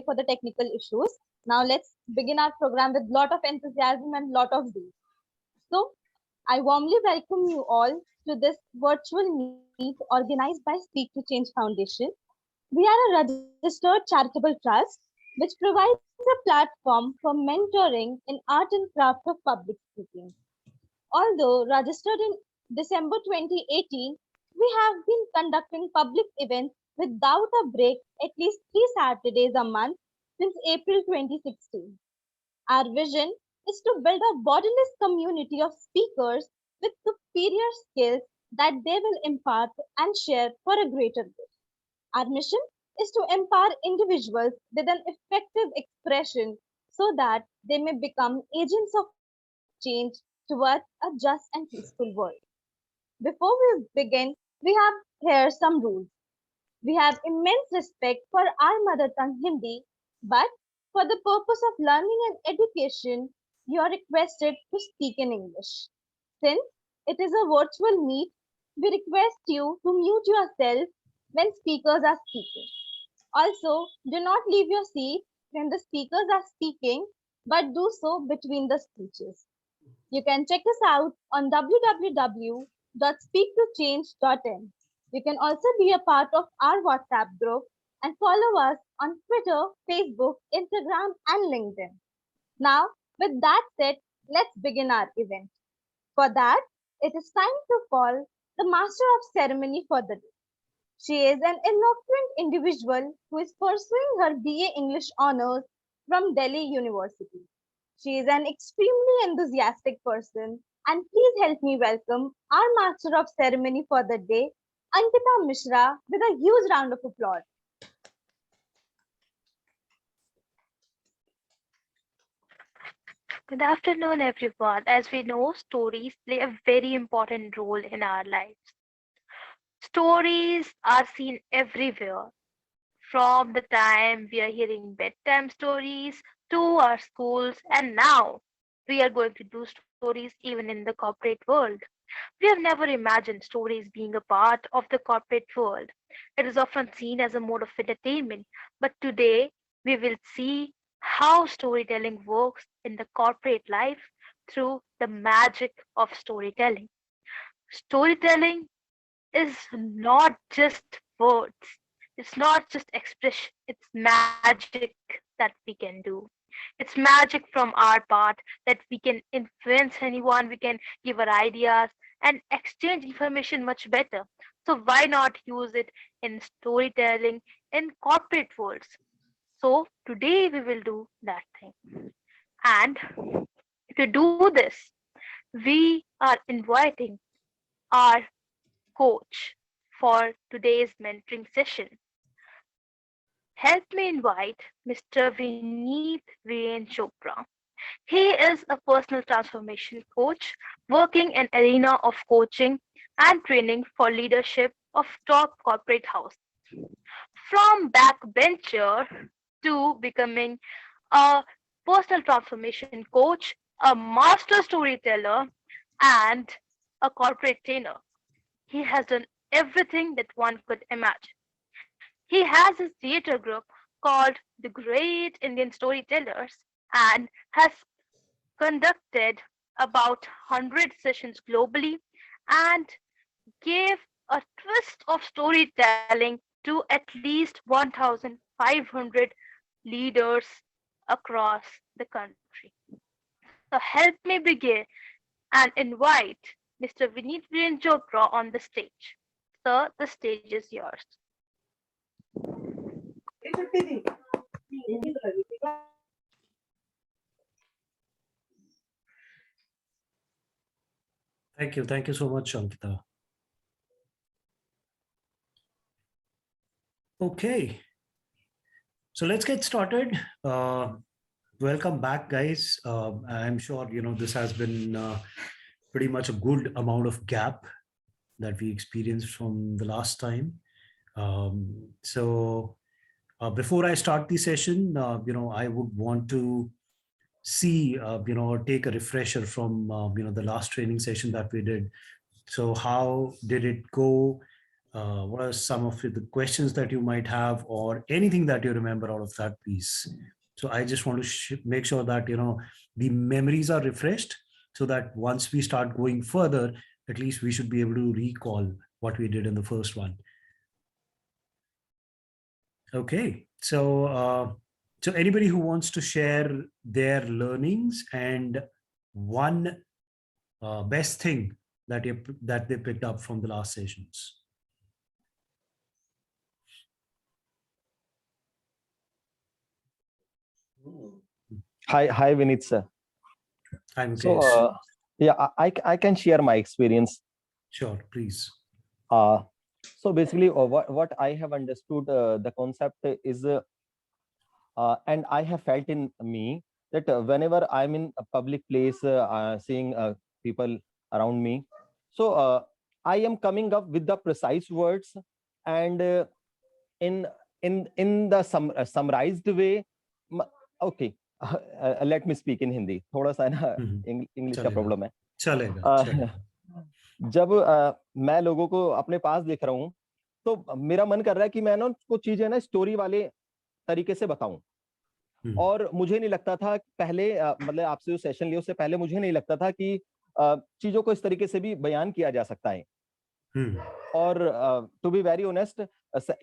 for the technical issues. Now let's begin our program with lot of enthusiasm and lot of zeal. So I warmly welcome you all to this virtual meet organized by Speak to Change Foundation. We are a registered charitable trust which provides a platform for mentoring in art and craft of public speaking. Although registered in December 2018, we have been conducting public events without a break at least 3 Saturdays a month since April 2016. Our vision is to build a borderless community of speakers with superior skills that they will impart and share for a greater good. Our mission is to empower individuals with an effective expression so that they may become agents of change towards a just and peaceful world. Before we begin, we have here some rules. We have immense respect for our mother tongue Hindi, but for the purpose of learning and education, you are requested to speak in English. Since it is a virtual meet, we request you to mute yourself when speakers are speaking. Also, do not leave your seat when the speakers are speaking, but do so between the speeches. You can check us out on www.speaktochange.in. You can also be a part of our WhatsApp group and follow us on Twitter, Facebook, Instagram, and LinkedIn. Now, with that said, let's begin our event. For that, it is time to call the master of ceremony for the day. She is an eloquent individual who is pursuing her BA English honors from Delhi University. She is an extremely enthusiastic person, and please help me welcome our master of ceremony for the day, Ankita Mishra, with a huge round of applause. Good afternoon, everyone. As we know, stories play a very important role in our lives. Stories are seen everywhere, from the time we are hearing bedtime stories to our schools, and now we are going to do stories even in the corporate world. We have never imagined stories being a part of the corporate world. It is often seen as a mode of entertainment, but today we will see how storytelling works in the corporate life through the magic of storytelling. Storytelling is not just words, it's not just expression, it's magic that we can do. It's magic from our part that we can influence anyone, we can give our ideas and exchange information much better. So why not use it in storytelling in corporate worlds? So today we will do that thing. And to do this, we are inviting our coach for today's mentoring session. Help me invite Mr. Vineet Viren Chopra. He is a personal transformation coach working in arena of coaching and training for leadership of top corporate house. From backbencher to becoming a personal transformation coach, a master storyteller, and a corporate trainer. He has done everything that one could imagine. He has his theater group called the Great Indian Storytellers and has conducted about 100 sessions globally and gave a twist of storytelling to at least 1,500 leaders across the country. So help me begin and invite Mr. Vineet Viren Chopra on the stage. Sir, the stage is yours. Thank you. Thank you so much, Ankita. Okay, so let's get started. Welcome back, guys. I'm sure this has been pretty much a good amount of gap that we experienced from the last time. So before I start the session, I would want to see, take a refresher from, the last training session that we did. So how did it go? What are some of the questions that you might have, or anything that you remember out of that piece? So I just want to make sure that the memories are refreshed, so that once we start going further, at least we should be able to recall what we did in the first one. Okay, so anybody who wants to share their learnings and one best thing that they picked up from the last sessions. Hi, Vinit sir. Hi, Mukesh. So, yeah, I can share my experience. Sure, please. So basically, what I have understood, the concept is, and I have felt in me that whenever I'm in a public place, seeing people around me, so I am coming up with the precise words, and in the summarized way. Okay, let me speak in Hindi. थोड़ा सा ना English का problem है. चलेगा. जब मैं लोगों को अपने पास देख रहा हूँ, तो मेरा मन कर रहा है कि मैं ना उनको चीजें ना स्टोरी वाले तरीके से बताऊं. और मुझे नहीं लगता था पहले, मतलब आपसे जो सेशन लिया उससे पहले मुझे नहीं लगता था कि चीजों को इस तरीके से भी बयान किया जा सकता है. और टू बी वेरी ऑनेस्ट,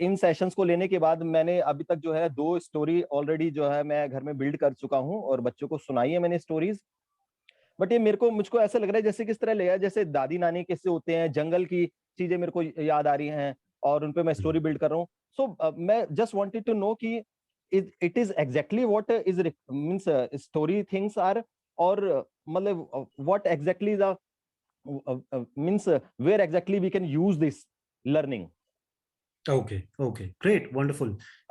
इन सेशंस को लेने के बाद मैंने अभी तक जो है 2 स्टोरी ऑलरेडी जो है मैं घर में बिल्ड कर चुका हूं और बच्चों को सुनाई है मैंने स्टोरीज. बट ये मुझको ऐसा लग रहा है जैसे किस तरह ले, जैसे दादी नानी कैसे होते हैं, जंगल की चीजें मेरे को याद आ रही हैं और उन पे मैं स्टोरी बिल्ड कर रहा हूँ. सो मैं जस्ट वांटेड टू नो कि it is exactly what is means story things are, or मतलब what exactly the means where exactly we can use this learning. Okay, great, wonderful.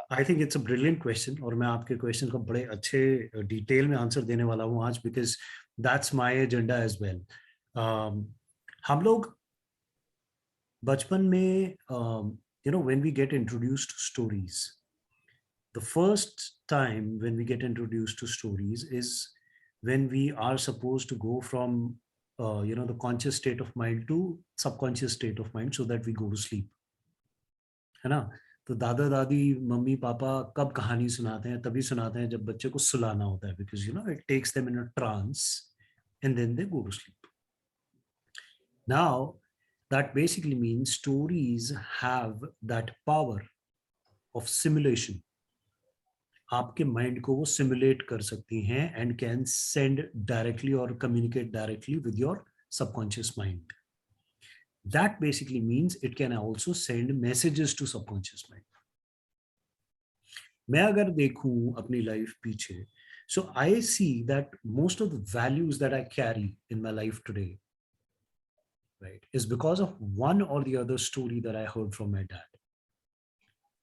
I think it's a brilliant question, और मैं आपके question का बड़े अच्छे detail में answer देने वाला हूँ आज, because that's my agenda as well. हम लोग बचपन में when we get introduced to stories, the first time when we get introduced to stories is when we are supposed to go from the conscious state of mind to subconscious state of mind, so that we go to sleep, है ना. तो दादा दादी mummy papa कब कहानी सुनाते हैं? तभी सुनाते हैं जब बच्चे को सुलाना होता है, because it takes them in a trance and then they go to sleep. Now that basically means stories have that power of simulation. आपके माइंड को वो सिमुलेट कर सकती हैं एंड कैन सेंड डायरेक्टली और communicate directly with your subconscious mind. That basically means it can also send messages to subconscious mind. मैं अगर देखूं अपनी लाइफ पीछे, so I see that most of the values that I carry in my life today, right, is because of one or the other story that I heard from my dad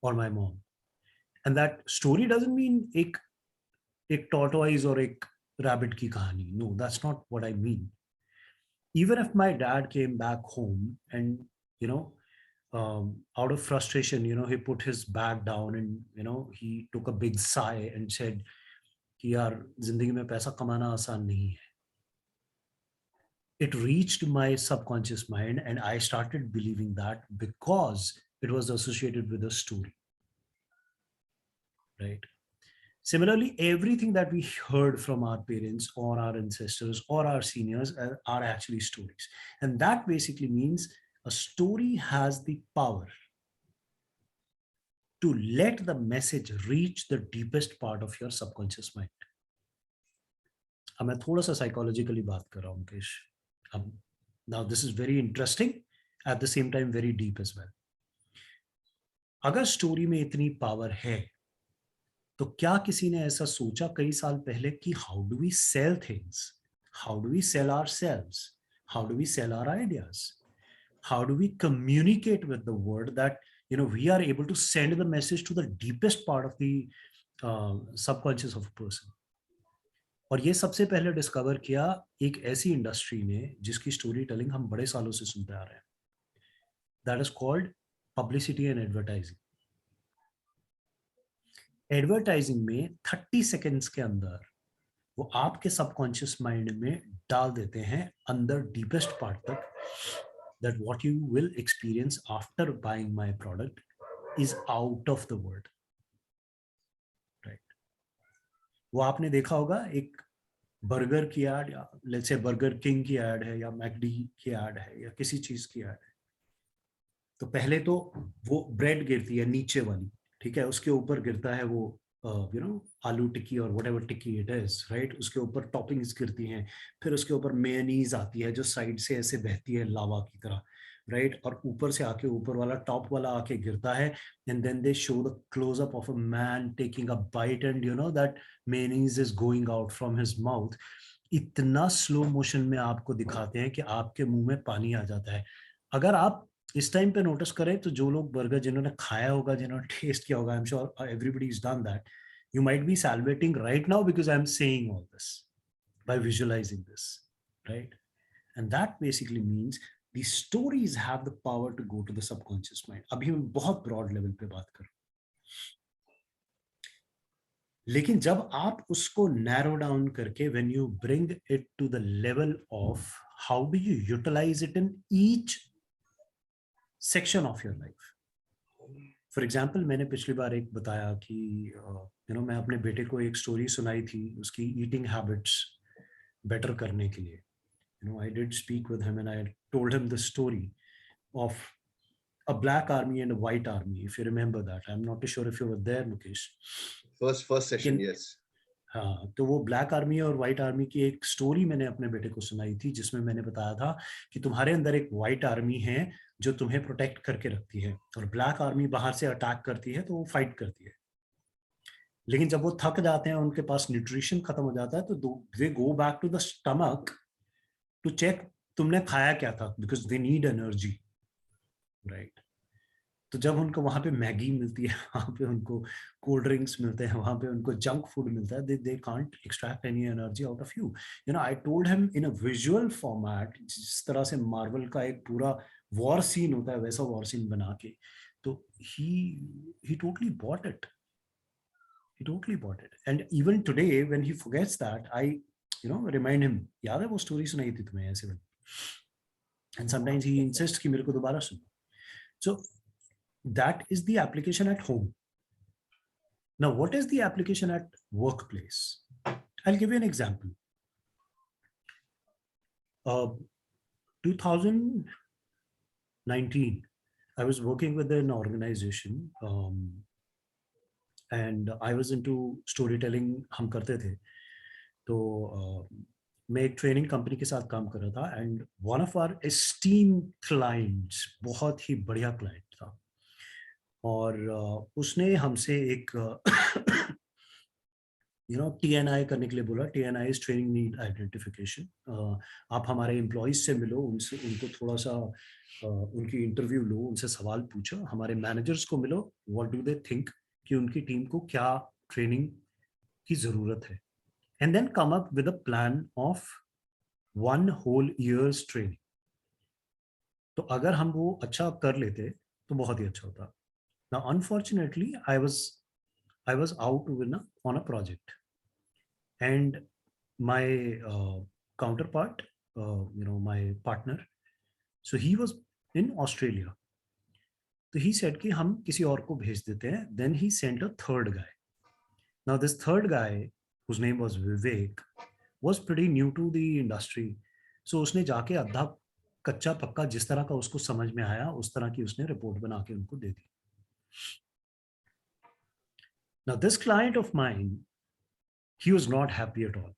or my mom. And that story doesn't mean एक tortoise or एक rabbit की कहानी. No, that's not what I mean. Even if my dad came back home and out of frustration, he put his bag down and he took a big sigh and said कि यार जिंदगी में पैसा कमाना आसान नहीं है. It reached my subconscious mind and I started believing that because it was associated with a story. Right. Similarly, everything that we heard from our parents or our ancestors or our seniors are actually stories. And that basically means a story has the power to let the message reach the deepest part of your subconscious mind. अब मैं थोड़ा सा psychologically बात कर रहा हूँ Mukesh. Now this is very interesting, at the same time very deep as well. अगर story में इतनी पावर है, तो क्या किसी ने ऐसा सोचा कई साल पहले कि how do we sell things, how do we sell ourselves, how do we sell our ideas, how do we communicate with the world that we are able to send the message to the deepest part of the subconscious of a person. और ये सबसे पहले discover किया एक ऐसी industry ने जिसकी story telling हम बड़े सालों से सुनते आ रहे हैं. That is called publicity and advertising. Advertising में 30 सेकेंड्स के अंदर वो आपके सबकॉन्शियस माइंड में डाल देते हैं अंदर डीपेस्ट पार्ट तक that what you will experience after buying my product is out of the world, right? वो आपने देखा होगा एक बर्गर की एड, या लेट्स से बर्गर किंग की एड है, या मैकडी की एड है, या किसी चीज की एड है, तो पहले तो वो ब्रेड गिरती है नीचे वाली, ठीक है, उसके ऊपर गिरता है वो आलू टिक्की और what ever tikki it is, right, उसके ऊपर टॉपिंग्स गिरती हैं, फिर उसके ऊपर मेयोनीज आती है जो साइड से ऐसे बहती है लावा की तरह, राइट, और ऊपर से आके ऊपर वाला टॉप वाला आके गिरता है, and then they show the close up of a man taking a bite, and that mayonnaise is going out from his mouth. इतना स्लो मोशन में आपको दिखाते हैं कि आपके मुंह में पानी आ जाता है। अगर आप इस टाइम पे नोटिस करें तो जो लोग बर्गर जिन्होंने खाया होगा, जिन्होंने टेस्ट किया होगा, आई am sure everybody is done that, you might be salivating right now because I'm saying all this, by visualizing this, right? And that basically means the stories have the power to go to the subconscious mind. अभी मैं बहुत broad level पे बात कर रहा हूँ, लेकिन जब आप उसको narrow down करके when you bring it to the level of how do you utilize it in each section of your life. For example, मैंने पिछली बार एक बताया कि मैं अपने बेटे को एक स्टोरी सुनाई थी उसकी ईटिंग हैबिट्स बेटर करने के लिए. I did speak with him and I told him the story of a black army and a white army, if you remember that. I'm not too sure if you were there, Mukesh. First session, yes. हाँ, तो वो black army और white army की एक story मैंने अपने बेटे को सुनाई थी, जिसमें मैंने बताया था कि तुम्हारे अंदर एक व्हाइट आर्मी है जो तुम्हें प्रोटेक्ट करके रखती है, और ब्लैक आर्मी बाहर से अटैक करती है तो वो फाइट करती है. लेकिन जब वो थक जाते हैं, उनके पास न्यूट्रिशन खत्म हो जाता है, तो they go back to the stomach to check तुमने खाया क्या था, because they need energy, right. तो जब उनको वहां पे मैगी मिलती है, वहां पे उनको कोल्ड ड्रिंक्स मिलते हैं, वहां पे उनको जंक फूड मिलता है, they can't extract any energy out of you. I told him in a visual format, जिस तरह से मार्वल का एक पूरा वॉर सीन होता है वैसा वॉर सीन बना के, तो he totally bought it. He totally bought it. And even today when he forgets that, I remind him, याद है वो स्टोरी सुनाई थी तुम्हें ऐसे वाली, and sometimes he insists कि मेरे को दोबारा सुनो. So that is the application at home. Now, what is the application at workplace? I'll give you an example. 2019, I was working with an organization, and I was into storytelling. हम करते थे, तो मैं एक ट्रेनिंग कंपनी के साथ काम कर रहा था, and one of our esteemed clients, बहुत ही बढ़िया क्लाइंट था, और उसने हमसे एक TNI करने के लिए बोला. TNI is training need identification. आप हमारे एम्प्लॉयज से मिलो, उनसे उनको थोड़ा सा उनकी इंटरव्यू लो, उनसे सवाल पूछो, हमारे मैनेजर्स को मिलो, व्हाट डू दे थिंक कि उनकी टीम को क्या ट्रेनिंग की जरूरत है, and then come up with a plan of 1 whole year's training. तो अगर हम वो अच्छा कर लेते तो बहुत ही अच्छा होता. Now, unfortunately, I was out on a project, and my counterpart, my partner, so he was in Australia. So he said कि हम किसी और को भेज देते हैं. Then he sent a third guy. Now this third guy, whose name was Vivek, was pretty new to the industry. So उसने जाके आधा कच्चा पक्का जिस तरह का उसको समझ में आया उस तरह की उसने रिपोर्ट बना के उनको दे दी. Now this client of mine, he was not happy at all.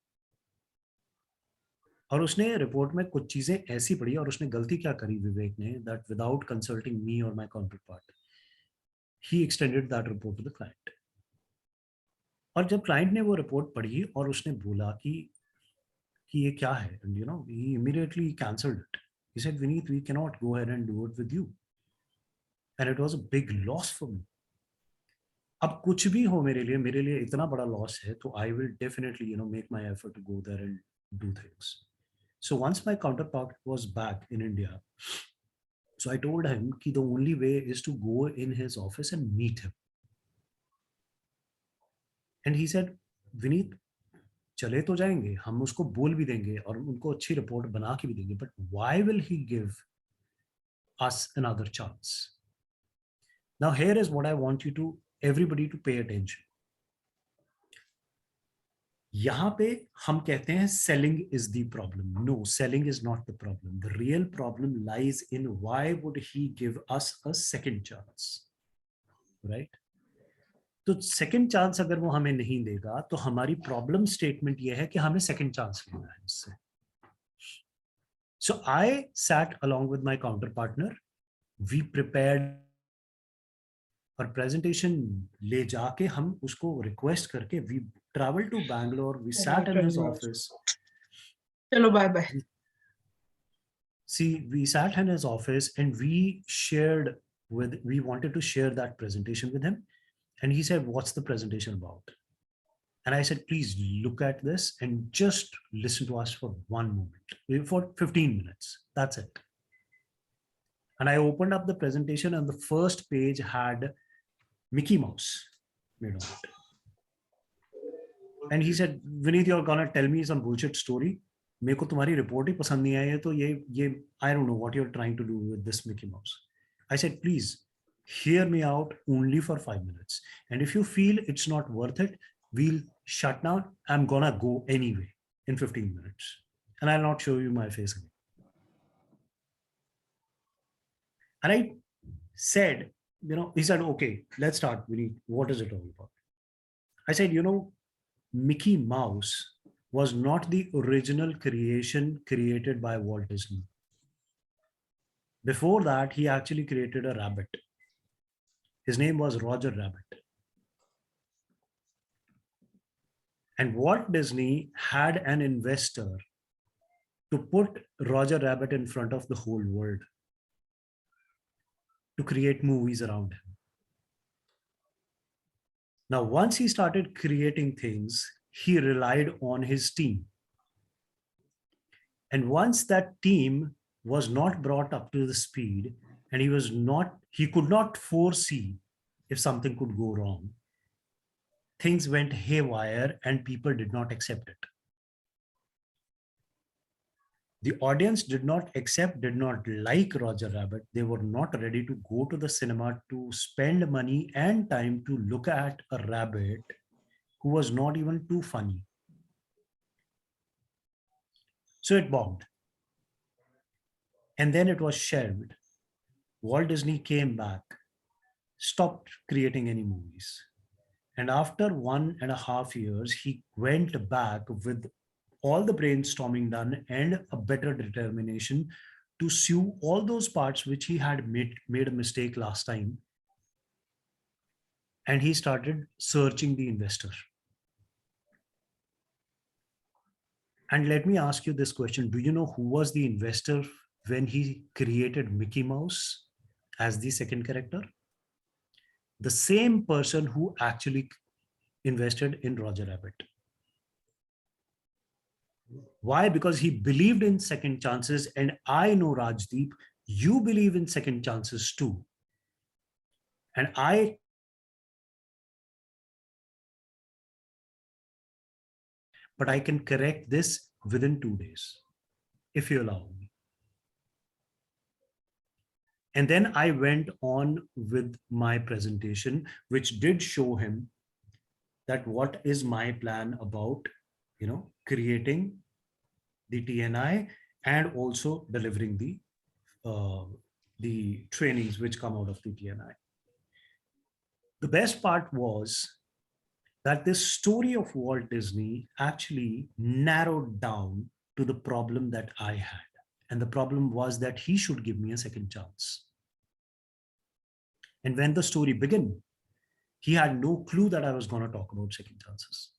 और उसने रिपोर्ट में कुछ चीजें ऐसी पढ़ी, और उसने गलती क्या करी विवेक ने, that without consulting me or my counterpart, he extended that report to the client. और जब क्लाइंट ने वो रिपोर्ट पढ़ी और उसने बोला कि ये क्या है, and he immediately cancelled it. He said, Vineet, we cannot go ahead and do it with you. And it was a big loss for me. अब कुछ भी हो मेरे लिए इतना बड़ा लॉस है, तो I will definitely make my effort to go there and do things. So once my counterpart was back in India, so I told him कि the only way is to go in his office and meet him. And he said, Vineet, चले तो जाएंगे, हम उसको बोल भी देंगे और उनको अच्छी रिपोर्ट बना के भी देंगे, but why will he give us another chance. Now, here is what I want everybody to pay attention. यहाँ पे हम कहते हैं selling is the problem. No, selling is not the problem. The real problem lies in why would he give us a second chance, right? तो second chance अगर वो हमें नहीं देगा तो हमारी problem statement ये है कि हमें second chance लेना है उससे. So I sat along with my counter partner. We prepared और presentation ले जाके हम उसको request करके we traveled to Bangalore. We sat in his office. Chalo, bye bye. See, we sat in his office and we wanted to share that presentation with him. And he said, what's the presentation about? And I said, please look at this and just listen to us for one moment, for 15 minutes. That's it. And I opened up the presentation and the first page had Mickey Mouse made on it. And he said, Vineet, you're gonna tell me some bullshit story. मेरे को तुम्हारी report ही पसंद नहीं आई है तो ये I don't know what you're trying to do with this Mickey Mouse. I said, please hear me out only for 5 minutes. And if you feel it's not worth it, we'll shut down. I'm gonna go anyway in 15 minutes. And I'll not show you my face again. And I said, he said, okay, let's start. Vineet, what is it all about? I said, Mickey Mouse was not the original creation created by Walt Disney. Before that, he actually created a rabbit. His name was Roger Rabbit. And Walt Disney had an investor to put Roger Rabbit in front of the whole world to create movies around him. Now, once he started creating things, he relied on his team. And once that team was not brought up to the speed and he could not foresee if something could go wrong, things went haywire and people did not accept it. The audience did not like Roger Rabbit. They were not ready to go to the cinema to spend money and time to look at a rabbit who was not even too funny. So it bombed. And then it was shelved. Walt Disney came back, stopped creating any movies. And after 1.5 years, he went back with all the brainstorming done and a better determination to sue all those parts which he had made a mistake last time. And he started searching the investor. And let me ask you this question. Do you know who was the investor when he created Mickey Mouse as the second character? The same person who actually invested in Roger Rabbit. Why? Because he believed in second chances. And I know, Rajdeep, you believe in second chances too. And but I can correct this within 2 days, if you allow me. And then I went on with my presentation, which did show him that what is my plan about, creating the TNI and also delivering the trainings which come out of the TNI. The best part was that this story of Walt Disney actually narrowed down to the problem that I had. And the problem was that he should give me a second chance. And when the story began, he had no clue that I was going to talk about second chances.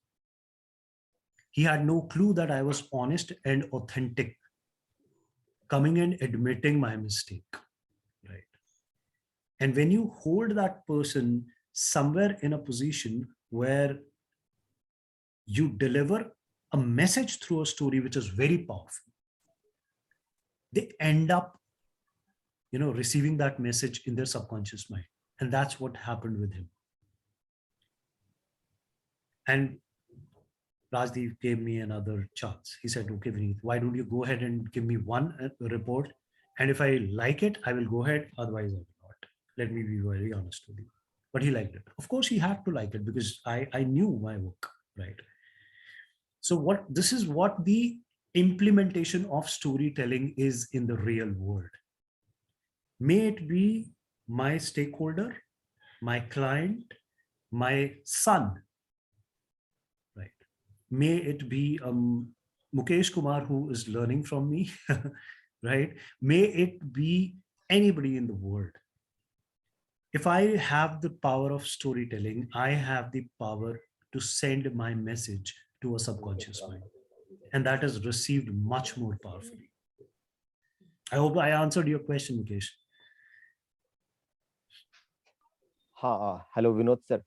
He had no clue that I was honest and authentic, coming and admitting my mistake, right? And when you hold that person somewhere in a position where you deliver a message through a story which is very powerful, they end up, receiving that message in their subconscious mind. And that's what happened with him. And Rajdeep gave me another chance. He said, okay, Vineet, why don't you go ahead and give me one report And if I like it, I will go ahead. Otherwise, I will not. Let me be very honest with you. But he liked it. Of course, he had to like it because I knew my work, right? So this is what the implementation of storytelling is in the real world. May it be my stakeholder, my client, my son, right? May it be Mukesh Kumar who is learning from me, right? May it be anybody in the world. If I have the power of storytelling, I have the power to send my message to a subconscious mind. And that is received much more powerfully. I hope I answered your question, Mukesh. हाँ, hello Vinod sir.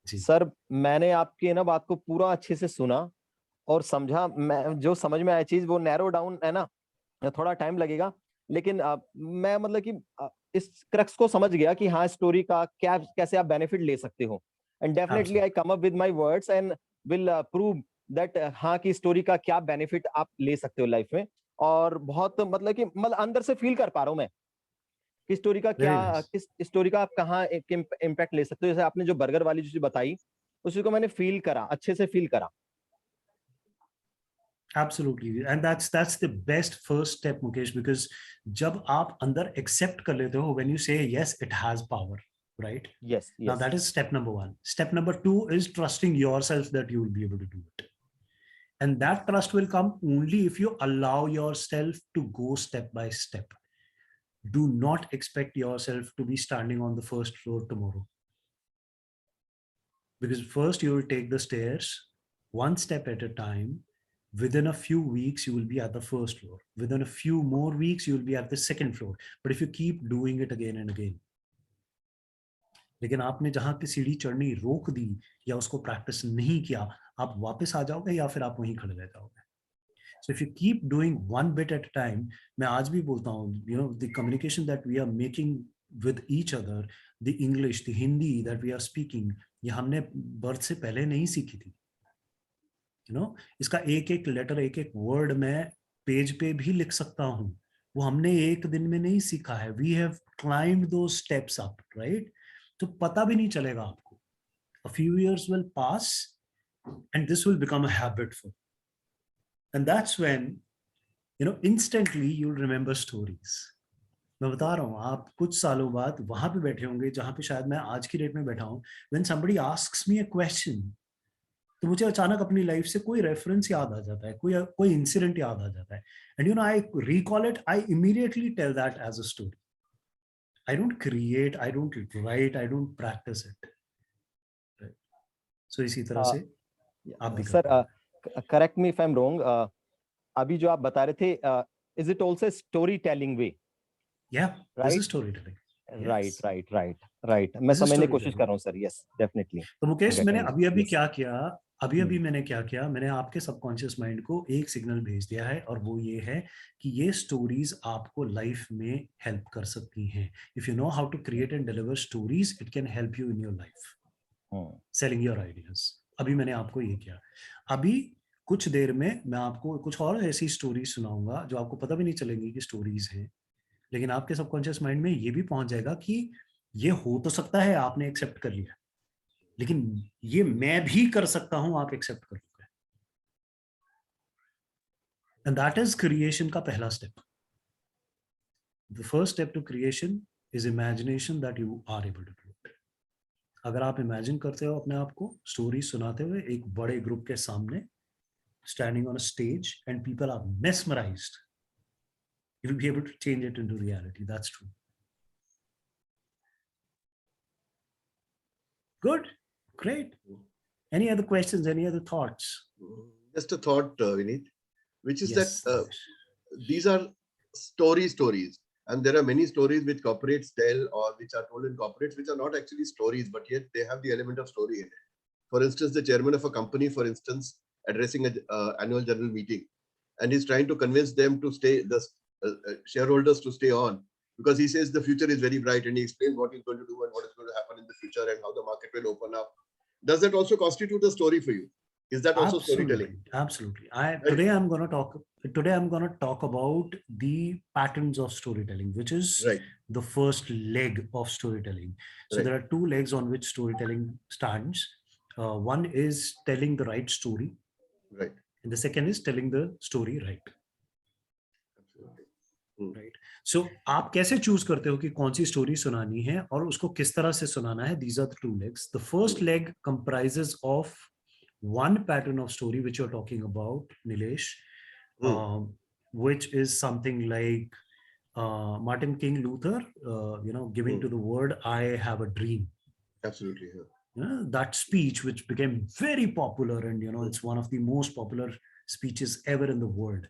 जी। Sir, मैंने आपकी ना बात को पूरा अच्छे से सुना और समझा। मैं जो समझ में आया चीज वो नैरो डाउन है ना, थोड़ा टाइम लगेगा, लेकिन मैं मतलब कि इस क्रक्स को समझ गया कि हाँ, स्टोरी का क्या कैसे आप बेनिफिट ले सकते हो। And definitely I come up with my words and will prove that हाँ कि स्टोरी का क्या बेनिफिट आप ले सकते हो लाइफ में। और बहुत मतलब अंदर से फील कर पा रहा हूँ मैं कि स्टोरी का क्या, किस स्टोरी का आप कहाँ इम्पैक्ट ले सकते हो। जैसे आपने जो बर्गर वाली चीज बताई, उसी को मैंने फील करा, अच्छे से फील करा। Absolutely, and that's the best first step, Mukesh, because जब आप अंदर accept कर लेते हो, when you say yes, it has power, right? Yes, Now yes. that is step number 1. Step number 2 is trusting yourself that you will be able to do it, and that trust will come only if you allow yourself to go step by step. Do not expect yourself to be standing on the first floor tomorrow, because first you will take the stairs one step at a time. Within a few weeks, you will be at the first floor. Within a few more weeks, you will be at the second floor. But if you keep doing it again and again, लेकिन आपने जहां की सीढ़ी चढ़नी रोक दी या उसको practice नहीं किया, आप वापस आ जाओगे या फिर आप वहीं खड़े रह जाओगे. So if you keep doing one bit at a time, मैं आज भी बोलता हूँ, you know, the communication that we are making with each other, the English, the Hindi that we are speaking, ये हमने बर्थ से पहले नहीं सीखी थी. You know, इसका एक एक लेटर, एक एक वर्ड मैं पेज पे भी लिख सकता हूँ. वो हमने एक दिन में नहीं सीखा है. We have climbed those steps up, right? तो पता भी नहीं चलेगा आपको. A few years will pass and this will become a habit for you. And that's when, you know, instantly you'll remember stories. मैं बता रहा हूँ, आप कुछ सालों बाद वहां पे बैठे होंगे जहां पे शायद मैं आज की डेट में बैठा हूँ. When somebody asks me a question, तो मुझे अचानक अपनी लाइफ से कोई रेफरेंस याद आ जाता है, कोई इंसिडेंट याद आ जाता है. And you know, I recall it, I immediately tell that as a story. I don't create, I don't write, I don't practise it. So इसी तरह से आप भी sir, correct me if I am wrong, अभी जो आप बता रहे थे, is it also story telling way? Yeah, this is story telling. Right, मैं समझने की कोशिश कर रहा हूँ सर. Yes, definitely. तो मुकेश, मैंने अभी क्या किया, मैंने क्या किया, मैंने आपके सबकॉन्शियस माइंड को एक सिग्नल भेज दिया है, और वो ये है कि ये स्टोरीज आपको लाइफ में हेल्प कर सकती हैं. If you know how to create and deliver stories, it can help you in your life selling your ideas. अभी मैंने आपको ये किया. अभी कुछ देर में मैं आपको कुछ और ऐसी स्टोरीज सुनाऊंगा जो आपको पता भी नहीं चलेंगी कि स्टोरीज हैं, लेकिन आपके सबकॉन्शियस माइंड में ये भी पहुंच जाएगा कि ये हो तो सकता है, आपने एक्सेप्ट कर लिया, लेकिन ये मैं भी कर सकता हूं, आप एक्सेप्ट कर लोगे. एंड दैट इज क्रिएशन का पहला step. The first step to creation is imagination that you are able to do it. अगर आप इमेजिन करते हो अपने आप को स्टोरी सुनाते हुए एक बड़े ग्रुप के सामने, standing on a stage, and people are mesmerised, you will be able to change it into reality. That's true. Good, great. Any other questions? Any other thoughts? Just a thought, Vineet, which is Yes. that these are stories, and there are many stories which corporates tell or which are told in corporates which are not actually stories, but yet they have the element of story in it. For instance, the chairman of a company, for instance, addressing an annual general meeting, and he's trying to convince them to stay, the shareholders to stay on, because he says the future is very bright, and he explains what he's going to do and what is going to happen in the future and how the market will open up. Does that also constitute a story for you? Is that also storytelling? Absolutely. Today I'm going to talk about the patterns of storytelling, which is Right. the first leg of storytelling. So Right. there are two legs on which storytelling stands. One is telling the right story, Right. and the second is telling the story right. Absolutely. Right. So आप कैसे choose करते हो कि कौन सी story सुनानी है और उसको किस तरह से सुनाना है? These are the two legs. The first leg comprises of one pattern of story which you're talking about, Nilesh, which is something like Martin King Luther, giving to the world, "I have a dream." Absolutely. That speech, which became very popular, and it's one of the most popular speeches ever in the world.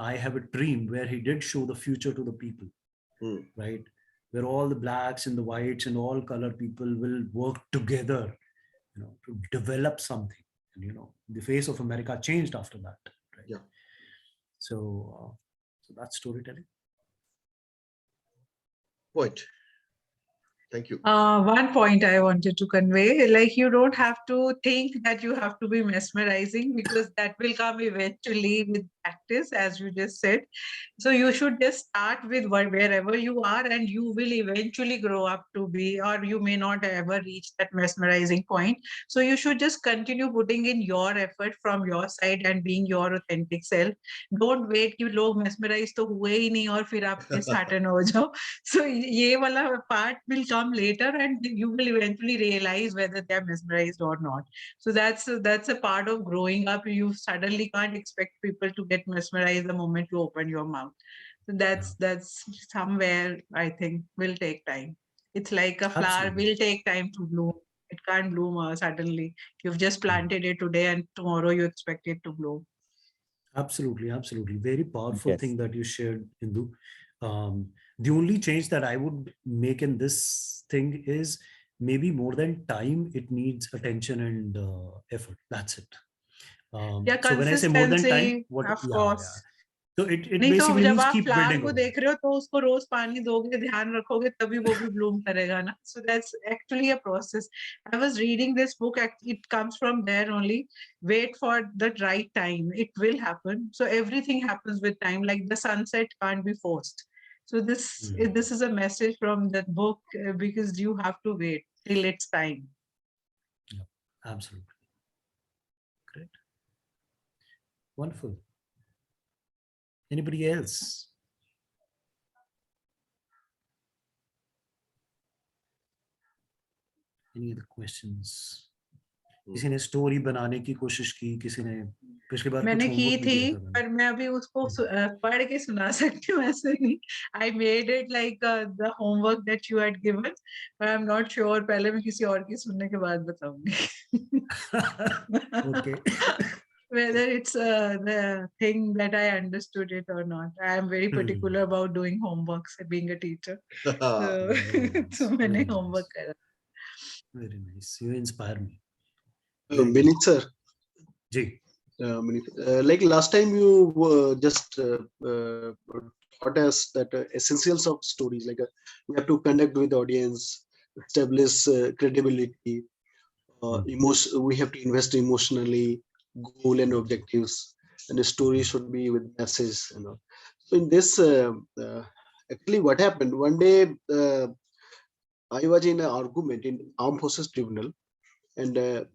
I have a dream, where he did show the future to the people, right? Where all the blacks and the whites and all color people will work together, to develop something. And the face of America changed after that, right? Yeah. So that's storytelling. Point. Thank you. One point I wanted to convey, like you don't have to think that you have to be mesmerizing, because that will come eventually with practice, as you just said. So you should just start with wherever you are, and you will eventually grow up to be, or you may not ever reach that mesmerizing point. So you should just continue putting in your effort from your side and being your authentic self. Don't wait कि लोग mesmerize तो हुए ही नहीं और फिर आप disheartened हो जाओ. So ये वाला part will come later, and you will eventually realize whether they are mesmerized or not. So that's a part of growing up. You suddenly can't expect people to get mesmerized the moment you open your mouth. So that's somewhere I think will take time. It's like a flower. Absolutely. Will take time to bloom. It can't bloom suddenly. You've just planted it today, and tomorrow you expect it to bloom. Absolutely. Very powerful Yes. thing that you shared, Indu. The only change that I would make in this thing is maybe more than time, it needs attention and effort. That's it. So when I say more than time, Consistency, of course. So it नहीं तो basically जब means आप keep flower building को on. देख रहे हो तो उसको रोज पानी दोगे, ध्यान रखोगे, तभी वो भी ब्लूम करेगा ना. So that's actually a process. I was reading this book. It comes from there only. Wait for the right time. It will happen. So everything happens with time. Like the sunset can't be forced. So this is a message from that book, because you have to wait till it's time. Yeah, absolutely. Great. Wonderful. Anybody else? Any other questions? किसी ने story बनाने की कोशिश की, किसी ने पिछली बार मैंने कुछ की होमवर्क भी थी, दिया था मैंने. पर मैं अभी उसको पढ़ के सुना सकती हूँ, ऐसे नहीं. I made it like the homework that you had given, but I'm not sure. पहले मैं किसी और की सुनने के बाद बताऊंगी. Okay. Whether it's the thing that I understood it or not. I am very particular about doing homeworks and being a teacher. So, so मैंने homework करा. Very nice. You inspire me. Vineet sir. Ji. Like last time you just taught us that essentials of stories, like we have to connect with the audience, establish credibility, emotion. We have to invest emotionally, goal and objectives, and the story should be with message. So in this, actually, what happened one day, I was in an argument in Armed Forces Tribunal, and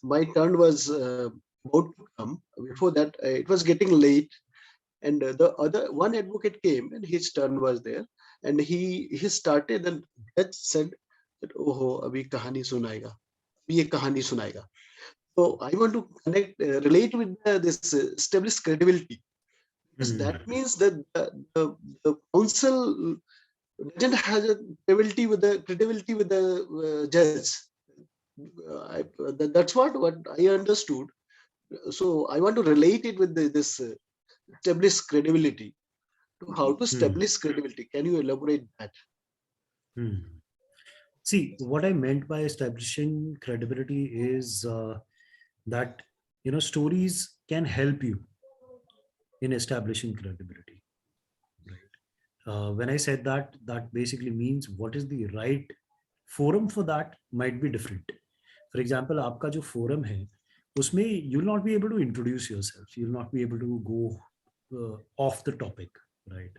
my turn was about to come. Before that, it was getting late, and the other one advocate came, and his turn was there, and he started, and judge said that, "Oh, abhi kahani sunayega, abhi ye kahani sunayega." So I want to connect, relate with this established credibility, because that means that the council doesn't have a credibility with the judge. That's what I understood. So I want to relate it with this established credibility. To how to establish credibility? Can you elaborate that? See, what I meant by establishing credibility is that stories can help you in establishing credibility. Right? When I said that basically means what is the right forum for that might be different. For example आपका जो forum है उसमें you will not be able to introduce yourself, you will not be able to go off the topic, right?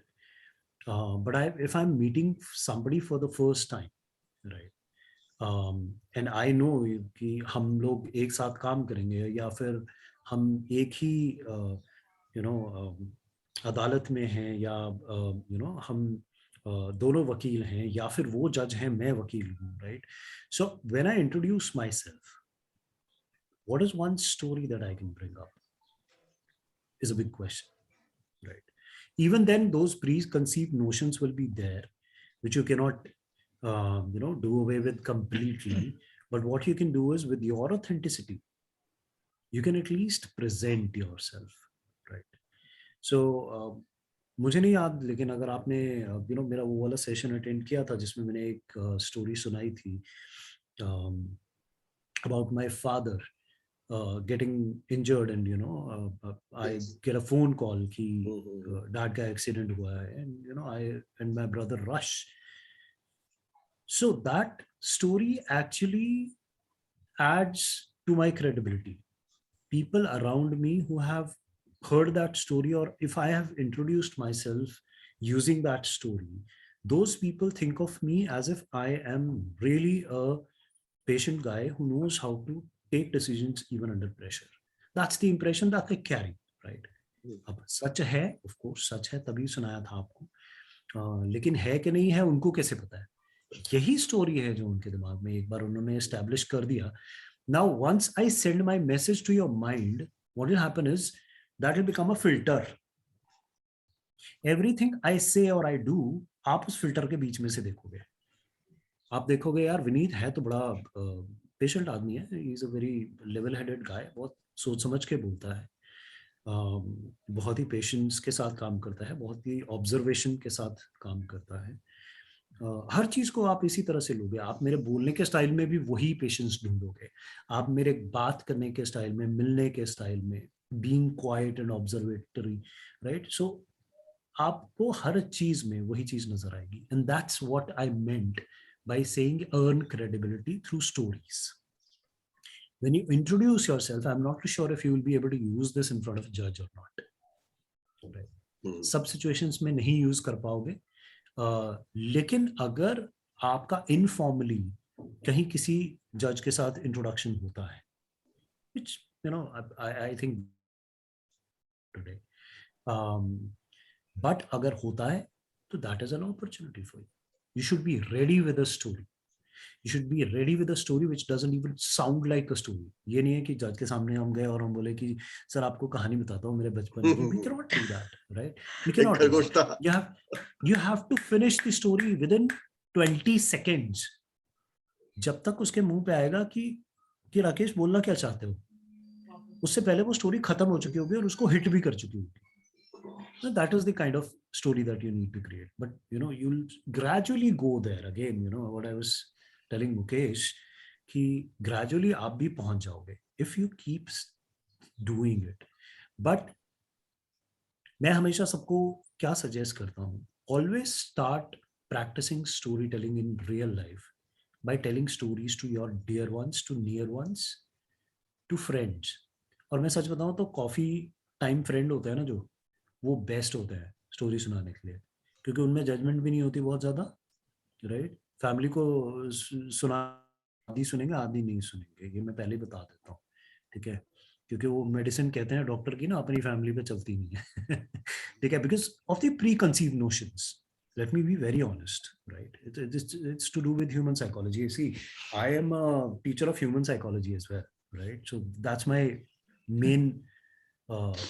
But I if I am meeting somebody for the first time, right, and I know कि हम लोग एक साथ काम करेंगे या फिर हम एक ही यू नो अदालत में हैं, या यू नो हम दोनों वकील हैं, या फिर वो जज हैं मैं वकील हूँ, right? So when I introduce my self, what is one story that I can bring up is a big question, right? Even then, those preconceived notions will be there, which you cannot do away with completely. But what you can do is, with your authenticity, you can at least present yourself, right? So मुझे नहीं याद, लेकिन अगर आपने मेरा वो वाला session attend किया था जिसमें मैंने एक स्टोरी सुनाई थी about my father getting injured, and I get a phone call कि dad का accident हुआ है, and I and my brother rush. So that story actually adds to my credibility. People around me who have heard that story, or if I have introduced myself using that story, those people think of me as if I am really a patient guy who knows how to take decisions even under pressure. That's the impression that they carry, right? अब सच है, of course सच है, तभी सुनाया था आपको, लेकिन है कि नहीं है उनको कैसे पता है? यही स्टोरी है जो उनके दिमाग में एक बार उन्होंने एस्टैब्लिश कर दिया. Now once I send my message to your mind, what will happen is that will become a filter. Everything I say or I do, आप उस फिल्टर के बीच में से देखोगे. आप देखोगे यार विनीत है तो बड़ा पेशेंट आदमी है, he is a very level headed guy, बहुत सोच समझ के बोलता है, बहुत ही पेशेंस के साथ काम करता है, बहुत ही ऑब्जर्वेशन के साथ काम करता है. हर चीज को आप इसी तरह से लोगे. आप मेरे बोलने के स्टाइल में भी वही पेशेंस ढूंढोगे, आप मेरे बात करने के स्टाइल में, मिलने के स्टाइल में, being quiet and observatory, right? So आपको हर चीज में वही चीज नजर आएगी. And that's what I meant by saying earn credibility through stories. When you introduce yourself, I'm not too sure if you will be able to use this in front of a judge or not. Right? सब situations में नहीं use कर पाओगे, लेकिन अगर आपका informally कहीं किसी जज के साथ introduction होता है, which I think today, but अगर होता है तो that is an opportunity for you. You should be ready with a story. You should be ready with a story which doesn't even sound like a story. ये नहीं है कि जज के सामने हम गए और हम बोले कि सर आपको कहानी बताता हूँ मेरे बचपन की. We cannot do that, right? We cannot do that. You have to finish the story within 20 seconds. जब तक उसके मुंह पे आएगा कि राकेश बोलना क्या चाहते हो, उससे पहले वो स्टोरी खत्म हो चुकी होगी और उसको हिट भी कर चुकी होगी. So that is the kind of story that you need to create. But you'll gradually go there. Again, what I was telling Mukesh, कि gradually आप भी पहुंच जाओगे if you keep doing it. But मैं हमेशा सबको क्या suggest करता हूँ, always start practicing storytelling in real life by telling stories to your dear ones, to near ones, to friends. और मैं सच बताऊँ तो कॉफी टाइम फ्रेंड होता है ना जो, वो बेस्ट होता है स्टोरी सुनाने के लिए, क्योंकि उनमें जजमेंट भी नहीं होती बहुत ज्यादा, राइट? फैमिली को सुना, आधी सुनेंगे आधी नहीं सुनेंगे, ये मैं पहले ही बता देता हूँ, ठीक है? क्योंकि वो मेडिसिन कहते हैं डॉक्टर की ना अपनी फैमिली पे चलती नहीं है. ठीक है? Because of the pre conceived notions. Let me be very honest, right? It's to do with human psychology. See, I am a teacher of human psychology as well, right? So that's my main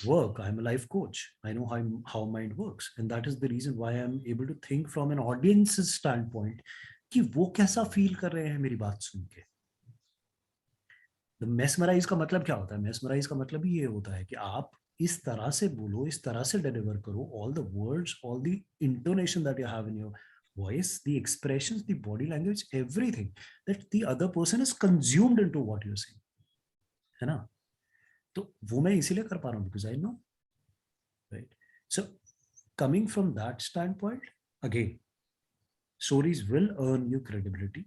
work. I'm a life coach. I know how mind works, and that is the reason why I'm able to think from an audience's standpoint कि वो कैसा feel कर रहे हैं मेरी बात सुन के. The mesmerize का मतलब क्या होता है? Mesmerize का मतलब ही ये होता है कि आप इस तरह से बोलो, इस तरह से डिलीवर करो, all the words, all the intonation that you have in your voice, the expressions, the body language, everything, that the other person is consumed into what you're saying, है ना? तो वो मैं इसीलिए कर पा रहा हूँ because I know, right? So coming from that standpoint, again, stories will earn you credibility,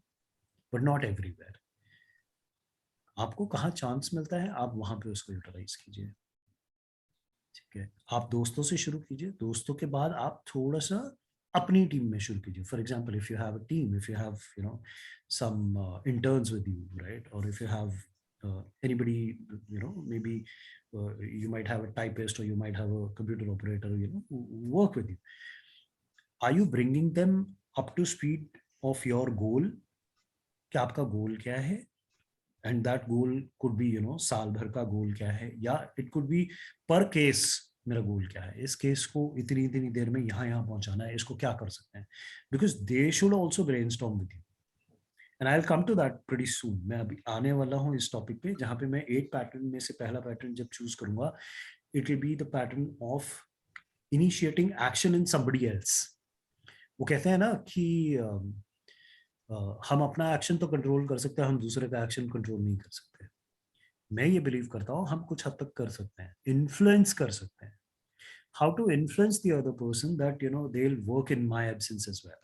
but not everywhere. आपको कहाँ चांस मिलता है आप वहां पे उसको यूटिलाइज कीजिए, ठीक है। आप दोस्तों से शुरू कीजिए, दोस्तों के बाद आप थोड़ा सा अपनी टीम में शुरू कीजिए. For example, if you have a team, if you have some interns with you, right? Or if you have anybody, maybe you might have a typist or you might have a computer operator, who work with you. Are you bringing them up to speed of your goal? कि आपका गोल क्या है? And that goal could be, साल भर का गोल क्या है, या it could be per case, मेरा गोल क्या है, इस केस को इतनी इतनी देर में यहाँ पहुंचाना है, इसको क्या कर सकते हैं, because they should also brainstorm with you. And I'll come to that pretty soon. मैं अभी आने वाला हूँ इस टॉपिक पे, जहाँ पे मैं 8 पैटर्न में से पहला पैटर्न जब चूज करूंगा, it will be the pattern of initiating action in somebody else. वो कहते हैं ना कि हम अपना एक्शन तो कंट्रोल कर सकते हैं, हम दूसरे का एक्शन कंट्रोल नहीं कर सकते. मैं ये बिलीव करता हूँ हम कुछ हद तक कर सकते हैं, इन्फ्लुएंस कर सकते हैं. How to influence the other person that they will work in my absence as well.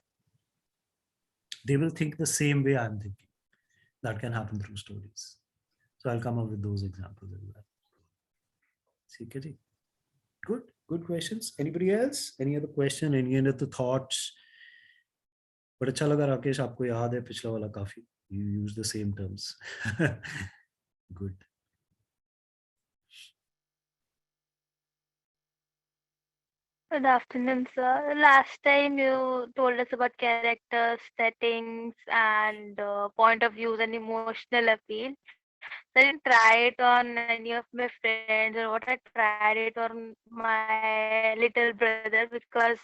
They will think the same way I'm thinking. That can happen through stories. So I'll come up with those examples as well. ठीक है जी. Good questions. Anybody else? Any other question? Any other thoughts? बड़ा अच्छा लगा राकेश, आपको याद है पिछला वाला काफी. You use the same terms. Good. Good afternoon, sir. Last time you told us about characters, settings, and point of views and emotional appeal. So I didn't try it on any of my friends, or what I tried it on my little brother, because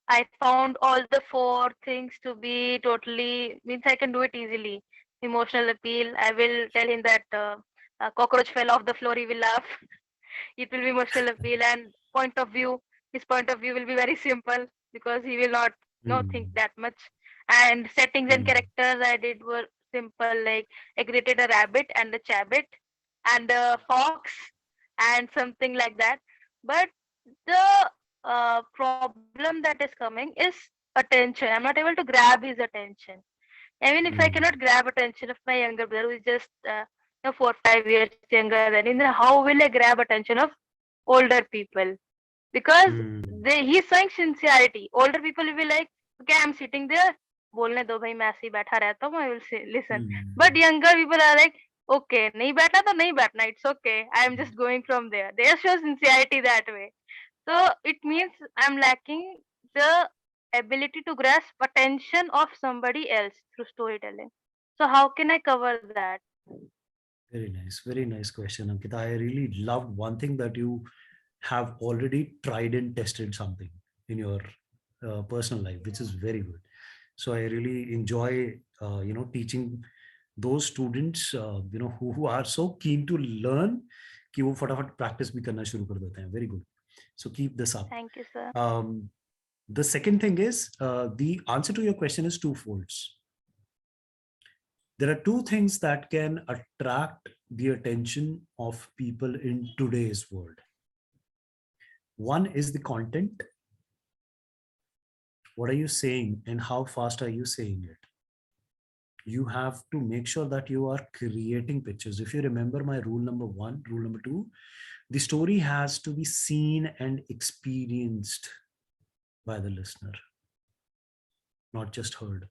I found all the 4 things to be totally, means I can do it easily. Emotional appeal, I will tell him that a cockroach fell off the floor, he will laugh. It will be emotional appeal. And point of view, his point of view will be very simple, because he will not think that much. And settings and characters I did were simple, like I created a rabbit and a chabbit and a fox and something like that. But the problem that is coming is attention. I'm not able to grab his attention. I mean, if I cannot grab attention of my younger brother, who is just 4 or 5 years younger than me, then how will I grab attention of older people? Because he's showing sincerity. Older people will be like, okay, I'm sitting there, बोलने दो भाई, मैं ऐसे ही बैठा रहता हूँ, I will listen. But younger people are like, okay, नहीं बैठना तो नहीं बैठना, it's okay, I am just going from there. They show sincerity that way. So it means I'm lacking the ability to grasp attention of somebody else through storytelling. So how can I cover that? Very nice question, Ankita. I really loved one thing that you have already tried and tested something in your personal life, which is very good. So I really enjoy, teaching those students, who are so keen to learn कि वो फटाफट practice भी करना शुरू कर देते हैं. Very good. So keep this up. Thank you, sir. The second thing is, the answer to your question is twofold. There are 2 things that can attract the attention of people in today's world. One is the content. What are you saying and how fast are you saying it? You have to make sure that you are creating pictures. If you remember my rule number 1, rule number 2, the story has to be seen and experienced by the listener, not just heard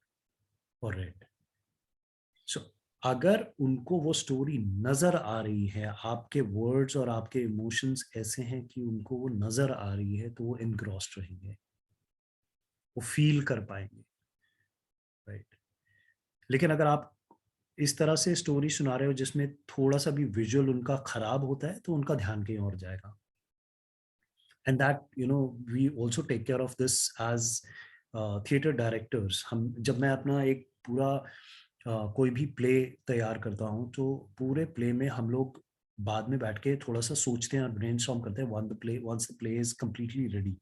or read. So अगर उनको वो story नजर आ रही है, आपके words और आपके emotions ऐसे हैं कि उनको वो नजर आ रही है, तो वो इनग्रॉस्ड रहेंगे, वो फील कर पाएंगे, राइट. लेकिन अगर आप इस तरह से स्टोरी सुना रहे हो जिसमें थोड़ा सा भी विजुअल उनका खराब होता है, तो उनका ध्यान कहीं और जाएगा. And that we also take care of this as theatre directors. हम जब मैं अपना एक पूरा कोई भी प्ले तैयार करता हूँ, तो पूरे प्ले में हम लोग बाद में बैठ के थोड़ा सा सोचते हैं और ब्रेनस्टॉर्म करते हैं. once the play is completely ready,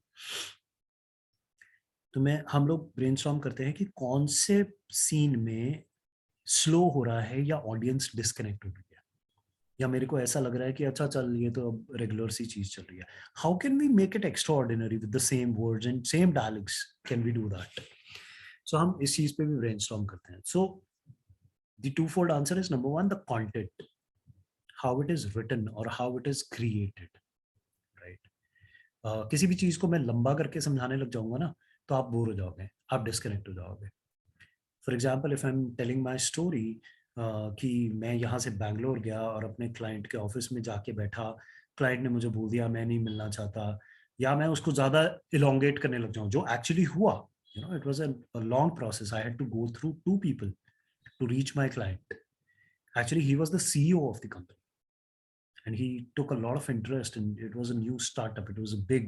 तो हम लोग ब्रेनस्टॉर्म करते हैं कि कौन से सीन में स्लो हो रहा है, या ऑडियंस डिस्कनेक्ट हो रही है, या मेरे को ऐसा लग रहा है कि अच्छा चल, ये तो अब रेगुलर सी चीज चल रही है. How can we make it extraordinary with the same words and same dialogues? Can we do that? So हम इस चीज पे भी ब्रेनस्टॉर्म करते हैं. सो the twofold answer is, number 1, the content. how it is written or how it is created, right? किसी भी चीज को मैं लंबा करके समझाने लग जाऊंगा ना, तो आप बोर हो जाओगे, आप डिस्कनेक्ट हो जाओगे. For example, if I am telling my story कि मैं यहाँ से बैंगलोर गया और अपने क्लाइंट के ऑफिस में जाके बैठा, क्लाइंट ने मुझे बोल दिया मैं नहीं मिलना चाहता, या मैं उसको ज्यादा इलोंगेट करने लग जाऊं, जो एक्चुअली हुआ. It was a long process. I had to go through 2 people to reach my client. Actually, he was the CEO of the company, and he took a lot of interest, and it was a new startup. It was a big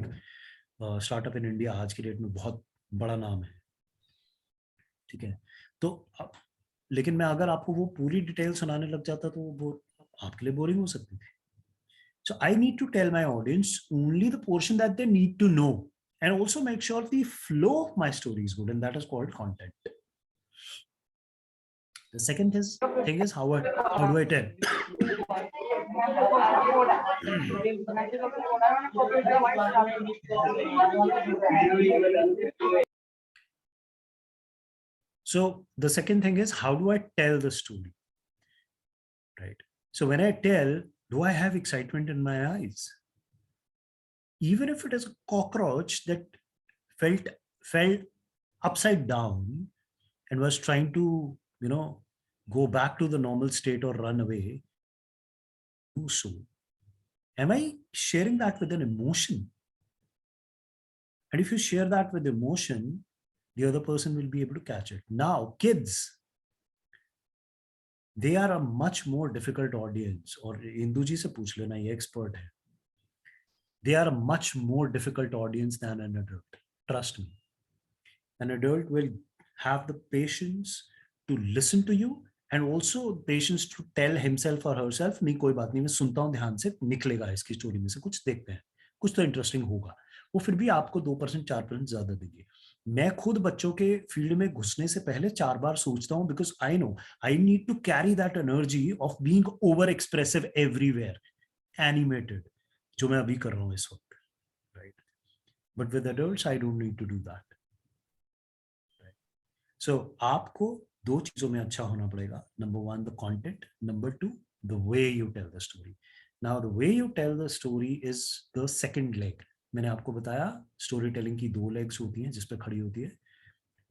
startup in India. आज की date में बहुत बड़ा नाम है, ठीक है. तो लेकिन मैं अगर आपको वो पूरी डिटेल सुनाने लग जाता तो वो आपके लिए बोरिंग हो सकती थी. So I need to tell my audience only the portion that they need to know, and also make sure the flow of my story is good, and that is called content. The second thing is how do I tell? So the second thing is how do I tell the story, right? So when I tell, do I have excitement in my eyes? Even if it is a cockroach that fell upside down and was trying to, go back to the normal state or run away, do so. Am I sharing that with an emotion? And if you share that with emotion, the other person will be able to catch it. Now, kids, they are a much more difficult audience. Or Indu ji se pooch lena, ye expert hai. They are a much more difficult audience than an adult. Trust me. An adult will have the patience to listen to you and also patience to tell himself or herself, नहीं कोई बात नहीं, मैं सुनता हूँ ध्यान से, निकलेगा इसकी स्टोरी में से कुछ, देखते हैं कुछ तो इंटरेस्टिंग होगा. वो फिर भी आपको 2% 4% ज्यादा देंगे. मैं खुद बच्चों के फील्ड में घुसने से पहले 4 बार सोचता हूँ, because I know I need to carry that energy of being over expressive everywhere, animated, जो मैं अभी कर रहा हूँ इस वक्त, right? But with adults I don't need to do that. So आपको 2 चीजों में अच्छा होना पड़ेगा. Number 1 the content, number 2 the way you tell the story. Now the way you tell the story is the second leg. मैंने आपको बताया story telling की 2 लेग्स होती हैं जिस पे खड़ी होती है.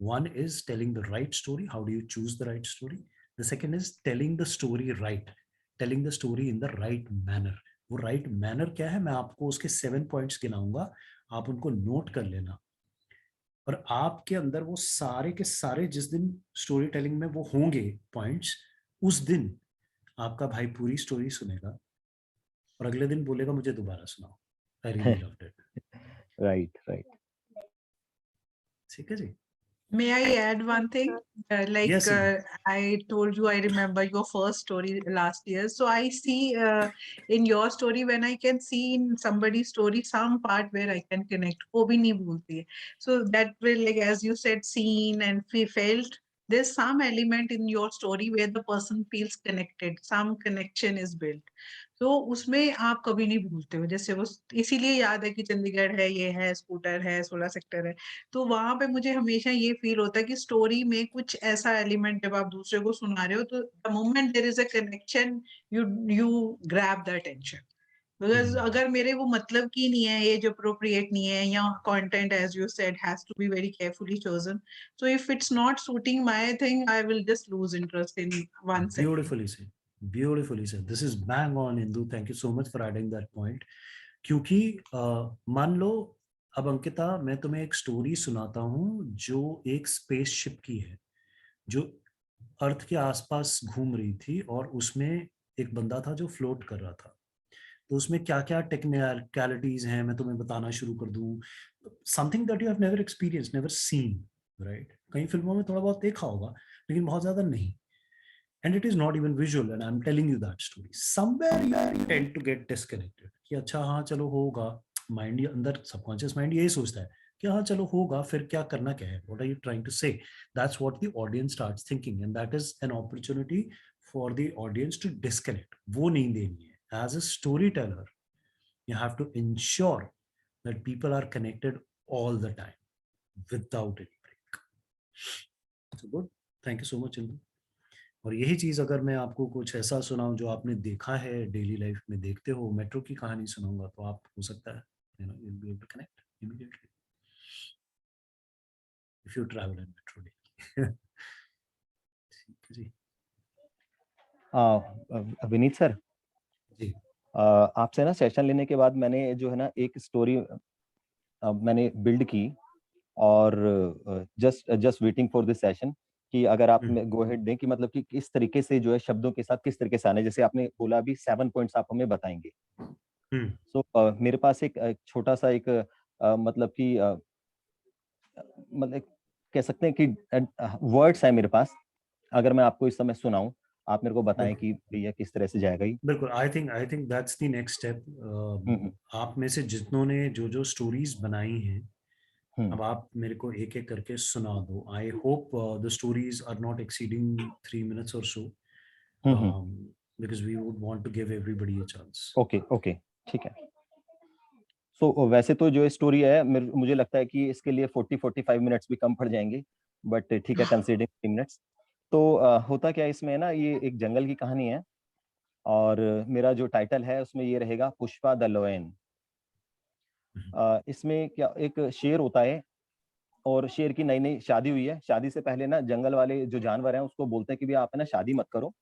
One is telling the right story. How do you choose the right story? The second is telling the story right, telling the story in the right manner. वो right manner क्या है, मैं आपको उसके 7 points गिनाऊंगा, आप उनको नोट कर लेना. और आपके अंदर वो सारे के सारे जिस दिन स्टोरी टेलिंग में वो होंगे पॉइंट्स, उस दिन आपका भाई पूरी स्टोरी सुनेगा और अगले दिन बोलेगा मुझे दोबारा सुनाओ. I really loved it. Right. ठीक है जी. May I add one thing? Yes, I told you, I remember your first story last year. So I see in your story, when I can see in somebody's story, some part where I can connect. वो भी नहीं भूलती है. So that will, like, as you said, seen and felt, there's some element in your story where the person feels connected. Some connection is built. तो उसमें आप कभी नहीं भूलते हो. जैसे वो इसीलिए याद है कि चंडीगढ़ है, ये है, स्कूटर है, 16 सेक्टर है. तो वहां पे मुझे हमेशा ये फील होता है कि स्टोरी में कुछ ऐसा एलिमेंट जब आप दूसरे को सुना रहे हो तो the moment there is a connection, you grab the attention. Because अगर मेरे वो मतलब की नहीं है, एज अप्रोप्रिएट नहीं है, या content as you said has to be very carefully chosen, so if it's not suiting my thing, I will just lose interest in one second. Beautifully said. Beautifully said. This is bang on, Indu. Thank you so much for adding that point. क्योंकि मान लो अब अंकिता, मैं तुम्हें एक story सुनाता हूँ जो एक स्पेसशिप की है, जो अर्थ के आसपास घूम रही थी और उसमें एक बंदा था जो फ्लोट कर रहा था. तो उसमें क्या क्या टेक्निकलिटीज हैं मैं तुम्हें बताना शुरू कर दूं. Something that you have never experience, never seen, right? कई फिल्मों में थोड़ा बहुत देखा होगा लेकिन बहुत ज्यादा नहीं. And it is not even visual, and I'm telling you that story. Somewhere you tend to get disconnected. कि अच्छा हाँ चलो होगा, माइंड अंदर सबकॉन्शियस माइंड यही सोचता है कि हाँ चलो होगा, फिर क्या करना क्या है, what are you trying to say? That's what the audience starts thinking, and that is an opportunity for the audience to disconnect. वो नहीं देनी है. As a storyteller, you have to ensure that people are connected all the time without any break. So good. Thank you so much, Indu. और यही चीज अगर मैं आपको कुछ ऐसा सुनाऊं जो आपने देखा है, डेली लाइफ में देखते हो, मेट्रो की कहानी सुनाऊंगा, तो आप हो सकता है you'll be able to connect immediately if you travel in metro daily. ठीक है जी। विनीत सर, जी। आपसे ना सेशन लेने के बाद मैंने जो है ना एक स्टोरी मैंने बिल्ड की, और just just waiting for this session कि अगर आप गो अहेड दें कि मतलब कि किस तरीके से जो है शब्दों के साथ किस तरीके से आने, जैसे आपने बोला अभी 7 पॉइंट्स आप हमें बताएंगे। सो मेरे पास एक छोटा सा एक मतलब कि मतलब कह सकते हैं कि वर्ड्स है मेरे पास, अगर मैं आपको इस समय सुनाऊं, आप मेरे को बताएं कि भैया किस तरह से जाएगा ये। बिल्कुल, I think that's the next step. आप में से जितनों ने जो जो स्टोरीज बनाई हैं, अब आप मेरे को एक एक करके सुना दो। I hope the stories are not exceeding 3 minutes or so, because we would want to give everybody a chance. Okay okay, ठीक है। सो वैसे तो जो स्टोरी है मुझे लगता है कि इसके लिए 40-45 मिनट्स भी कम पड़ जाएंगे, बट ठीक है, कंसीडरिंग 3 मिनट्स। तो होता क्या है इसमें ना, ये एक जंगल की कहानी है, और मेरा जो टाइटल है उसमें ये रहेगा, पुष्पा द लायन। इसमें क्या, एक शेर होता है, और शेर की नई नई शादी हुई है। शादी से पहले ना जंगल वाले जो जानवर हैं उसको बोलते हैं कि भैया आप है ना शादी मत करो,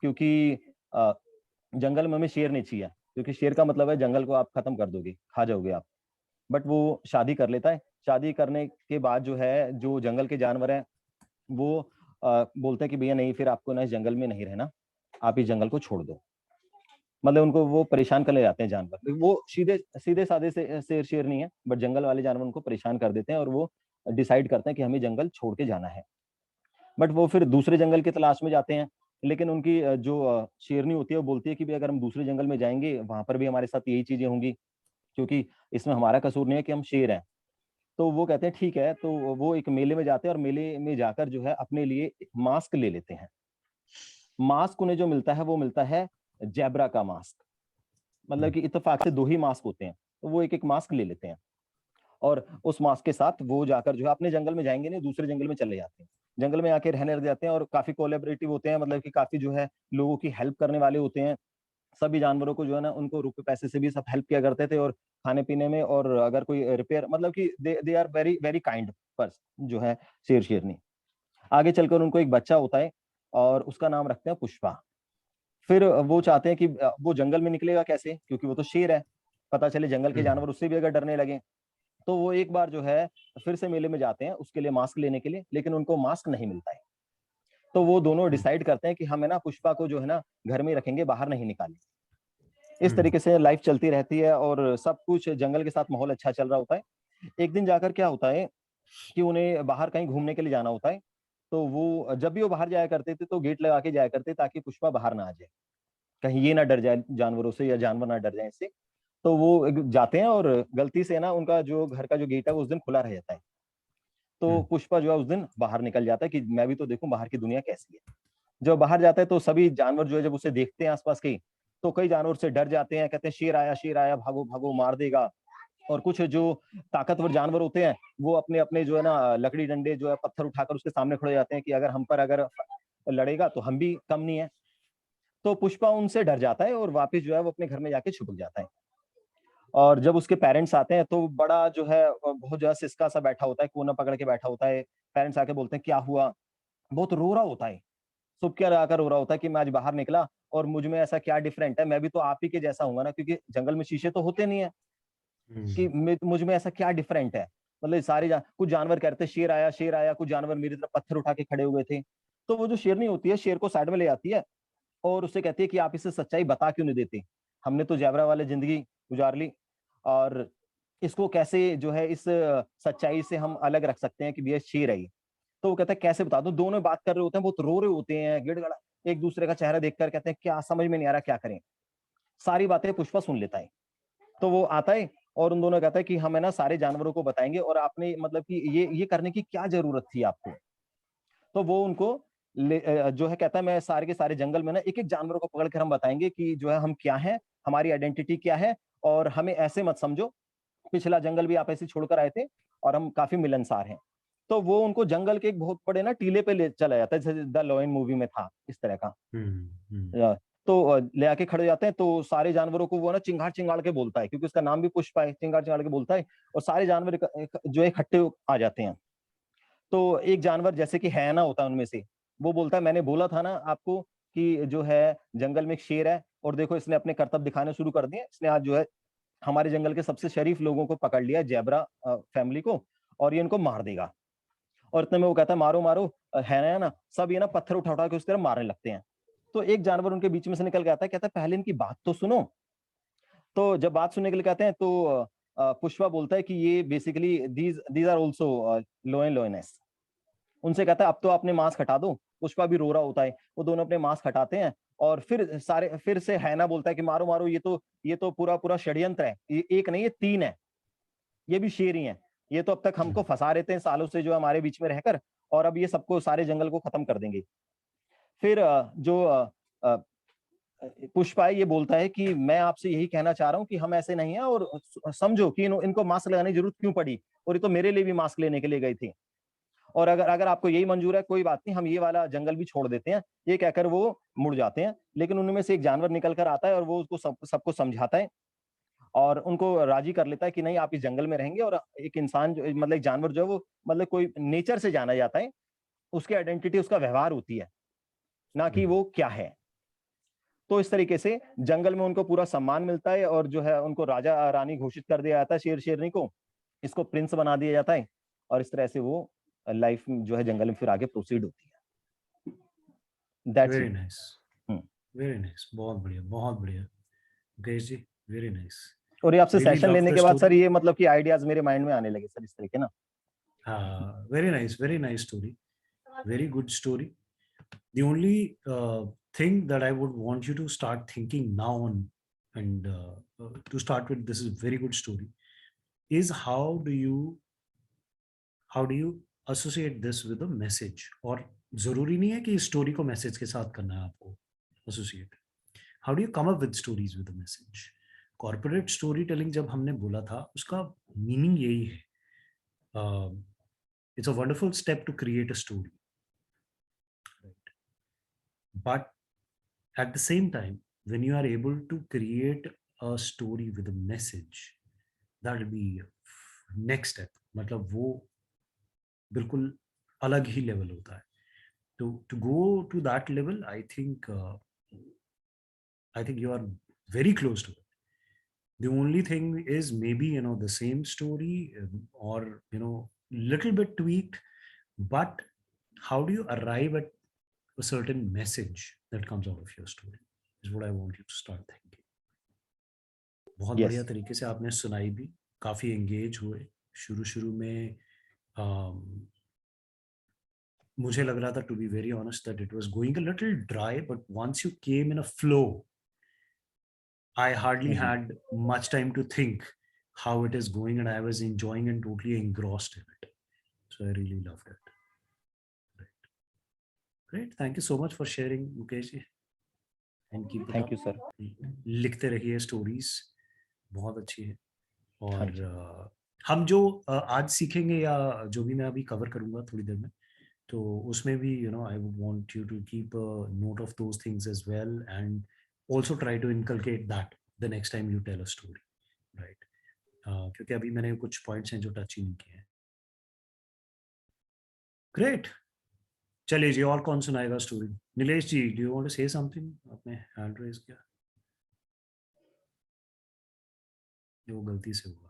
क्योंकि जंगल में हमें शेर नहीं चाहिए, क्योंकि शेर का मतलब है जंगल को आप खत्म कर दोगे, खा जाओगे आप। बट वो शादी कर लेता है। शादी करने के बाद जो है, जो जंगल के जानवर हैं वो बोलते हैं कि भैया नहीं, फिर आपको ना इस जंगल में नहीं रहना, आप इस जंगल को छोड़ दो। मतलब उनको वो परेशान कर ले जाते हैं जानवर। वो सीधे सीधे साधे से शेर नहीं है, बट जंगल वाले जानवर उनको परेशान कर देते हैं, और वो डिसाइड करते हैं कि हमें जंगल छोड़ के जाना है। बट वो फिर दूसरे जंगल की तलाश में जाते हैं, लेकिन उनकी जो शेरनी होती है वो बोलती है कि भाई अगर हम दूसरे जंगल में जाएंगे वहां पर भी हमारे साथ यही चीजें होंगी, क्योंकि इसमें हमारा कसूर नहीं है कि हम शेर हैं। तो वो कहते हैं ठीक है, तो वो एक मेले में जाते हैं, और मेले में जाकर जो है अपने लिए मास्क ले लेते हैं। मास्क उन्हें जो मिलता है वो मिलता है जैबरा का मास्क। मतलब कि इत्तेफाक से 2 ही मास्क होते हैं, तो वो एक एक मास्क ले लेते हैं, और उस मास्क के साथ वो जाकर जो है अपने जंगल में जाएंगे नहीं, दूसरे जंगल में चले जाते हैं। जंगल में आके रहने लग जाते हैं, और काफी कोलेबरेटिव होते हैं, मतलब कि काफी जो है लोगों की हेल्प करने वाले होते हैं। सभी जानवरों को जो है ना, उनको रुपए पैसे से भी सब हेल्प किया करते थे, और खाने पीने में, और अगर कोई रिपेयर, मतलब कि they are very very kind person जो है शेर शेरनी। आगे चलकर उनको एक बच्चा होता है, और उसका नाम रखते हैं पुष्पा। फिर वो चाहते हैं कि वो जंगल में निकलेगा कैसे, क्योंकि वो तो शेर है। पता चले जंगल के जानवर उससे भी अगर डरने लगे, तो वो एक बार जो है फिर से मेले में जाते हैं उसके लिए मास्क लेने के लिए, लेकिन उनको मास्क नहीं मिलता है। तो वो दोनों डिसाइड करते हैं कि हम है ना पुष्पा को जो है ना घर में रखेंगे, बाहर नहीं निकालेंगे। इस तरीके से लाइफ चलती रहती है, और सब कुछ जंगल के साथ माहौल अच्छा चल रहा होता है। एक दिन जाकर क्या होता है कि उन्हें बाहर कहीं घूमने के लिए जाना होता है। तो वो जब भी वो बाहर जाया करते थे तो गेट लगा के जाया करते, ताकि पुष्पा बाहर ना आ जाए, कहीं ये ना डर जाए जानवरों से, या जानवर ना डर जाए इससे। तो वो जाते हैं, और गलती से ना उनका जो घर का जो गेट है वो उस दिन खुला रह जाता है। तो पुष्पा जो है उस दिन बाहर निकल जाता है कि मैं भी तो देखूं बाहर की दुनिया कैसी है। जब बाहर जाता है तो सभी जानवर जो है जब उसे देखते हैं आसपास के, तो कई जानवर से डर जाते हैं, कहते हैं शेर आया, भागो भागो, मार देगा। और कुछ जो ताकतवर जानवर होते हैं वो अपने अपने जो है ना लकड़ी डंडे जो है पत्थर उठाकर उसके सामने खड़े हो जाते हैं कि अगर हम पर अगर लड़ेगा तो हम भी कम नहीं है। तो पुष्पा उनसे डर जाता है, और वापस जो है वो अपने घर में जाके छुप जाता है। और जब उसके पेरेंट्स आते हैं तो बड़ा जो है बहुत ज्यादा सिसका सा बैठा होता है, कोना पकड़ के बैठा होता है। पेरेंट्स आके बोलते हैं क्या हुआ, बहुत रो रहा होता है, सुबह क्या आकर रो रहा होता है कि मैं आज बाहर निकला और मुझ में ऐसा क्या डिफरेंट है, मैं भी तो आप ही के जैसा हूंगा ना, क्योंकि जंगल में शीशे तो होते नहीं है, कि मुझ में ऐसा क्या डिफरेंट है। मतलब कुछ जानवर कहते हैं शेर आया, कुछ जानवर मेरी तरफ पत्थर उठा के खड़े हुए थे। तो वो जो शेरनी होती है शेर को साइड में ले आती है, और उससे कहती है कि आप इसे सच्चाई बता क्यों नहीं देते, हमने तो जैबरा वाले जिंदगी गुजार ली, और इसको कैसे जो है इस सच्चाई से हम अलग रख सकते हैं कि ये शेर है ये। तो वो कहता है कैसे बता दो। दोनों बात कर रहे होते हैं, बहुत रो रहे होते हैं, गिड़गड़ा एक दूसरे का चेहरा देखकर कहते हैं क्या समझ में नहीं आ रहा, क्या करें। सारी बातें पुष्पा सुन लेता है। तो वो आता है और उन दोनों कहता है कि हम है ना सारे जानवरों को बताएंगे, और आपने मतलब कि ये करने की क्या जरूरत थी आपको। तो वो उनको जो है कहता है मैं सारे के सारे जंगल में ना एक एक जानवरों को पकड़ कर हम बताएंगे कि जो है हम क्या है, हमारी आइडेंटिटी क्या है, और हमें ऐसे मत समझो, पिछला जंगल भी आप ऐसे छोड़कर आए थे, और हम काफी मिलनसार हैं। तो वो उनको जंगल के एक बहुत बड़े ना टीले पे ले चला जाता है, जैसे द लॉयन मूवी में था इस तरह का। तो ले आके खड़े हो जाते हैं, तो सारे जानवरों को वो ना चिंगाड़ चिंगाड़ के बोलता है, क्योंकि उसका नाम भी पुष्पा है, चिंगाड़ चिंगाड़ के बोलता है, और सारे जानवर जो है इकट्ठे आ जाते हैं। तो एक जानवर जैसे कि है ना होता है उनमें से, वो बोलता है मैंने बोला था ना आपको कि जो है जंगल में एक शेर है, और देखो इसने अपने करतब दिखाने शुरू कर दिए, इसने आज जो है हमारे जंगल के सबसे शरीफ लोगों को पकड़ लिया, जेब्रा फैमिली को, और ये इनको मार देगा। और इतने में वो कहता है मारो मारो, है ना, सब ये ना पत्थर उठा उठा के उसकी तरफ मारने लगते हैं। तो एक जानवर उनके बीच में से निकल के आता है, कहता है पहले इनकी बात तो सुनो। तो जब बात सुनने के लिए कहते हैं, तो पुष्पा बोलता है कि ये बेसिकली दीज आर आल्सो लोयनेस। उनसे कहता है अब तो आपने मास्क हटा दो। पुष्पा भी रो रहा होता है, वो दोनों अपने मास्क हटाते हैं, और फिर से हैना बोलता है कि मारो मारो, ये तो पूरा पूरा षड्यंत्र है, ये एक नहीं, ये 3 है, ये भी शेर ही है, ये तो अब तक हमको फंसा रहे थे सालों से जो हमारे बीच में रहकर, और अब ये सबको सारे जंगल को खत्म कर देंगे। फिर पुष्पा ये बोलता है कि मैं आपसे यही कहना चाह रहा हूँ कि हम ऐसे नहीं है, और समझो कि इनको मास्क लगाने की जरूरत क्यों पड़ी, और ये तो मेरे लिए भी मास्क लेने के लिए गई थी, और अगर आपको यही मंजूर है कोई बात नहीं, हम ये वाला जंगल भी छोड़ देते हैं। ये कहकर वो मुड़ जाते हैं, लेकिन उनमें से एक जानवर निकल कर आता है, और वो उसको सबको समझाता है, और उनको राजी कर लेता है कि नहीं आप इस जंगल में रहेंगे। और एक इंसान जो मतलब एक जानवर जो है वो मतलब कोई नेचर से जाना जाता है, उसकी आइडेंटिटी उसका व्यवहार होती है, ना कि वो क्या है। तो इस तरीके से जंगल में उनको पूरा सम्मान मिलता है, और जो है उनको राजा रानी घोषित कर दिया जाता है, शेर शेरनी को, इसको प्रिंस बना दिया जाता है, और इस तरह से वो लाइफ जो है जंगल में फिर आगे प्रोसीड होती है। That's very it. Nice, very nice, बहुत बढ़िया, बहुत बढ़िया मुकेश जी, वेरी नाइस। और ये आपसे Really सेशन love लेने the के बाद सर story. ये मतलब कि आइडियाज मेरे माइंड में आने लगे सर, इस तरीके ना। Very nice story, very good story. The only thing that I would want you to start thinking now on, and to start with, this is a very good story, is how do you associate this with a message? और जरूरी नहीं है कि इस story को message के साथ करना है आपको associate. How do you come up with stories with a message? Corporate story telling जब हमने बोला था, उसका मीनिंग यही है, it's a wonderful step to create a story, right? But at the same time, when you are able to create a story with a message, that will be next step. मतलब वो बिल्कुल अलग ही level होता है. To go to that level, I think you are very close to it. The only thing is maybe the same story, or little bit tweaked, but how do you arrive at a certain message that comes out of your story is what I want you to start thinking. बहुत Yes. बढ़िया तरीके से आपने सुनाई भी, काफी engage हुए। शुरू में मुझे लग रहा था, to be very honest, that it was going a little dry, but once you came in a flow, I hardly had much time to think how it is going, and I was enjoying and totally engrossed in it. So I really loved it. Great. Thank you so much for sharing, Mukesh ji. And keep it Thank up. you, sir. लिखते रहिए stories, बहुत अच्छी है। और हम जो आज सीखेंगे, या जो भी मैं अभी कवर करूंगा थोड़ी देर में, तो उसमें भी I would want you to keep a note of those things as well, and also try to inculcate that the next time you tell a story, right? क्योंकि अभी मैंने कुछ पॉइंट्स हैं जो टच ही नहीं किए हैं। ग्रेट, चलिए जी, और कौन सुनाएगा story? Nilesh ji, do you want to say something? आपने हैंड रेज किया, वो गलती से हुआ।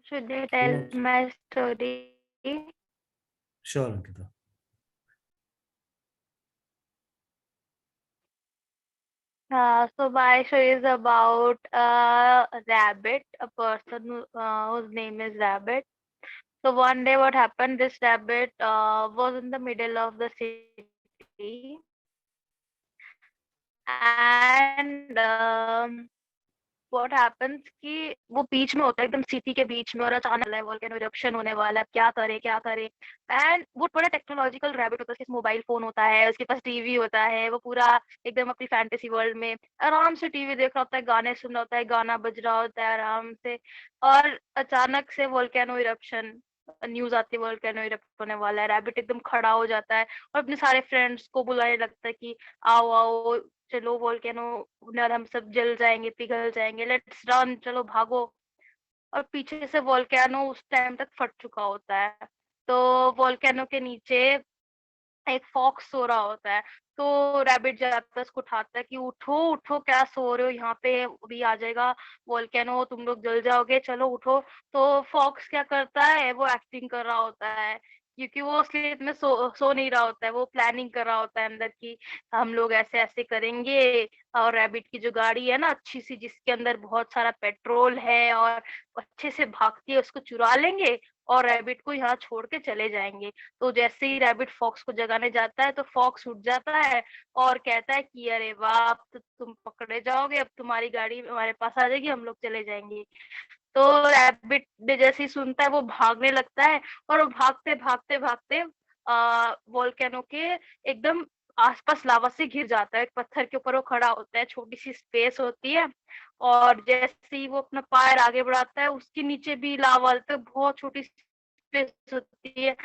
Should I tell my story? Sure, Ankita. So my story is about a rabbit, a person whose name is Rabbit. So one day what happened, this rabbit was in the middle of the city, and what happens कि वो बीच में होता है, एकदम city के बीच में, और अचानक वोल्केनो इरप्शन होने वाला है, क्या करे क्या करे। एंड वो बड़ा टेक्नोलॉजिकल रैबिट होता है, उसके पास मोबाइल फोन होता है, उसके पास टीवी होता है, वो पूरा एकदम अपनी फैंटेसी वर्ल्ड में आराम से टीवी देख रहा होता है, गाने सुन रहा होता है, गाना बज रहा होता है आराम से। और अचानक से वोल्केनो इरप्शन न्यूज आती है, वोल्केनो इरप्ट होने वाला है। रैबिट एकदम खड़ा हो जाता है और अपने सारे फ्रेंड्स को बुलाने लगता है कि आओ आओ, चलो वोल्केनो, हम सब जल जाएंगे, पिघल जाएंगे, लेट्स रन, चलो भागो। और पीछे से वोल्केनो उस टाइम तक फट चुका होता है। तो वोल्केनो के नीचे एक फॉक्स सो रहा होता है। तो रैबिट जाता है, उसको उठाता है कि उठो उठो, क्या सो रहे हो, यहाँ पे अभी आ जाएगा वोल्केनो, तुम लोग जल जाओगे, चलो उठो। तो फॉक्स क्या करता है, वो एक्टिंग कर रहा होता है, क्योंकि वो स्लीप में सो नहीं रहा होता है, वो प्लानिंग कर रहा होता है अंदर की हम लोग ऐसे ऐसे करेंगे। और रैबिट की जो गाड़ी है ना अच्छी सी, जिसके अंदर बहुत सारा पेट्रोल है और अच्छे से भागती है, उसको चुरा लेंगे और रैबिट को यहाँ छोड़ के चले जाएंगे। तो जैसे ही रैबिट फॉक्स को जगाने जाता है तो फॉक्स उठ जाता है और कहता है कि अरे वाह, अब तो तुम पकड़े जाओगे, अब तुम्हारी गाड़ी हमारे पास आ जाएगी, हम लोग चले जाएंगे। तो रैबिट ने जैसे ही सुनता है वो भागने लगता है, और वो भागते भागते भागते वोल्केनो के एकदम आसपास लावा से घिर जाता है। एक पत्थर के ऊपर वो खड़ा होता है, छोटी सी स्पेस होती है, और जैसे ही वो अपना पैर आगे बढ़ाता है, उसके नीचे भी लावा, तो बहुत छोटी स्पेस होती है।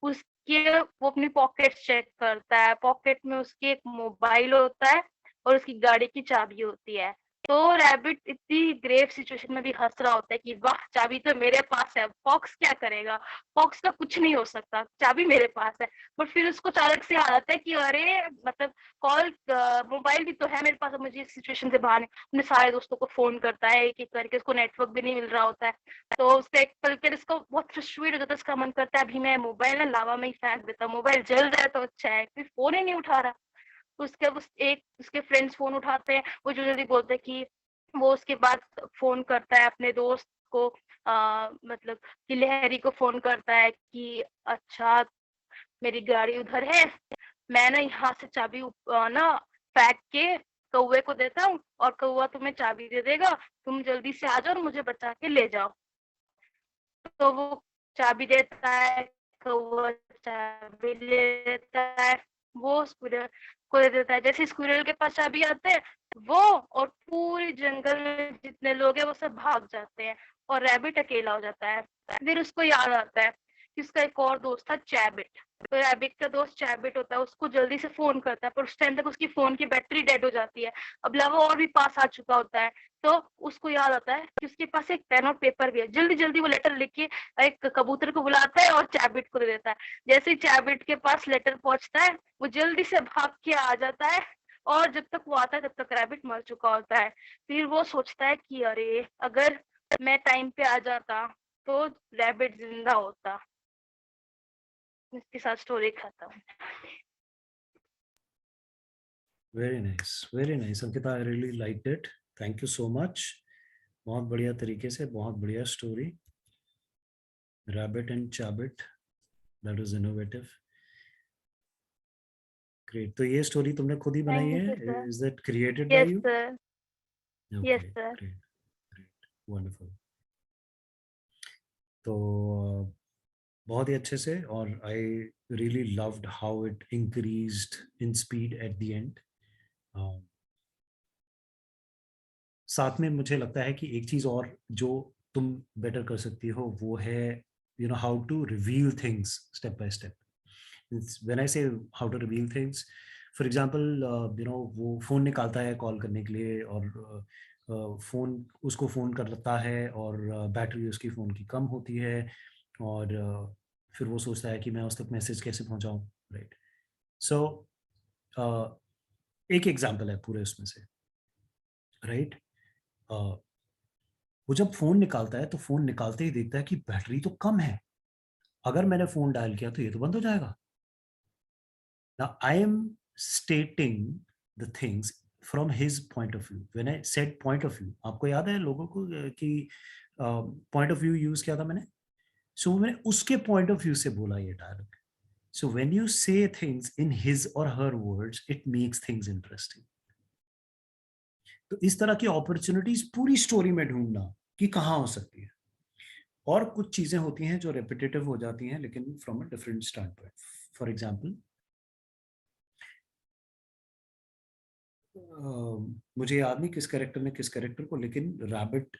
उसके वो अपनी पॉकेट चेक करता है, पॉकेट में उसकी एक मोबाइल होता है और उसकी गाड़ी की चाबी होती है। तो रैबिट इतनी ग्रेव सिचुएशन में भी हंस रहा होता है कि वाह, चाबी तो मेरे पास है, फॉक्स क्या करेगा, फॉक्स का कुछ नहीं हो सकता, चाबी मेरे पास है। बट फिर उसको अचानक से याद आता है कि अरे मतलब कॉल मोबाइल भी तो है मेरे पास, मुझे इस सिचुएशन से बाहर अपने सारे दोस्तों को फोन करता है एक एक करके, उसको नेटवर्क भी नहीं मिल रहा होता है। तो उसका एक पल के इसको बहुत फ्रस्ट्रेट हो जाता है, उसका मन करता है अभी मैं मोबाइल ना लावा में ही फेंक देता, मोबाइल जल जाए तो अच्छा है, कोई फोन ही नहीं उठा रहा। उसके फ्रेंड्स फोन उठाते हैं, वो जो जल्दी बोलते हैं कि वो उसके बाद फोन करता है अपने दोस्त को, मतलब कि लहरी को फोन करता है कि अच्छा मेरी गाड़ी उधर है, मैं ना यहाँ से चाबी ना फेंक के कौवे को देता हूँ और कौवा तुम्हें चाबी दे देगा, तुम जल्दी से आ जाओ और मुझे बचा के ले जाओ। तो वो चाबी देता है, कौवा चाबी ले लेता है, वो स्क्विरल को दे देता है। जैसे स्क्विरल के पास चाबी आते हैं, वो और पूरे जंगल में जितने लोग हैं वो सब भाग जाते हैं और रैबिट अकेला हो जाता है। फिर उसको याद आता है कि उसका एक और दोस्त था चैबिट। तो रैबिट का दोस्त चैबिट होता है, उसको जल्दी से फोन करता है, पर उस टाइम तक उसकी फोन की बैटरी डेड हो जाती है। अब लावा और भी पास आ चुका होता है। तो उसको याद आता है कि उसके पास एक पेन और पेपर भी है, जल्दी जल्दी वो लेटर लिख के एक कबूतर को बुलाता है और चैबिट को दे देता है। जैसे ही चैबिट के पास लेटर पहुंचता है, वो जल्दी से भाग के आ जाता है, और जब तक वो आता है तब तक रैबिट मर चुका होता है। फिर वो सोचता है कि अरे अगर मैं टाइम पे आ जाता तो रैबिट जिंदा होता। इसके साथ स्टोरी खत्म। Very nice Ankita, I really liked it, thank you so much. बहुत बढ़िया तरीके से, बहुत बढ़िया story, rabbit and chabbit, that was innovative, great. तो ये स्टोरी तुमने खुद ही बनाई थैंक है, you sir. Is that created by yes you? Sir. Yes okay, sir. Great great, wonderful. तो बहुत ही अच्छे से, और I really loved how it increased in speed at the and. साथ में मुझे लगता है कि एक चीज और जो तुम बेटर कर सकती हो वो है, you know, how to reveal things step by step. When I say how to reveal things, for example, you know, वो फोन निकालता है कॉल करने के लिए, और फोन उसको फोन करता है, और बैटरी उसकी फोन की कम होती है, और फिर वो सोचता है कि मैं उस तक मैसेज कैसे पहुंचाऊं, राइट। सो एक एग्जांपल है पूरे उसमें से, राइट। वो जब फोन निकालता है तो फोन निकालते ही देखता है कि बैटरी तो कम है, अगर मैंने फोन डायल किया तो ये तो बंद हो जाएगा। Now I am stating the things from his point of view. When I said point of view, आपको याद है लोगों को कि point of view use किया था मैंने? So मैंने उसके point of view से बोला ये dialogue. So when you say things in his or her words, it makes things interesting. तो इस तरह की अपॉर्चुनिटीज पूरी स्टोरी में ढूंढना कि कहाँ हो सकती है। और कुछ चीजें होती हैं जो रेपिटेटिव हो जाती हैं लेकिन from a different stand point. For example, मुझे याद नहीं किस कैरेक्टर ने किस कैरेक्टर को, लेकिन रैबिट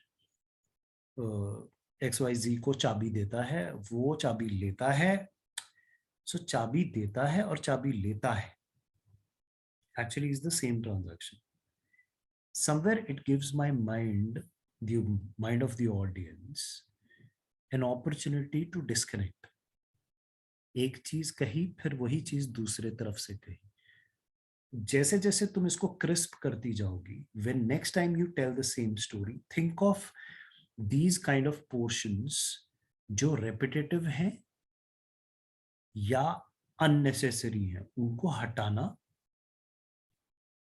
XYZ को चाबी देता है, वो चाबी लेता है। सो चाबी देता है और चाबी लेता है actually is the same transaction. Somewhere it gives my mind, the mind of the audience, an opportunity to disconnect. एक चीज कही फिर वही चीज दूसरे तरफ से कही। जैसे जैसे तुम इसको क्रिस्प करती जाओगी, when next time you tell the same story, think of these kind of portions जो repetitive हैं या unnecessary हैं, उनको हटाना।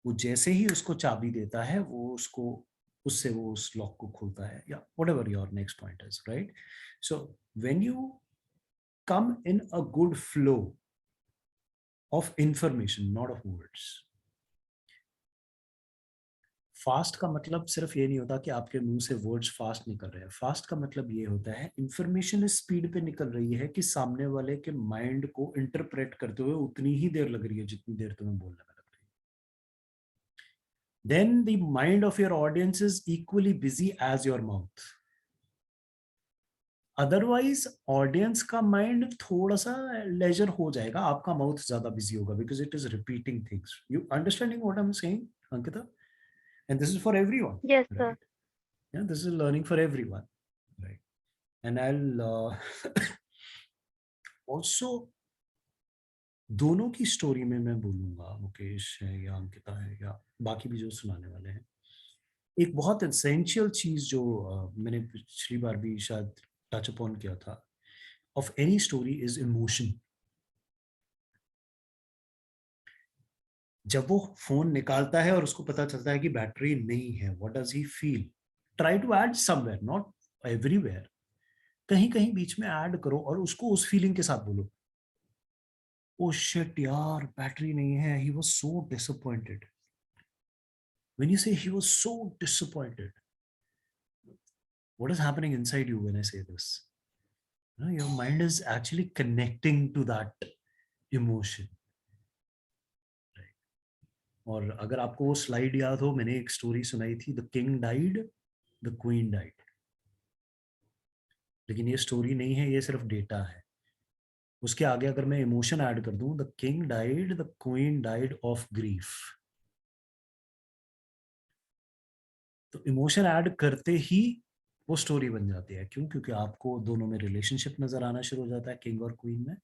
वो जैसे ही उसको चाबी देता है वो उसको उससे वो उस लॉक को खोलता है, या whatever your next point is, right? So when you come in a good flow of information, not of words. Fast का मतलब सिर्फ ये नहीं होता कि आपके मुंह से वर्ड्स फास्ट निकल रहे हैं। फास्ट का मतलब ये होता है इंफॉर्मेशन इस स्पीड पे निकल रही है कि सामने वाले के माइंड को इंटरप्रेट करते हुए उतनी ही देर लग रही है जितनी देर तुम्हें बोलने में लग रही है। Then the mind of your audience is equally busy as your mouth. Otherwise audience का माइंड थोड़ा सा लेजर हो जाएगा, आपका माउथ ज्यादा बिजी होगा, because it is repeating things. You understanding what I am saying, Ankita? And this is for everyone. Yes, sir. Right? Yeah, this is learning for everyone, right? And I'll also दोनों की story में मैं बोलूंगा, मुकेश है या अंकिता है या बाकी भी जो सुनाने वाले हैं, एक बहुत एसेंशियल चीज जो मैंने पिछली बार भी शायद टच अपॉन किया था, of any story is emotion. जब वो फोन निकालता है और उसको पता चलता है कि बैटरी नहीं है, what does he feel? Try to add somewhere, not everywhere, कहीं कहीं बीच में ऐड करो और उसको उस फीलिंग के साथ बोलो, ओ शिट यार बैटरी नहीं है, he was so disappointed. When you say he was so disappointed, what is happening inside you when I say this? Your mind is actually connecting to that emotion. और अगर आपको वो slide याद हो, मैंने एक स्टोरी सुनाई थी, the king died the queen died. लेकिन ये स्टोरी नहीं है, ये सिर्फ डेटा है। उसके आगे अगर मैं इमोशन ऐड कर दूं, the king died the queen died of grief, तो इमोशन ऐड करते ही वो स्टोरी बन जाती है। क्यों? क्योंकि आपको दोनों में रिलेशनशिप नजर आना शुरू हो जाता है, किंग और क्वीन में।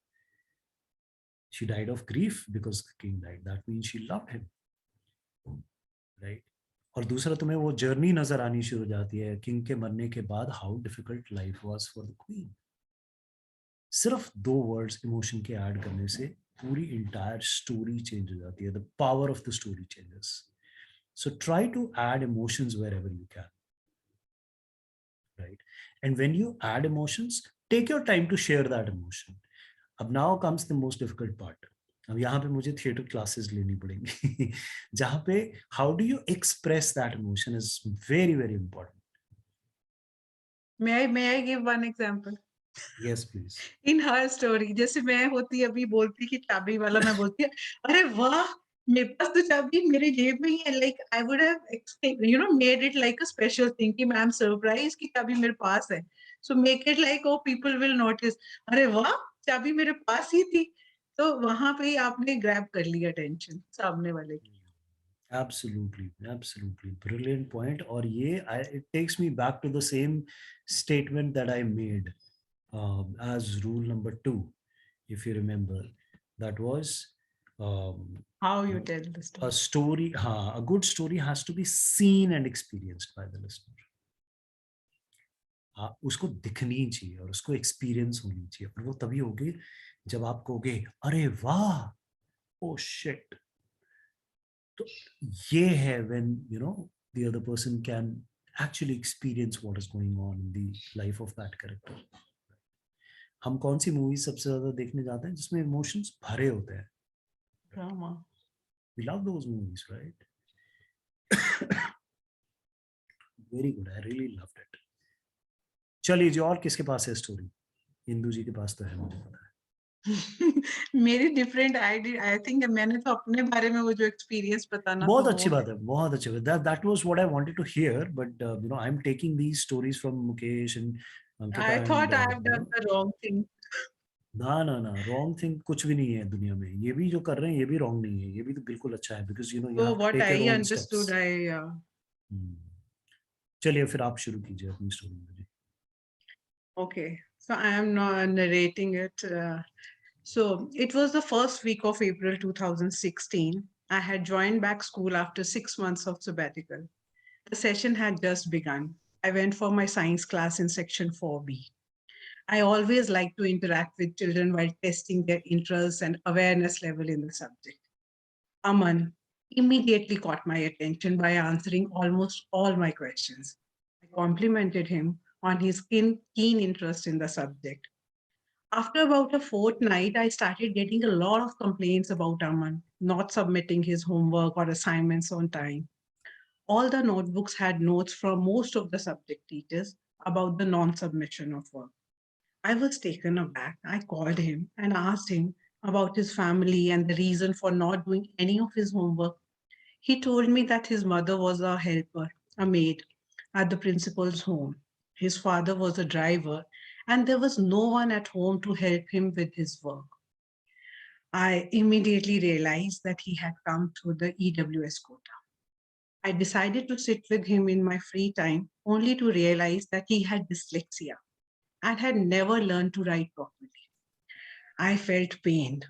She died of grief because the king died, that means she loved him, right? और दूसरा, तुम्हें वो जर्नी नजर आनी शुरू हो जाती है किंग के मरने के बाद, how difficult life was for the queen. सिर्फ 2 वर्ड्स इमोशन के ऐड करने से पूरी इंटायर स्टोरी चेंज हो जाती है। The power of the story changes. So try to add emotions wherever you can, right? And when you add emotions, take your time to share that emotion. अब now comes the most difficult part. अब यहाँ पे मुझे theatre classes लेनी पड़ेंगी जहाँ पे how do you express that emotion is very very important. May I give one example? Yes please. In her story, जैसे मैं होती अभी बोलती कि चाबी वाला, मैं बोलती है अरे वाह मेरे पास तो चाबी मेरे जेब में ही है, like I would have made it like a special thing कि मैं am surprised कि चाबी मेरे पास है, so make it like oh people will notice, अरे वाह चाबी मेरे पास ही थी, तो वहां पे ही आपने ग्रैब कर लिया अटेंशन सामने वाले की। Absolutely brilliant point। और ये it takes me back to the same statement that I made as rule number 2, if you remember. That was How you tell the story. a story, a good story has to be seen and experienced by the listener। उसको दिखनी चाहिए और उसको experience होनी चाहिए, और वो तभी होगी जब आप कहोगे अरे वाह, ओ शिट। तो ये है when the other person can actually experience what is going on in the life of that character। हम कौन सी मूवी सबसे ज्यादा देखने जाते हैं जिसमें इमोशंस भरे होते हैं? Drama. We love those movies, right? Very good. I really loved it. चलिए जी, और किसके पास है स्टोरी? इंदु जी के पास तो है, मुझे पता है. मेरी डिफरेंट आई थिंक मैंने तो अपने बारे में वो जो एक्सपीरियंस बताना बहुत तो अच्छी वो बात है, बहुत अच्छी बात. That was what I wanted to hear, but I'm taking these stories from Mukesh and Ankita I and thought I have done the wrong thing. ना रॉन्ग थिंग कुछ भी नहीं है दुनिया में. ये भी जो कर रहे हैं ये भी रॉन्ग नहीं है, ये भी तो बिल्कुल अच्छा है, because you So have to what take your I own steps. understood, चलिए फिर आप शुरू कीजिए अपनी story. okay. So I am not narrating it. So it was the first week of April 2016. I had joined back school after 6 months of sabbatical. The session had just begun. I went for my science class in section 4B. I always like to interact with children while testing their interests and awareness level in the subject. Aman immediately caught my attention by answering almost all my questions. I complimented him on his keen interest in the subject. After about a fortnight, I started getting a lot of complaints about Aman not submitting his homework or assignments on time. All the notebooks had notes from most of the subject teachers about the non submission of work. I was taken aback. I called him and asked him about his family and the reason for not doing any of his homework. He told me that his mother was a helper, a maid at the principal's home. His father was a driver, and there was no one at home to help him with his work. I immediately realized that he had come through the EWS quota. I decided to sit with him in my free time, only to realize that he had dyslexia and had never learned to write properly. I felt pained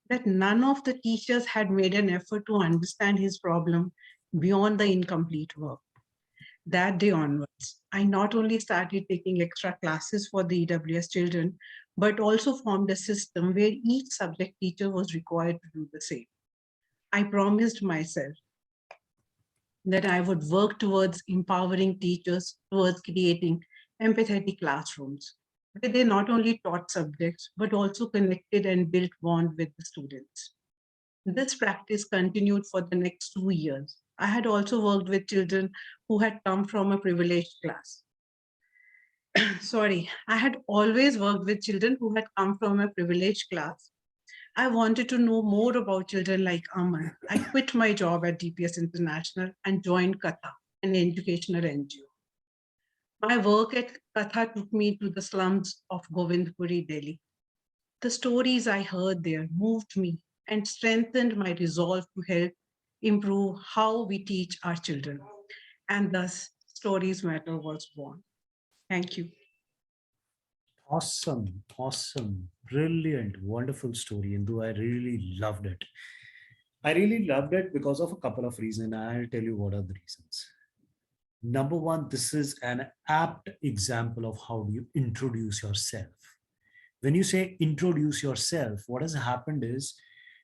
that none of the teachers had made an effort to understand his problem beyond the incomplete work. That day onwards, I not only started taking extra classes for the EWS children, but also formed a system where each subject teacher was required to do the same. I promised myself that I would work towards empowering teachers towards creating empathetic classrooms, where they not only taught subjects, but also connected and built bond with the students. This practice continued for the next 2 years. I had also worked with children who had come from a privileged class. Sorry, I had always worked with children who had come from a privileged class. I wanted to know more about children like Aman. I quit my job at DPS International and joined Katha, an educational NGO. My work at Katha took me to the slums of Govindpuri, Delhi. The stories I heard there moved me and strengthened my resolve to help improve how we teach our children. And thus, Stories Matter was born. Thank you. Awesome, brilliant, wonderful story, Indu. I really loved it. I really loved it because of a couple of reasons. I'll tell you what are the reasons. Number one, this is an apt example of how you introduce yourself. When you say introduce yourself, what has happened is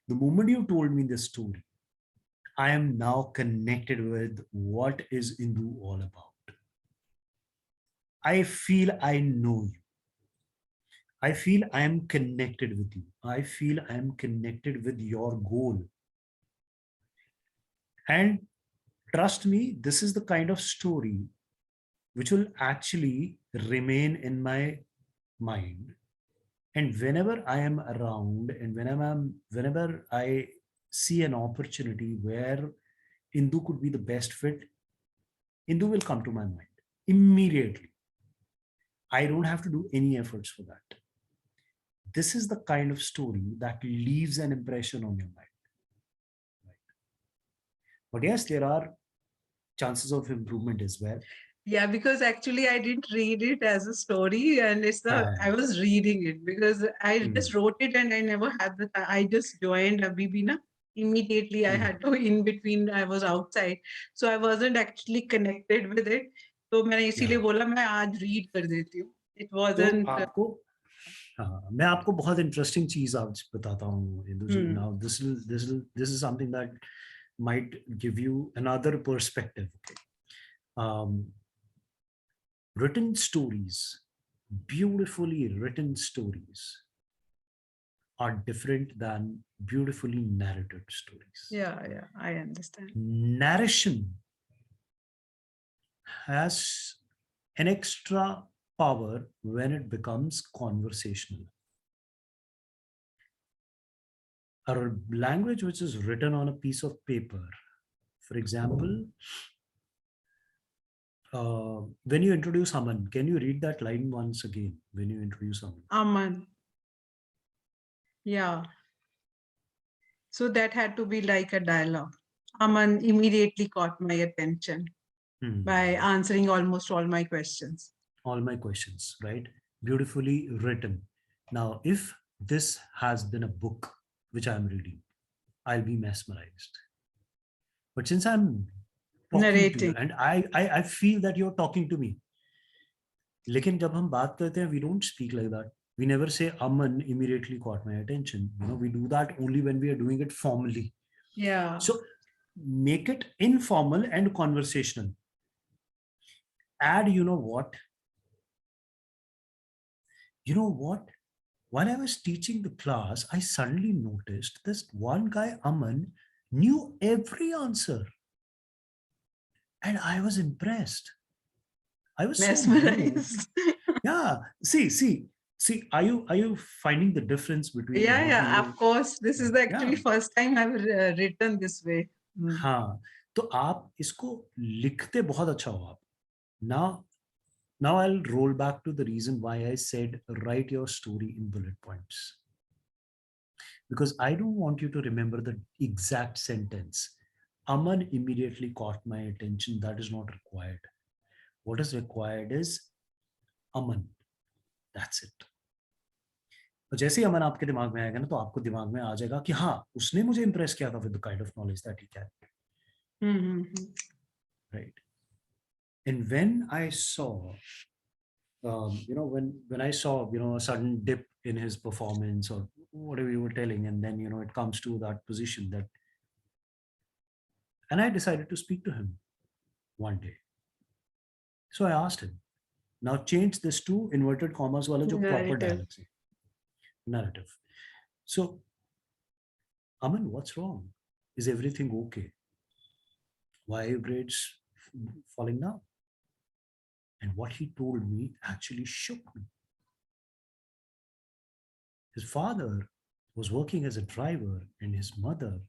the moment you told me this story, I am now connected with what is Indu all about. I feel I know you. I feel I am connected with you. I feel I am connected with your goal. And trust me, this is the kind of story which will actually remain in my mind. And whenever I am around and whenever I see an opportunity where Indu could be the best fit, Indu will come to my mind immediately. I don't have to do any efforts for that. This is the kind of story that leaves an impression on your mind. Right? But yes, there are chances of improvement as well. Yeah, because actually I didn't read it as a story, and I was reading it because I just wrote it and I never had the time. I just joined Abibina. Immediately I had to in between, I was outside. So I wasn't actually connected with it. So मैंने इसीलिए बोला मैं आज read कर देती हूँ. It wasn't. मैं आपको बहुत इंटरेस्टिंग चीज आज बताता हूँ इंदु जी. Now this is something that might give you another perspective. Okay. Written stories, beautifully written stories, are different than beautifully narrated stories. Yeah, I understand. Narration has an extra power when it becomes conversational. A language which is written on a piece of paper, for example, when you introduce Aman, can you read that line once again when you introduce Aman? Aman. Yeah. So that had to be like a dialogue. Aman immediately caught my attention by answering almost all my questions. All my questions, right? Beautifully written. Now, if this has been a book which I'm reading, I'll be mesmerized. But since I'm talking Narrating. to you, and I feel that you're talking to me. लेकिन जब हम बात करते हैं, we don't speak like that. We never say Aman immediately caught my attention. You know, we do that only when we are doing it formally. Yeah. So make it informal and conversational. Add, you know what? While I was teaching the class, I suddenly noticed this one guy, Aman, knew every answer. And I was impressed. I was mesmerized. So moved. Yeah. See, are you finding the difference between Yeah, of course. This is actually first time I've written this way. हाँ, तो आप इसको लिखते बहुत अच्छा हो आप. Now I'll roll back to the reason why I said write your story in bullet points. Because I don't want you to remember the exact sentence. Aman immediately caught my attention. That is not required. What is required is Aman. That's it. तो जैसे ही अमन आपके दिमाग में आएगा ना, तो आपको दिमाग में आ जाएगा कि हाँ, उसने मुझे इम्प्रेस किया था with the kind of knowledge that he carried. Right. And when I saw, when I saw, a sudden dip in his performance or whatever you were telling, and then, it comes to that position and I decided to speak to him one day. So I asked him, now change this to inverted commas wala jo proper dialogue se. Narrative. So, Aman, what's wrong? Is everything okay? Why are your grades falling down? And what he told me actually shook me. His father was working as a driver and his mother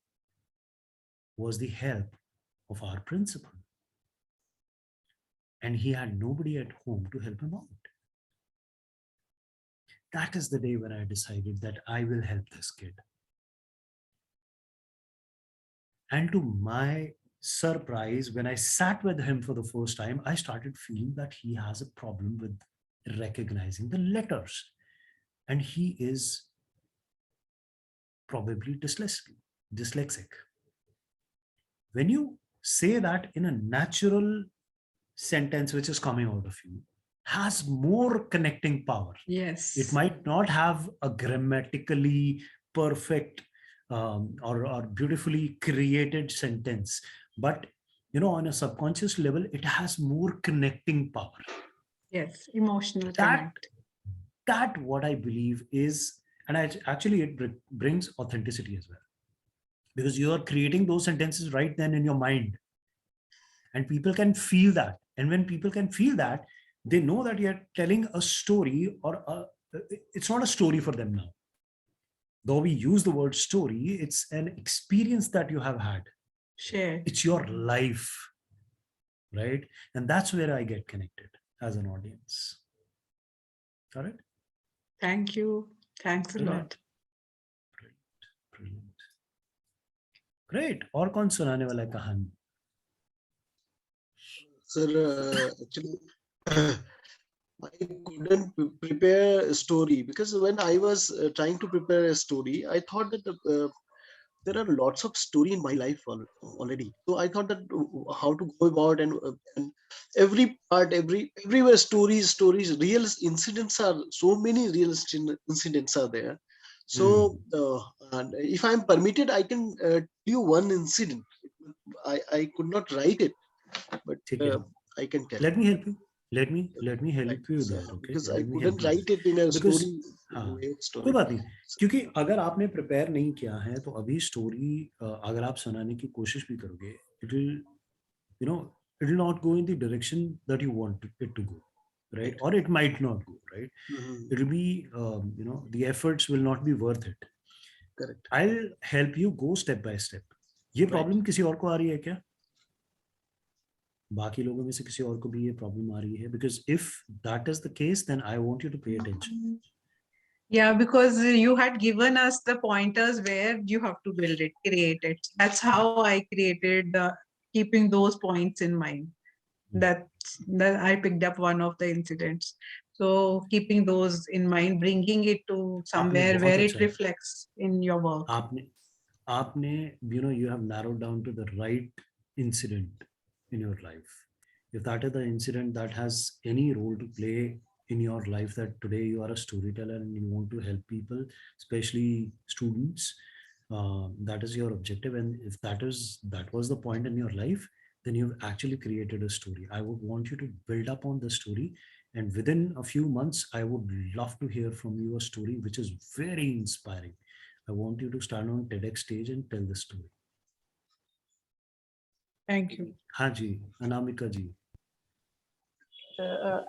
was the help of our principal. And he had nobody at home to help him out. That is the day when I decided that I will help this kid. And to my surprise, when I sat with him for the first time, I started feeling that he has a problem with recognizing the letters. And he is probably dyslexic. When you say that in a natural sentence which is coming out of you, has more connecting power. Yes. It might not have a grammatically perfect or beautifully created sentence, but on a subconscious level, it has more connecting power. Yes, emotional connect. That what I believe is, and actually it brings authenticity as well, because you are creating those sentences right then in your mind, and people can feel that. And when people can feel that, they know that you're telling a story, or it's not a story for them now. Though we use the word story, it's an experience that you have had. Sure. It's your life, right? And that's where I get connected as an audience. All right? Thank you. Thanks a lot. Brilliant. Great. और कौन सुनाने वाला है कहानी? Sir, actually, I couldn't prepare a story because when I was trying to prepare a story, I thought that there are lots of story in my life already. So I thought that how to go about and every part, everywhere stories, real incidents are, so many real incidents are there. So and if I'm permitted, I can tell you one incident. I could not write it, but I can tell. Let me help you. Let me help you there, okay? Because I couldn't write it in a story. कोई बात नहीं, क्योंकि अगर आपने prepare नहीं किया है तो अभी स्टोरी अगर आप सुनाने की कोशिश भी करोगे, it will, it will not go in the direction that you want it to go, right? Or it might not go, right? Mhm. It will be the efforts will not be worth it. Correct. I'll help you go step by step. ये Right. Problem किसी और को आ रही है क्या? बाकी लोगों में से किसी और को भी ये प्रॉब्लम आ रही है? Because if that is the case, then I want you to pay attention. Yeah, because you had given us the pointers where you have to build it, create it. That's how I created keeping those points in mind. That I picked up one of the incidents. So keeping those in mind, bringing it to somewhere बहुत where it अच्छा है. reflects in your work. आपने you have narrowed down to the right incident in your life. If that is the incident that has any role to play in your life, that today you are a storyteller and you want to help people, especially students, that is your objective. And if that was the point in your life, then you've actually created a story. I would want you to build up on the story, and within a few months I would love to hear from you a story which is very inspiring. I want you to stand on TEDx stage and tell the story. Thank you. हाँ जी, अनामिका जी.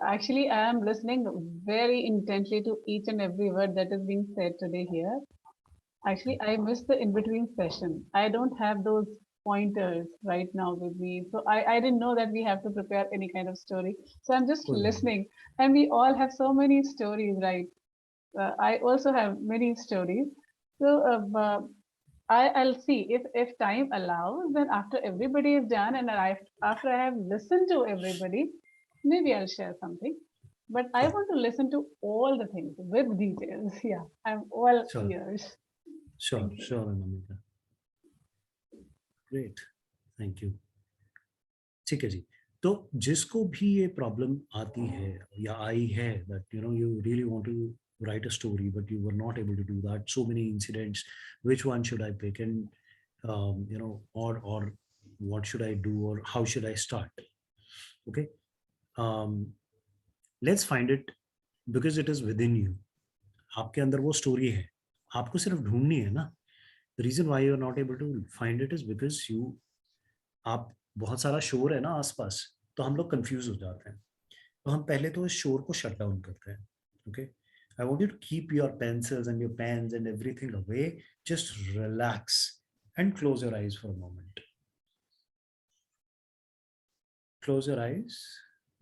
Actually, I am listening very intently to each and every word that is being said today here. Actually, I missed the in-between session. I don't have those pointers right now with me. So I didn't know that we have to prepare any kind of story. So I'm just कोई बात नहीं. listening. And we all have so many stories, right? I also have many stories. So I'll see if time allows, then after everybody is done and after I have listened to everybody, maybe I'll share something. But I Sure. want to listen to all the things with details. Yeah, I'm all Sure. ears. Sure, Thank you. sure, Anamika. Great, thank you. ठीक है जी. तो जिसको भी ये problem आती है या आई है, that you really want to write a story but you were not able to do that, so many incidents, which one should I pick, and or what should I do, or how should I start? Okay, let's find it, because it is within you. आपके अंदर वो story है, आपको सिर्फ ढूंढनी है ना. The reason why you are not able to find it is because आप बहुत सारा शोर है ना आसपास, तो हम लोग कंफ्यूज हो जाते हैं. तो हम पहले तो इस शोर को शट डाउन करते हैं. Okay, I want you to keep your pencils and your pens and everything away. Just relax and close your eyes for a moment. Close your eyes.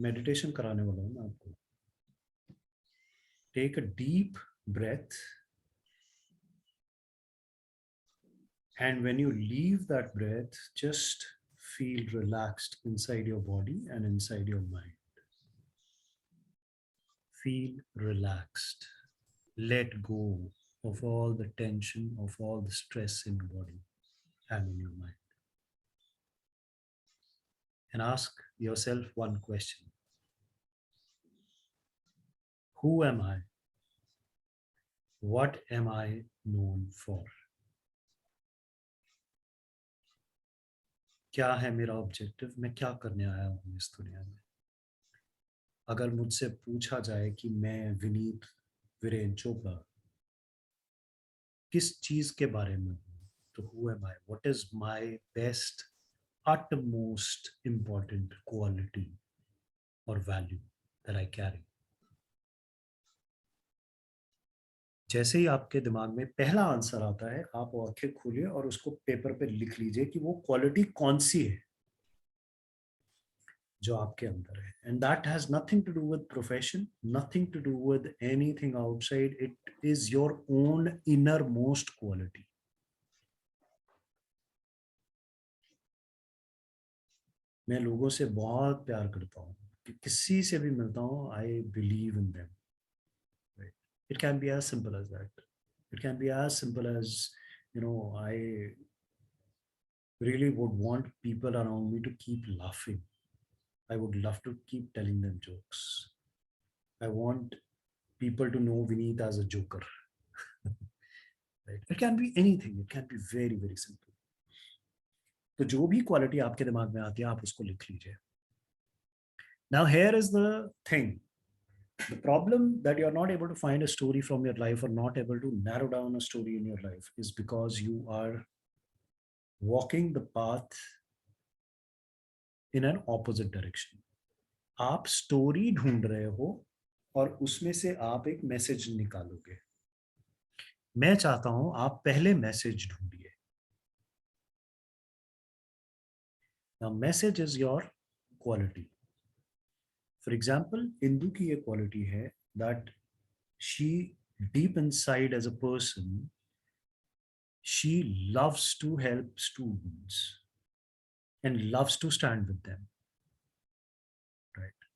Meditation कराने वाला हूँ मैं आपको. Take a deep breath, and when you leave that breath, just feel relaxed inside your body and inside your mind. Feel relaxed. Let go of all the tension, of all the stress in your body and in your mind. And ask yourself one question. Who am I? What am I known for? क्या है मेरा objective? मैं क्या करने आया हूँ इस दुनिया में? अगर मुझसे पूछा जाए कि मैं विनीत वीरेन चोपड़ा किस चीज के बारे में हूँ, तो who am I? What is my best, utmost important quality or value that I carry? जैसे ही आपके दिमाग में पहला आंसर आता है, आप आंखें खोलिए और उसको पेपर पे लिख लीजिए कि वो क्वालिटी कौन सी है जो आपके अंदर है. And that has nothing to do with profession, nothing to do with anything outside. It is your own innermost quality. मैं लोगों से बहुत प्यार करता हूँ, किसी से भी मिलता हूँ, I believe in them. It can be as simple as that. It can be as simple as, I really would want people around me to keep laughing. I would love to keep telling them jokes. I want people to know Vineet as a joker. Right? It can be anything. It can be very, very simple. तो जो भी quality आपके दिमाग में आती है, आप उसको लिख लीजिए. Now here is the thing. The problem that you're not able to find a story from your life, or not able to narrow down a story in your life, is because you are walking the path in an opposite direction. आप story ढूंढ रहे हो और उसमें से आप एक message निकालोगे. मैं चाहता हूं आप पहले मैसेज ढूंढिए. Now message is your quality. For example, Indu की ये quality है that she deep inside as a person, she loves to help students and loves to stand with them. Right?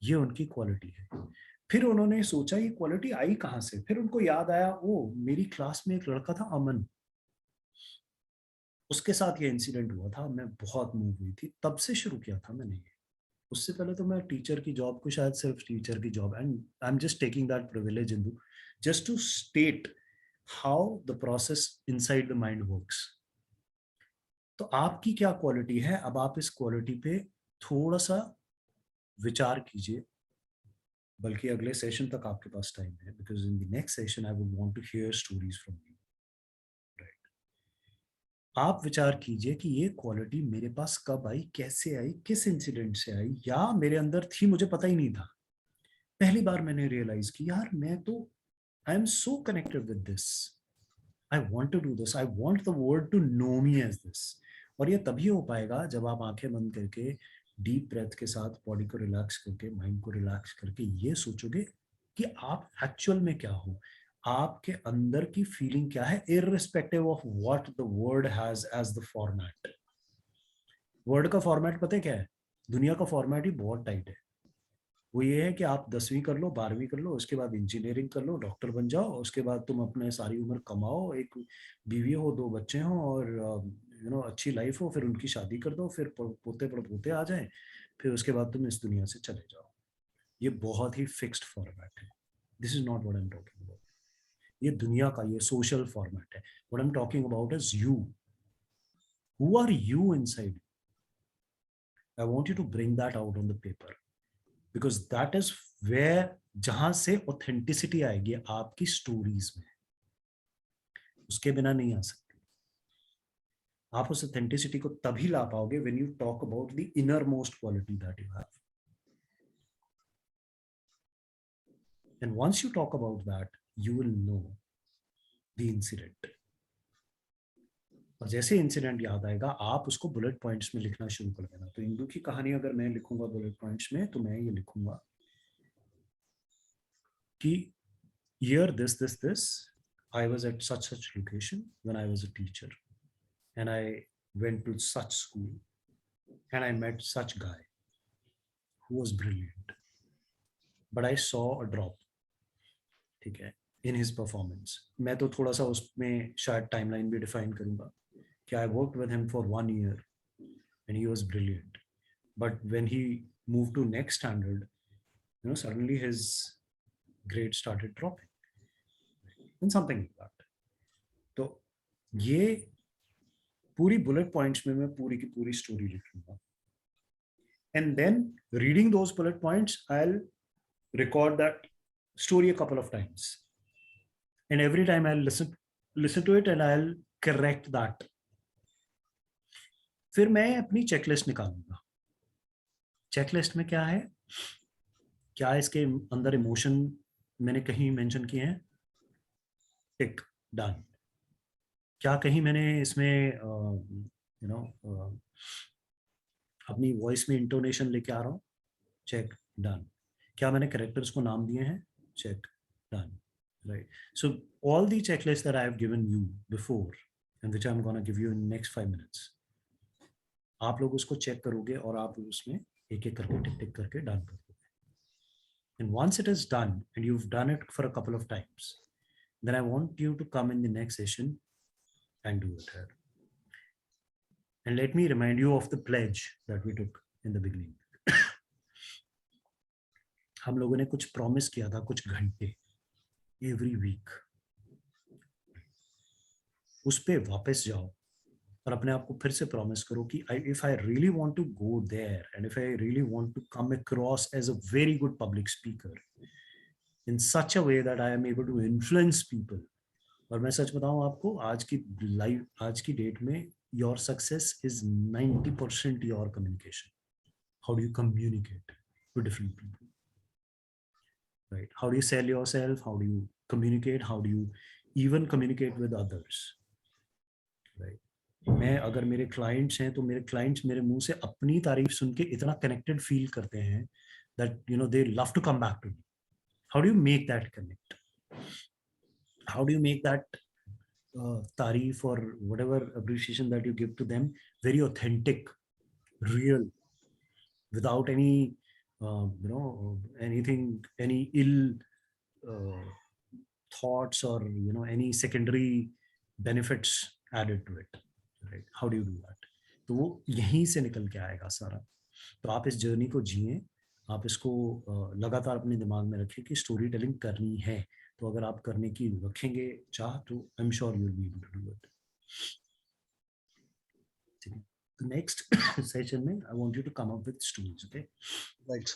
ये उनकी क्वालिटी है. फिर उन्होंने सोचा ये क्वालिटी आई कहाँ से. फिर उनको याद आया, ओ मेरी क्लास में एक लड़का था अमन, उसके साथ ये इंसिडेंट हुआ था, मैं बहुत मूव हुई थी, तब से शुरू किया था मैंने ये. उससे पहले तो मैं टीचर की जॉब को, शायद सिर्फ टीचर की job, and I am just taking that privilege into just to state how the process inside the mind works. तो आपकी क्या क्वालिटी है, अब आप इस क्वालिटी पे थोड़ा सा विचार कीजिए. बल्कि अगले सेशन तक आपके पास टाइम है, because in the next session I would want to hear stories from you. Right, आप विचार कीजिए कि ये क्वालिटी मेरे पास कब आई, कैसे आई, किस इंसिडेंट से आई, या मेरे अंदर थी मुझे पता ही नहीं था. पहली बार मैंने रियलाइज की यार मैं तो I am so connected with this, I want to do this, I want the world to know me as this. और ये तभी हो पाएगा जब आप आंखें बंद करके डीप ब्रेथ के साथ बॉडी को रिलैक्स करके, माइंड को रिलैक्स करके ये सोचोगे कि आप एक्चुअल में क्या हो, आपके अंदर की फीलिंग क्या है, irrespective of what the word has as the format. Word का फॉर्मेट पता है क्या है? दुनिया का फॉर्मेट ही बहुत टाइट है. वो ये है कि आप 10वीं कर लो, 12वीं कर लो, उसके बाद इंजीनियरिंग कर लो, डॉक्टर बन जाओ, उसके बाद तुम अपने सारी उम्र कमाओ, एक बीवी हो, 2 बच्चे हो, और अच्छी लाइफ हो, फिर उनकी शादी कर दो, फिर पोते पड़पोते आ जाएं, फिर उसके बाद तुम इस दुनिया से चले जाओ. ये बहुत ही फिक्स्ड फॉर्मेट है. This is not what I am talking about. ये दुनिया का ये सोशल फॉर्मेट है. What I am talking about is you. Who are you inside? I want you to bring that out on the paper, because that is where, जहां से authenticity आएगी आपकी stories में. उसके बिना नहीं आ सकती. आप उस ऑथेंटिसिटी को तभी ला पाओगे when you talk about the innermost quality that you have. And once you talk about that you will know the incident. और जैसे इंसिडेंट याद आएगा आप उसको बुलेट पॉइंट्स में लिखना शुरू कर देना. तो इंदु की कहानी अगर मैं लिखूंगा बुलेट पॉइंट्स में, तो मैं ये लिखूंगा कि year this I was at such location when I was a teacher, and I went to such school, and I met such guy who was brilliant, but I saw a drop, ठीक है, in his performance. मैं तो थोड़ा सा उसमें शायद timeline भी define करूंगा कि I worked with him for 1 year and he was brilliant, but when he moved to next standard, suddenly his grade started dropping and something like that. तो ये पूरी बुलेट पॉइंट्स में मैं पूरी की पूरी स्टोरी लिखूंगा, and then reading those bullet points I'll record that story a couple of times, and every time I'll listen to it and I'll correct that. फिर मैं अपनी चेकलिस्ट निकालूंगा. चेकलिस्ट में क्या है, क्या इसके अंदर इमोशन मैंने कहीं मेंशन किए हैं, टिक, डन. क्या कहीं मैंने इसमें अपनी वॉइस में इंटोनेशन लेके आ रहा हूँ, चेक, डन. क्या मैंने कैरेक्टर्स को नाम दिए हैं, check, done. Right. So all the checklist that I have given you before and which I am gonna give you in next 5 minutes, आप लोग उसको चेक करोगे और आप उसमें एक एक करके टिक टिक करके डन कर दोगे. And once it is done and you have done it for a couple of times, then I want you to come in the next session and do it here. And let me remind you of the pledge that we took in the beginning. हम लोगों ने कुछ promise किया था, कुछ घंटे every week. उस पे वापस जाओ और अपने आप को फिर से प्रॉमिस करो कि if I really want to go there and if I really want to come across as a very good public speaker in such a way that I am able to influence people. और मैं सच बताऊं आपको, आज की date में your success is 90% your communication. How do you communicate to different people? Right? How do you sell yourself? How do you communicate? How do you even communicate with others? Right? मैं अगर मेरे clients हैं तो मेरे clients मेरे मुंह से अपनी तारीफ सुन के इतना connected feel करते हैं that they love to come back to me. How do you make that connect? How do you make that tareef or whatever appreciation that you give to them very authentic, real, without any anything, any ill thoughts or any secondary benefits added to it, right? How do you do that? तो वो यहीं से निकल के आएगा सारा. तो आप इस जर्नी को जिए, आप इसको लगातार अपने दिमाग में रखिए कि स्टोरी टेलिंग करनी है. तो अगर आप करने की रखेंगे चाह तो I am sure you will be able to do it. Next session में I want you to come up with stories. Okay, Right.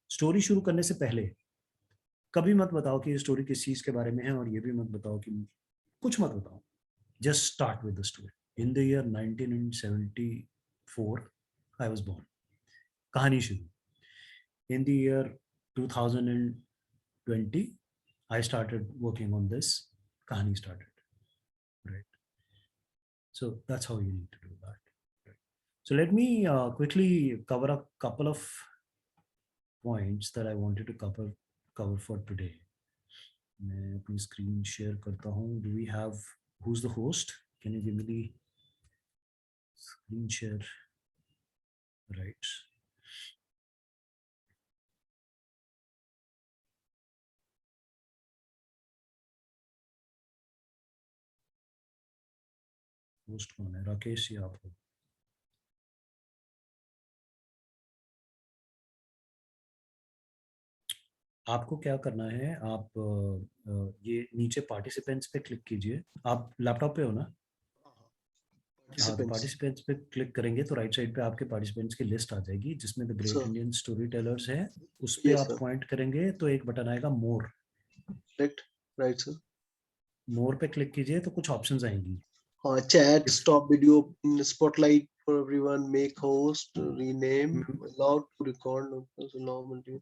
Story शुरू करने से पहले कभी मत बताओ कि ये स्टोरी किस चीज के बारे में है, और ये भी मत बताओ कि कुछ मत बताओ. Just start with the story. In the year 1974 I was born. कहानी शुरू. In the year 2020, I started working on this. Kahani started, right? So that's how you need to do that. Right? So let me quickly cover a couple of points that I wanted to cover for today. मैं अपनी screen share करता हूँ. Do we have, who's the host? Can you give me the screen share? Right. Host कौन है? राकेश या आप हो? आपको क्या करना है, आप ये नीचे पार्टिसिपेंट्स पे क्लिक कीजिए. आप लैपटॉप पे हो ना? हाँ, तो पार्टिसिपेंट्स पे क्लिक करेंगे तो राइट साइड पे आपके पार्टिसिपेंट्स की लिस्ट आ जाएगी जिसमें the great Indian story tellers है. उस पे आप पॉइंट करेंगे तो एक बटन आएगा मोर. Right sir. मोर पे क्लिक कीजिए तो कुछ ऑप्शंस आएंगी. हाँ, chat, stop video, spotlight for everyone, make host, rename, allowed to record, allow meeting.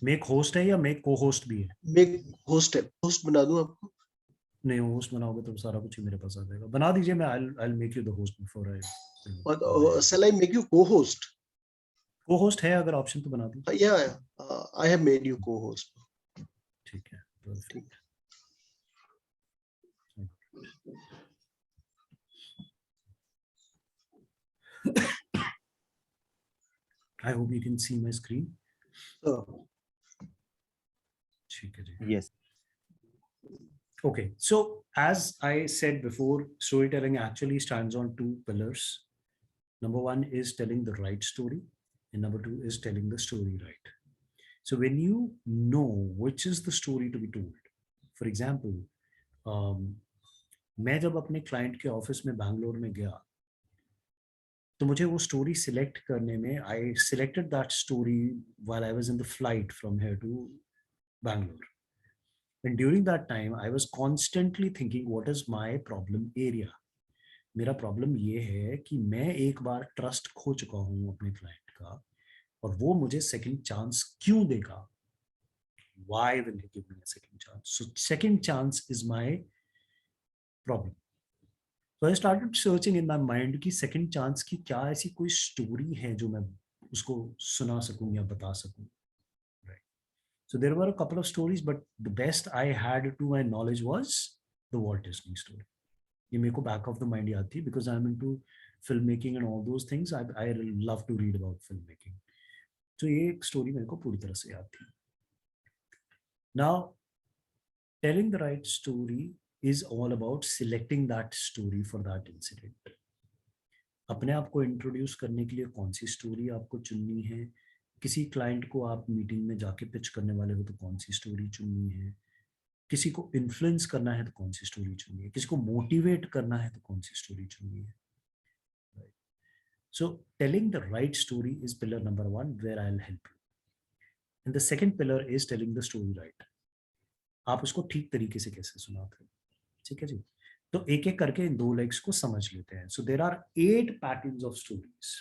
Make host है या मेक को होस्ट भी है? मेक होस्ट है. होस्ट बना दूं आपको? नहीं, होस्ट बनाओगे तो सारा कुछ ही मेरे पास आ जाएगा. बना दीजिए. मैं I will make you the host before I. Shall I make you co-host? Co-host है अगर ऑप्शन तो बना दो. Yeah, I have made you co-host. ठीक है, perfect. I hope you can see my screen. ठीक है जी. Yes. Okay, so as I said before, storytelling actually stands on two pillars. Number one is telling the right story, and number two is telling the story right. So when you know which is the story to be told, for example, मैं जब अपने client के office में बैंगलोर में गया तो मुझे वो स्टोरी सिलेक्ट करने में, I selected that story while I was in the flight from here to Bangalore. And during that time, I was constantly thinking, what is my problem area? मेरा प्रॉब्लम ये है कि मैं एक बार ट्रस्ट खो चुका हूँ अपने क्लाइंट का, और वो मुझे सेकंड चांस क्यों देगा? Why will he give me a second chance? So second chance is my problem. So I started searching in my mind कि second chance की क्या ऐसी कोई स्टोरी है जो मैं उसको सुना सकूं या बता सकूं. So there were a couple of stories, but the best I had to my knowledge was the Walt Disney story. ये मेरे को back of the mind याद थी because I'm into filmmaking and all those things. I love to read about filmmaking. So ये एक story मेरे को पूरी तरह से याद थी. Now, telling the right story is all about selecting that story for that incident. अपने आप को introduce करने के लिए कौन सी story आपको चुननी है? किसी क्लाइंट को आप मीटिंग में जाके पिच करने वाले हो तो कौन सी स्टोरी चुननी है? किसी को इन्फ्लुएंस करना है तो कौन सी स्टोरी चुननी है? किसी को मोटिवेट करना है तो कौन सी स्टोरी चुननी है? So telling the right story is pillar number one, where I'll help you. And the second pillar is telling the story right. आप उसको ठीक तरीके से कैसे सुनाते हो, ठीक है जी। तो एक एक करके इन 2 लेग्स को समझ लेते हैं. So there are 8 patterns of stories.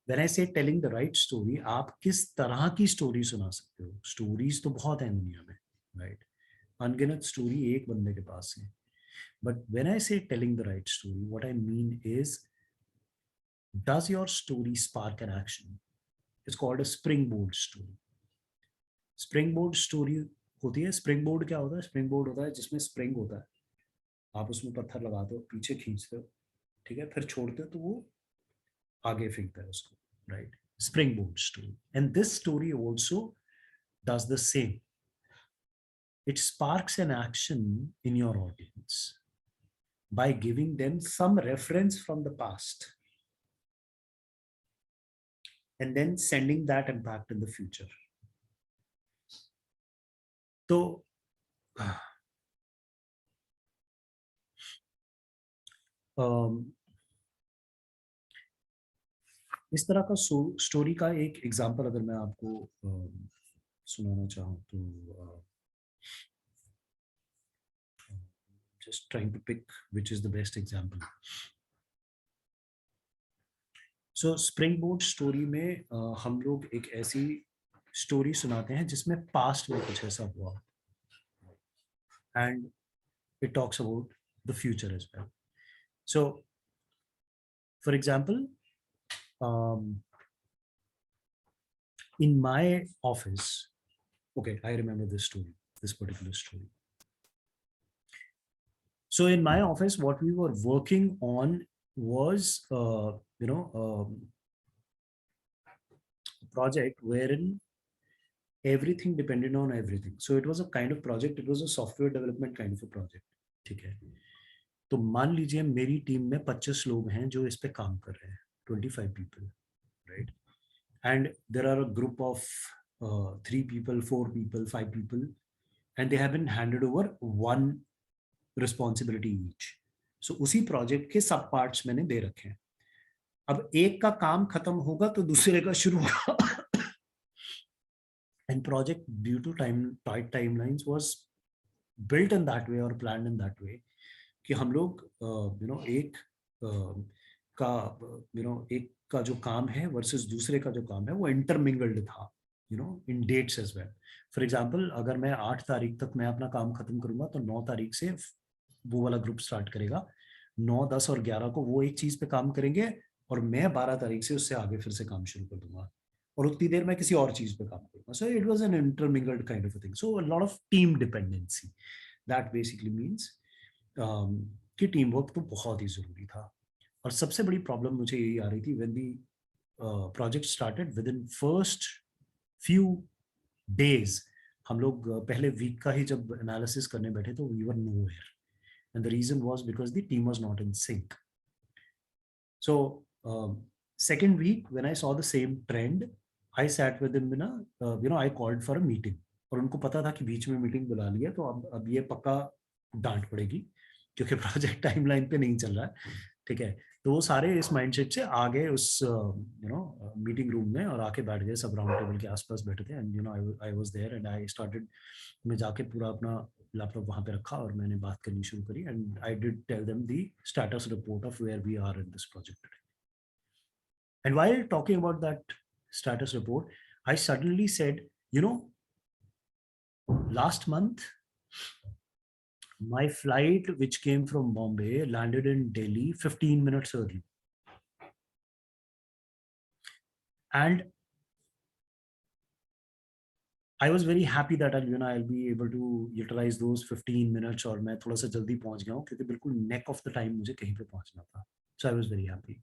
When I say telling the right story, आप किस तरह की स्टोरी सुना सकते हो. स्टोरीज तो बहुत हैं दुनिया में, राइट, अनगिनत स्टोरी एक बंदे के पास है. But when I say telling the right story, what I mean is, does your story spark an action? It's called a springboard story. Springboard story होती है. Springboard क्या होता है? Springboard होता है जिसमें spring होता है, आप उसमें पत्थर लगाते हो, पीछे खींचते हो, ठीक है, फिर छोड़ते हो तो वो आगे फेंकता है उसको, right. Springboard story. And this story also does the same. It sparks an action in your audience by giving them some reference from the past and then sending that impact in the future. तो इस तरह का story का एक example अगर मैं आपको सुनाना चाहूँ तो just trying to pick which is the best example. So springboard story में हम लोग एक ऐसी स्टोरी सुनाते हैं जिसमें पास्ट में कुछ ऐसा हुआ and it talks about the future as well. So for example, in my office, okay, I remember this story, this particular story. So in my office, what we were working on was, a project wherein everything depended on everything. So it was a kind of project, it was a software development kind of a project. ठीक है. तो मान लीजिए मेरी team में 25 लोग हैं जो इस पे काम कर रहे हैं, 25 people, right? And there are a group of 3 people, 4 people, 5 people, and they have been handed over one responsibility each. So उसी प्रोजेक्ट के सब पार्ट्स मैंने दे रखे हैं. अब एक का काम खत्म होगा तो दूसरे का शुरू होगा. And project, due to tight timelines, was built in that way or planned in that way कि हम लोग एक का जो काम है वर्सेस दूसरे का जो काम है वो इंटरमिंगल्ड था, in dates as well. For example, अगर मैं 8 तारीख तक मैं अपना काम खत्म करूंगा तो 9 तारीख से वो वाला ग्रुप स्टार्ट करेगा. 9, 10 और 11 को वो एक चीज पे काम करेंगे और मैं 12 तारीख से उससे आगे फिर से काम शुरू कर दूंगा और उतनी देर में किसी और चीज पे काम करूंगा. So it was an intermingled kind of a thing. So a lot of team dependency. That basically means कि टीम वर्क तो बहुत ही जरूरी था. और सबसे बड़ी प्रॉब्लम मुझे यही आ रही थी when the project started. With in first few days हम लोग पहले वीक का ही जब एनालिसिस करने बैठे तो we were nowhere. And the reason was because the team was not in sync. So second week, when I saw the same trend, I sat with them I called for a meeting. और उनको पता था कि बीच में meeting बुला लिया तो अब ये पक्का डांट पड़ेगी क्योंकि प्रोजेक्ट टाइमलाइन पे नहीं चल रहा है. ठीक है, तो वो सारे इस माइंडसेट से आ गए उस मीटिंग रूम में और आके बैठ गए, सब राउंड टेबल के आसपास बैठे थे. And I was there and I started, मैं जाके पूरा अपना लैपटॉप वहां पे रखा और मैंने बात करनी शुरू करी. And I did tell them the status report of where we are in this project today. And while talking about that status report, I suddenly said, last month my flight which came from Bombay landed in Delhi 15 minutes early. And I was very happy that I'll be able to utilize those 15 minutes और मैं थोड़ा सा जल्दी पहुंच गया हूँ क्योंकि बिल्कुल neck of the time मुझे कहीं पे पहुंचना था. So I was very happy.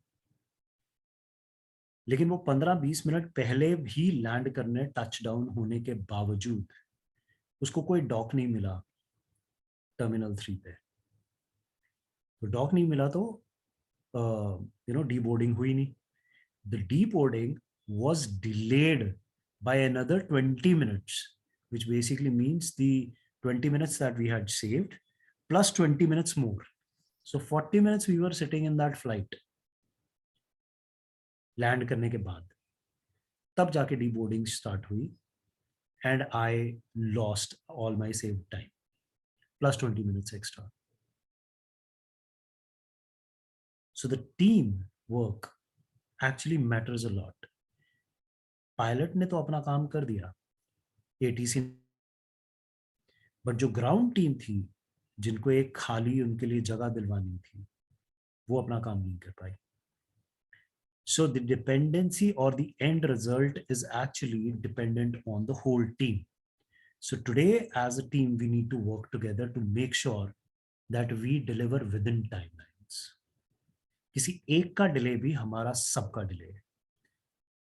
लेकिन वो 15-20 मिनट पहले भी लैंड करने, टच डाउन होने के बावजूद उसको कोई डॉक नहीं मिला टर्मिनल 3 पे. तो डॉक नहीं मिला तो डीबोर्डिंग हुई नहीं. The deboarding was delayed by another 20 minutes, which basically means the 20 minutes that we had saved plus 20 minutes more. So 40 minutes we were sitting in that flight. Land करने के बाद तब जाके डीबोर्डिंग स्टार्ट हुई. and I lost all my saved time plus 20 minutes extra. So the team work actually matters a lot. Pilot ने तो अपना काम कर दिया, एटीसी, बट जो ग्राउंड टीम थी जिनको एक खाली उनके लिए जगह दिलवानी थी, वो अपना काम नहीं कर पाई. So the dependency or the end result is actually dependent on the whole team. So today as a team we need to work together to make sure that we deliver within timelines. किसी एक का delay भी हमारा सबका delay है.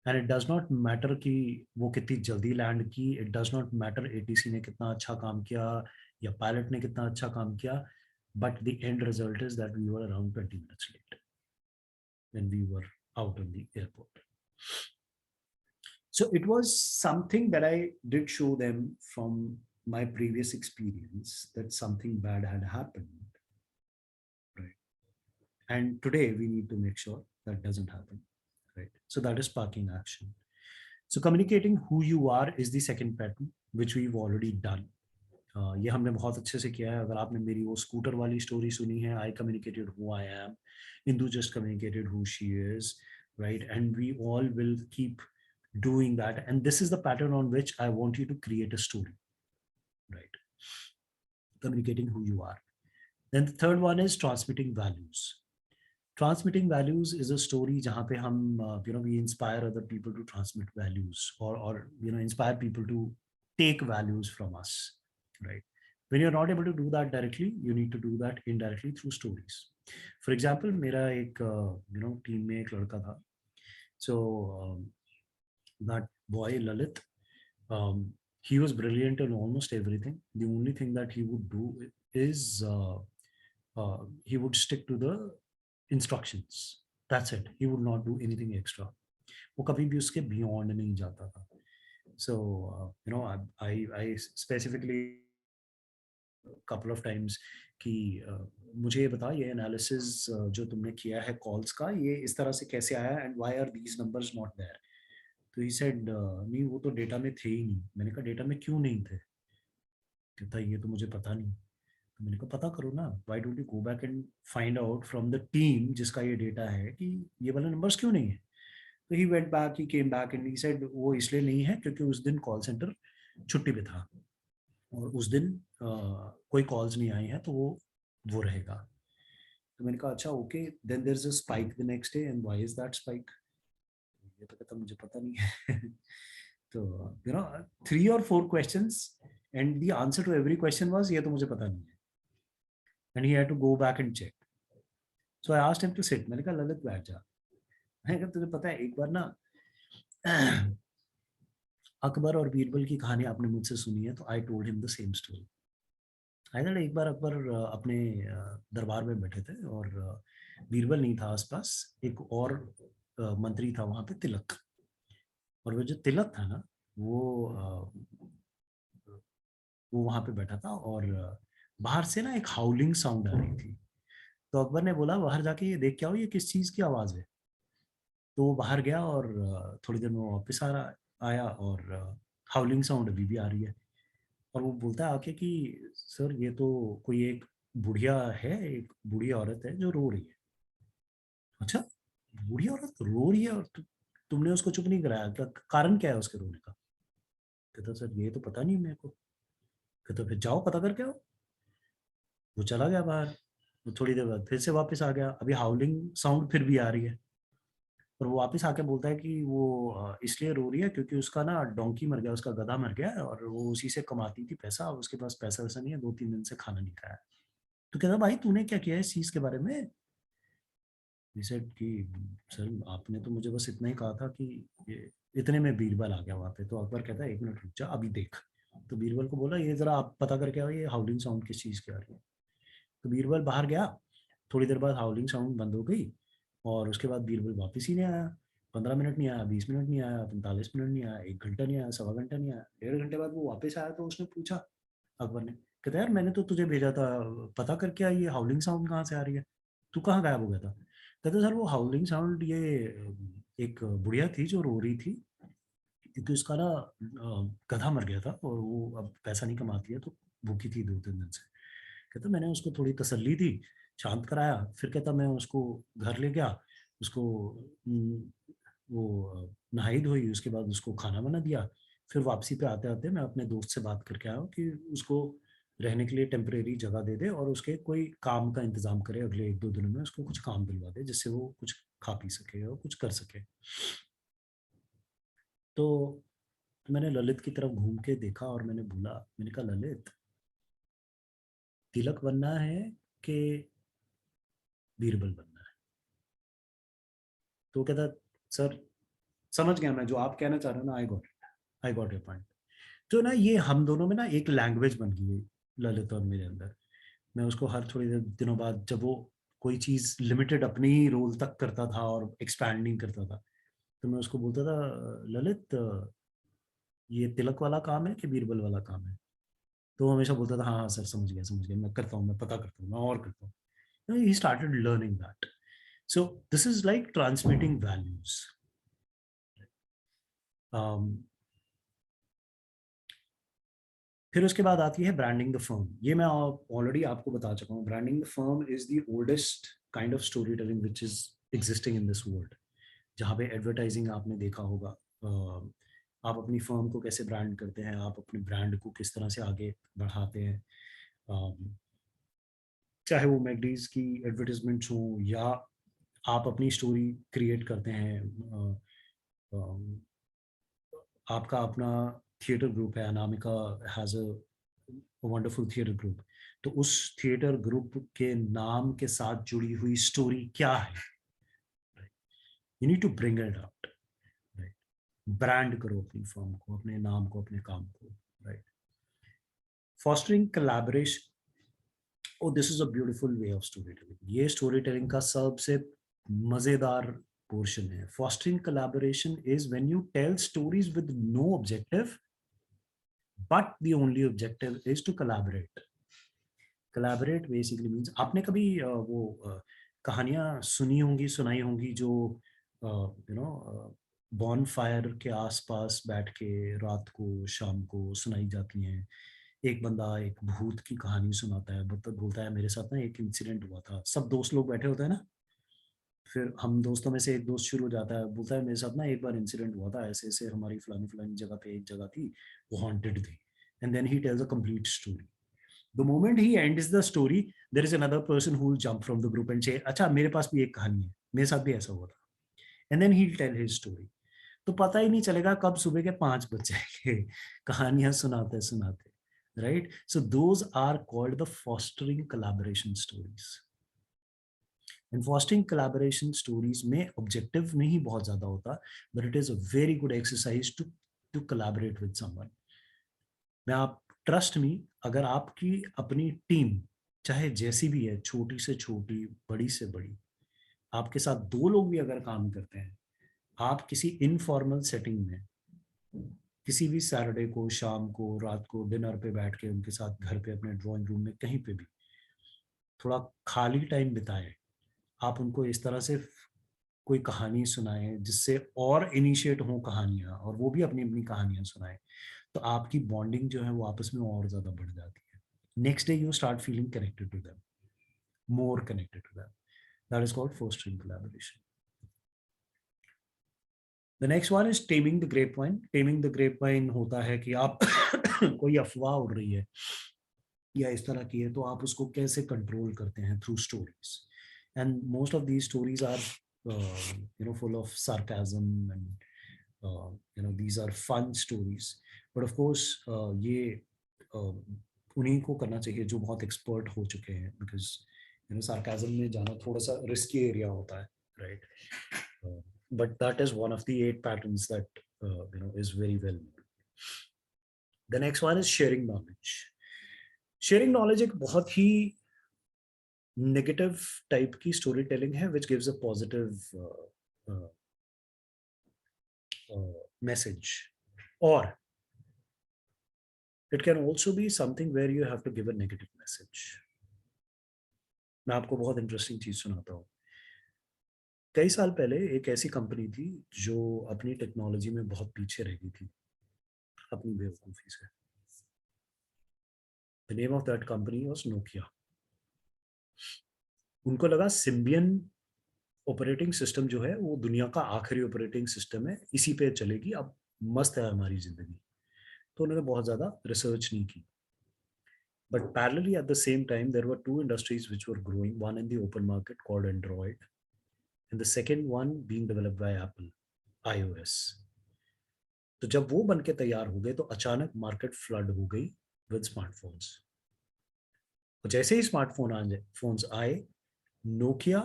And it does not matter कि वो कितनी जल्दी लैंड की, it does not matter ATC ने कितना अच्छा काम किया या पायलट ने कितना अच्छा काम किया, but the end result is that we were around 20 minutes late when we were out on the airport. So it was something that I did show them from my previous experience that something bad had happened, right? And today we need to make sure that doesn't happen. Right. So that is sparking action. So communicating who you are is the second pattern, which we've already done. ये हमने बहुत अच्छे से किया है. अगर आपने मेरी वो स्कूटर वाली स्टोरी सुनी है, I communicated who I am. Indu just communicated who she is, right? And we all will keep doing that. And this is the pattern on which I want you to create a story, right? Communicating who you are. Then the third one is transmitting values. Transmitting values is a story जहाँ पे हम we inspire other people to transmit values or inspire people to take values from us, right? When you're not able to do that directly, you need to do that indirectly through stories. For example, मेरा एक team में एक लड़का था. So that boy Lalit, he was brilliant in almost everything. The only thing that he would do is he would stick to the instructions. That's it. He would not do anything extra. वो कभी भी उसके beyond नहीं जाता था. So I specifically couple of times कि मुझे ये बता, ये analysis जो तुमने किया है calls का, ये इस तरह से कैसे आया and why are these numbers not there? तो he said नहीं, वो तो डेटा में थे ही नहीं. मैंने कहा डेटा में क्यों नहीं थे? कहता ये तो मुझे पता नहीं. तो मैंने कहा पता करो ना. Why don't you go back and find out from the team जिसका ये डेटा है कि ये वाले नंबर्स क्यों नहीं है? तो he went back, he came back and he said वो इसलिए नहीं है क्योंकि उस दिन कॉल सेंटर छुट्टी पे था और उस दिन कोई कॉल्स नहीं आई हैं तो वो रहेगा. तो मैंने कहा अच्छा okay. Then there is a spike the next day and why is that spike? ये तो कहता मुझे पता नहीं है. तो 3 or 4 questions and the answer to every question was ये तो मुझे पता नहीं है. And he had to go back and check. So I asked him to sit. मैंने कहा ललित बैठ जा. मैंने कहा तुझे पता है एक बार ना अकबर और बीरबल की कहानी आपने मुझसे सुनी है. तो I told him the same story. I said एक बार अकबर अपने दरबार में बैठे थे और बीरबल नहीं था आसपास. एक और मंत्री था वहां पे, तिलक. और वो जो तिलक था ना वो वहां पे बैठा था और बाहर से ना एक हाउलिंग साउंड आ रही थी. तो अकबर ने बोला बाहर जाके ये देख के आओ, ये किस चीज की आवाज है. तो वो बाहर गया और थोड़ी देर में वापस आया और हाउलिंग साउंड अभी भी आ रही है. और वो बोलता है आके कि सर ये तो कोई एक बुढ़िया है, एक बूढ़ी औरत है जो रो रही है. अच्छा, बूढ़ी औरत रो रही है और तुमने उसको चुप नहीं कराया? क्या कारण क्या है उसके रोने का? कहता सर ये तो पता नहीं मेरे को. कहता फिर जाओ पता करके आओ. वो चला गया बाहर. वो थोड़ी देर बाद फिर से वापस आ गया. अभी हाउलिंग साउंड फिर भी आ रही है. और वो वापस आके बोलता है कि वो इसलिए रो रही है क्योंकि उसका ना डोंकी मर गया, उसका गधा मर गया और वो उसी से कमाती थी पैसा. उसके पास पैसा वैसा नहीं है, 2-3 दिन से खाना नहीं खाया. तो कहता भाई तूने क्या किया है इस चीज के बारे में? सेड कि सर आपने तो मुझे बस इतना ही कहा था कि ये इतने में बीरबल आ गया वहां पे. तो अकबर कहता है 1 मिनट रुक जा अभी देख. तो बीरबल को बोला ये जरा आप पता करके आओ ये हाउलिंग साउंड किस चीज की आ रही है. तो बीरबल बाहर गया. थोड़ी देर बाद हाउलिंग साउंड बंद हो गई और उसके बाद बीरबल वापस ही नहीं आया. 15 मिनट नहीं आया, 20 मिनट नहीं आया, 45 मिनट नहीं आया, 1 घंटा नहीं आया, 1.25 घंटा नहीं आया. 1.5 घंटे बाद वो वापस आया. तो उसने पूछा अकबर ने, कहता यार मैंने तो तुझे भेजा था पता करके आई, ये हाउलिंग साउंड कहाँ से आ रही है? तू कहाँ गायब हो गया था? कहते सर वो हाउलिंग साउंड ये एक बुढ़िया थी जो रो रही थी क्योंकि उसका ना गधा मर गया था और वो अब पैसा नहीं कमाती है, तो भूखी थी 2-3 दिन से। कहता मैंने उसको थोड़ी तसल्ली दी, शांत कराया, फिर कहता मैं उसको घर ले गया, उसको वो नहाई धोई, उसके बाद उसको खाना बना दिया, फिर वापसी पे आते आते मैं अपने दोस्त से बात करके आया हूँ कि उसको रहने के लिए टेम्परेरी जगह दे दे और उसके कोई काम का इंतजाम करे, अगले 1-2 दिनों में उसको कुछ काम दिलवा दे जिससे वो कुछ खा पी सके और कुछ कर सके। तो मैंने ललित की तरफ घूम के देखा और मैंने बोला, मैंने कहा ललित, तिलक बनना है कि बीरबल बनना है? तो वो कहता सर समझ गया मैं जो आप कहना चाह रहे हो ना, आई गॉट योर पॉइंट। तो ना ये हम दोनों में ना एक लैंग्वेज बन गई है, ललित और मेरे अंदर। मैं उसको हर थोड़ी दिनों बाद जब वो कोई चीज लिमिटेड अपने ही रोल तक करता था और एक्सपैंड नहीं करता था, तो मैं उसको बोलता था ललित ये तिलक वाला काम है कि बीरबल वाला काम है? तो वो हमेशा बोलता था हाँ हाँ सर समझ गया मैं करता हूँ, मैं पता करता हूँ, मैं और करता हूँ। He started learning that. So this is like transmitting values. फिर उसके बाद आती है ब्रांडिंग द फर्म। ये मैं ऑलरेडी आपको बता चुका हूँ, branding the firm is the oldest kind of story telling which is existing in this world. जहाँ पे एडवर्टाइजिंग आपने देखा होगा, आप अपनी फर्म को कैसे ब्रांड करते हैं, आप अपने ब्रांड को किस तरह से आगे बढ़ाते हैं, चाहे वो मैगडीज की एडवर्टाइजमेंट्स हो या आप अपनी स्टोरी क्रिएट करते हैं। आपका अपना थिएटर ग्रुप है, Anamika has a wonderful theatre group, तो उस थिएटर ग्रुप के नाम के साथ जुड़ी हुई स्टोरी क्या है, you need to bring it out, right? Brand करो अपनी फर्म को, अपने नाम को, अपने काम को, right? Fostering collaboration, oh this is a beautiful way of storytelling। ये स्टोरी टेलिंग का सबसे मजेदार पोर्शन है। Fostering collaboration is when you tell stories with no objective but the only objective is to collaborate. Collaborate basically means, आपने कभी वो कहानियां सुनी होंगी, सुनाई होंगी जो यू नो बॉन फायर के आसपास बैठ के रात को शाम को सुनाई जाती हैं। एक बंदा एक भूत की कहानी सुनाता है, मतलब बोलता है मेरे साथ ना एक इंसिडेंट हुआ था, सब दोस्त लोग बैठे होते हैं ना, फिर हम दोस्तों में से एक दोस्त शुरू हो जाता है, बोलता है मेरे साथ ना एक बार इंसिडेंट हुआ था, ऐसे ऐसे हमारी फलानी फलानी जगह पे एक जगह थी, वो हॉन्टेड थी, and then he tells a complete story. The moment he ends the story, there is another person who will jump from the group and say अच्छा मेरे पास भी एक कहानी है, मेरे साथ भी ऐसा हुआ था, and then he will tell his story. तो पता ही नहीं चलेगा कब सुबह के 5 बज जाएंगे कहानियां सुनाते सुनाते, right? So those are called the fostering collaboration stories। And fostering collaboration stories में objective नहीं बहुत ज़्यादा होता, but it is a very good exercise to collaborate with someone। मैं आप trust me, अगर आपकी अपनी टीम चाहे जैसी भी है, छोटी से छोटी, बड़ी से बड़ी, आपके साथ 2 लोग भी अगर काम करते हैं, आप किसी इनफॉर्मल सेटिंग में किसी भी सैटरडे को शाम को रात को डिनर पे बैठ के उनके साथ घर पे अपने ड्राइंग रूम में कहीं पे भी थोड़ा खाली टाइम बिताएं, आप उनको इस तरह से कोई कहानी सुनाएं जिससे और इनिशिएट हो कहानियां, और वो भी अपनी अपनी कहानियां सुनाएं, तो आपकी बॉन्डिंग जो है वो आपस में और ज्यादा बढ़ जाती है। Next day you start feeling connected to them, more connected to them. That is called fostering collaboration. The next one is taming the grapevine. Taming the grapevine होता है कि आप कोई अफवाह उड़ रही है या इस तरह की है, तो आप उसको कैसे कंट्रोल करते हैं through stories. And most of these stories are full of sarcasm and these are fun stories, but of course ये उन्हीं को करना चाहिए जो बहुत एक्सपर्ट हो चुके हैं, बिकॉज sarcasm में जाना थोड़ा सा रिस्की एरिया होता है, right? But that is one of the 8 patterns that is very well known। The next one is sharing knowledge। Sharing knowledge एक बहुत ही नेगेटिव टाइप की स्टोरी टेलिंग है which gives a positive message, or it can also be something where you have to give a negative message। मैं आपको बहुत interesting चीज सुनाता हूँ। कई साल पहले एक ऐसी कंपनी थी जो अपनी टेक्नोलॉजी में बहुत पीछे रह गई थी अपनी बेवकूफ़ी से. The name of that company was Nokia. उनको लगा सिम्बियन ऑपरेटिंग सिस्टम जो है वो दुनिया का आखिरी ऑपरेटिंग सिस्टम है, इसी पे चलेगी, अब मस्त है हमारी जिंदगी. तो उन्होंने बहुत ज़्यादा रिसर्च नहीं की. But parallelly at the same time, there were two industries which were growing, one in the open market called Android, and the second one being developed by Apple, iOS. तो जब वो बन के तैयार हो गए तो अचानक मार्केट फ्लड हो गई विद स्मार्टफोन्स. और जैसे ही स्मार्टफोन्स आए, नोकिया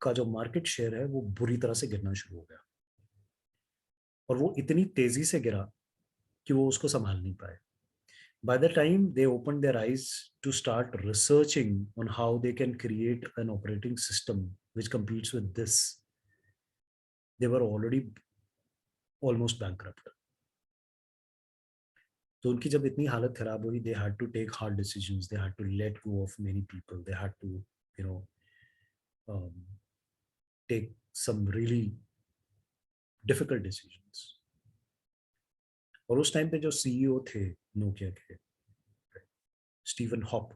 का जो मार्केट शेयर है वो बुरी तरह से गिरना शुरू हो गया. और वो इतनी तेजी से गिरा कि वो उसको संभाल नहीं पाए. By the time they opened their eyes to start researching on how they can create an operating system which competes with this, they were already almost bankrupt. तो उनकी जब इतनी हालत खराब हुई, they had to take hard decisions, they had to let go of many people, they had to, you know, take some really difficult decisions. और उस time पे जो सीईओ थे नोकिया के, Stephen Hopp,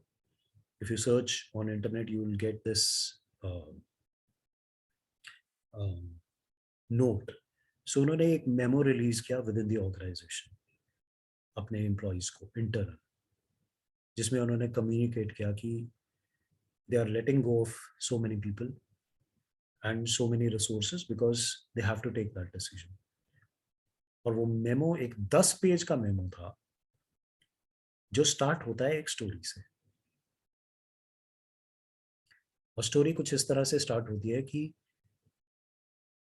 if you search on internet, you will get this note. So उन्होंने एक memo release किया within the organization अपने एम्प्लॉइज को इंटरनल, जिसमें उन्होंने कम्युनिकेट किया कि they are letting go of so many people and so many resources because they have to take that decision. और वो मेमो एक 10 पेज का मेमो था जो स्टार्ट होता है एक स्टोरी से. और स्टोरी कुछ इस तरह से स्टार्ट होती है कि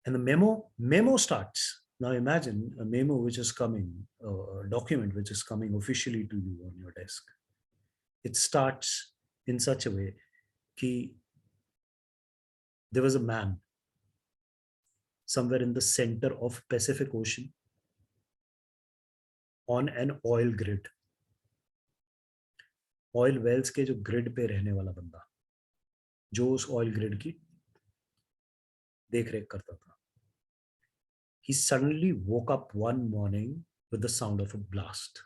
and the memo starts. Now imagine a memo which is coming, a document which is coming officially to you on your desk. It starts in such a way कि there was a man somewhere in the center of Pacific Ocean on an oil grid. Oil wells के जो grid पे रहने वाला बंदा, जो उस oil grid की देख रेख करता था. He suddenly woke up one morning with the sound of a blast.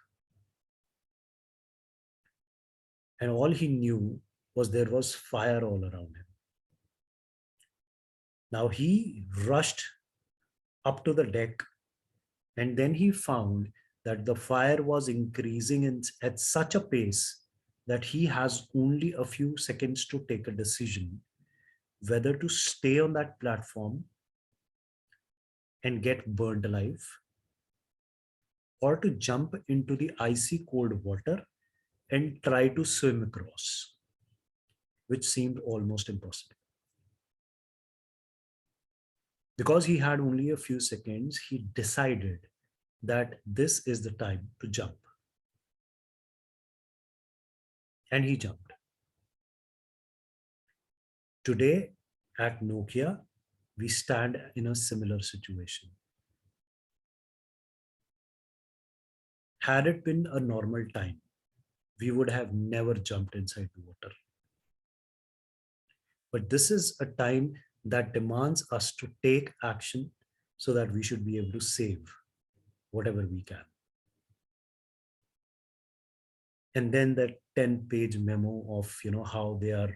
And all he knew was there was fire all around him. Now he rushed up to the deck, and then he found that the fire was increasing at such a pace that he has only a few seconds to take a decision whether to stay on that platform and get burned alive, or to jump into the icy cold water and try to swim across, which seemed almost impossible. Because he had only a few seconds, he decided that this is the time to jump. And he jumped. Today at Nokia, we stand in a similar situation. Had it been a normal time, we would have never jumped inside the water. But this is a time that demands us to take action so that we should be able to save whatever we can. And then that 10-page memo of, how they are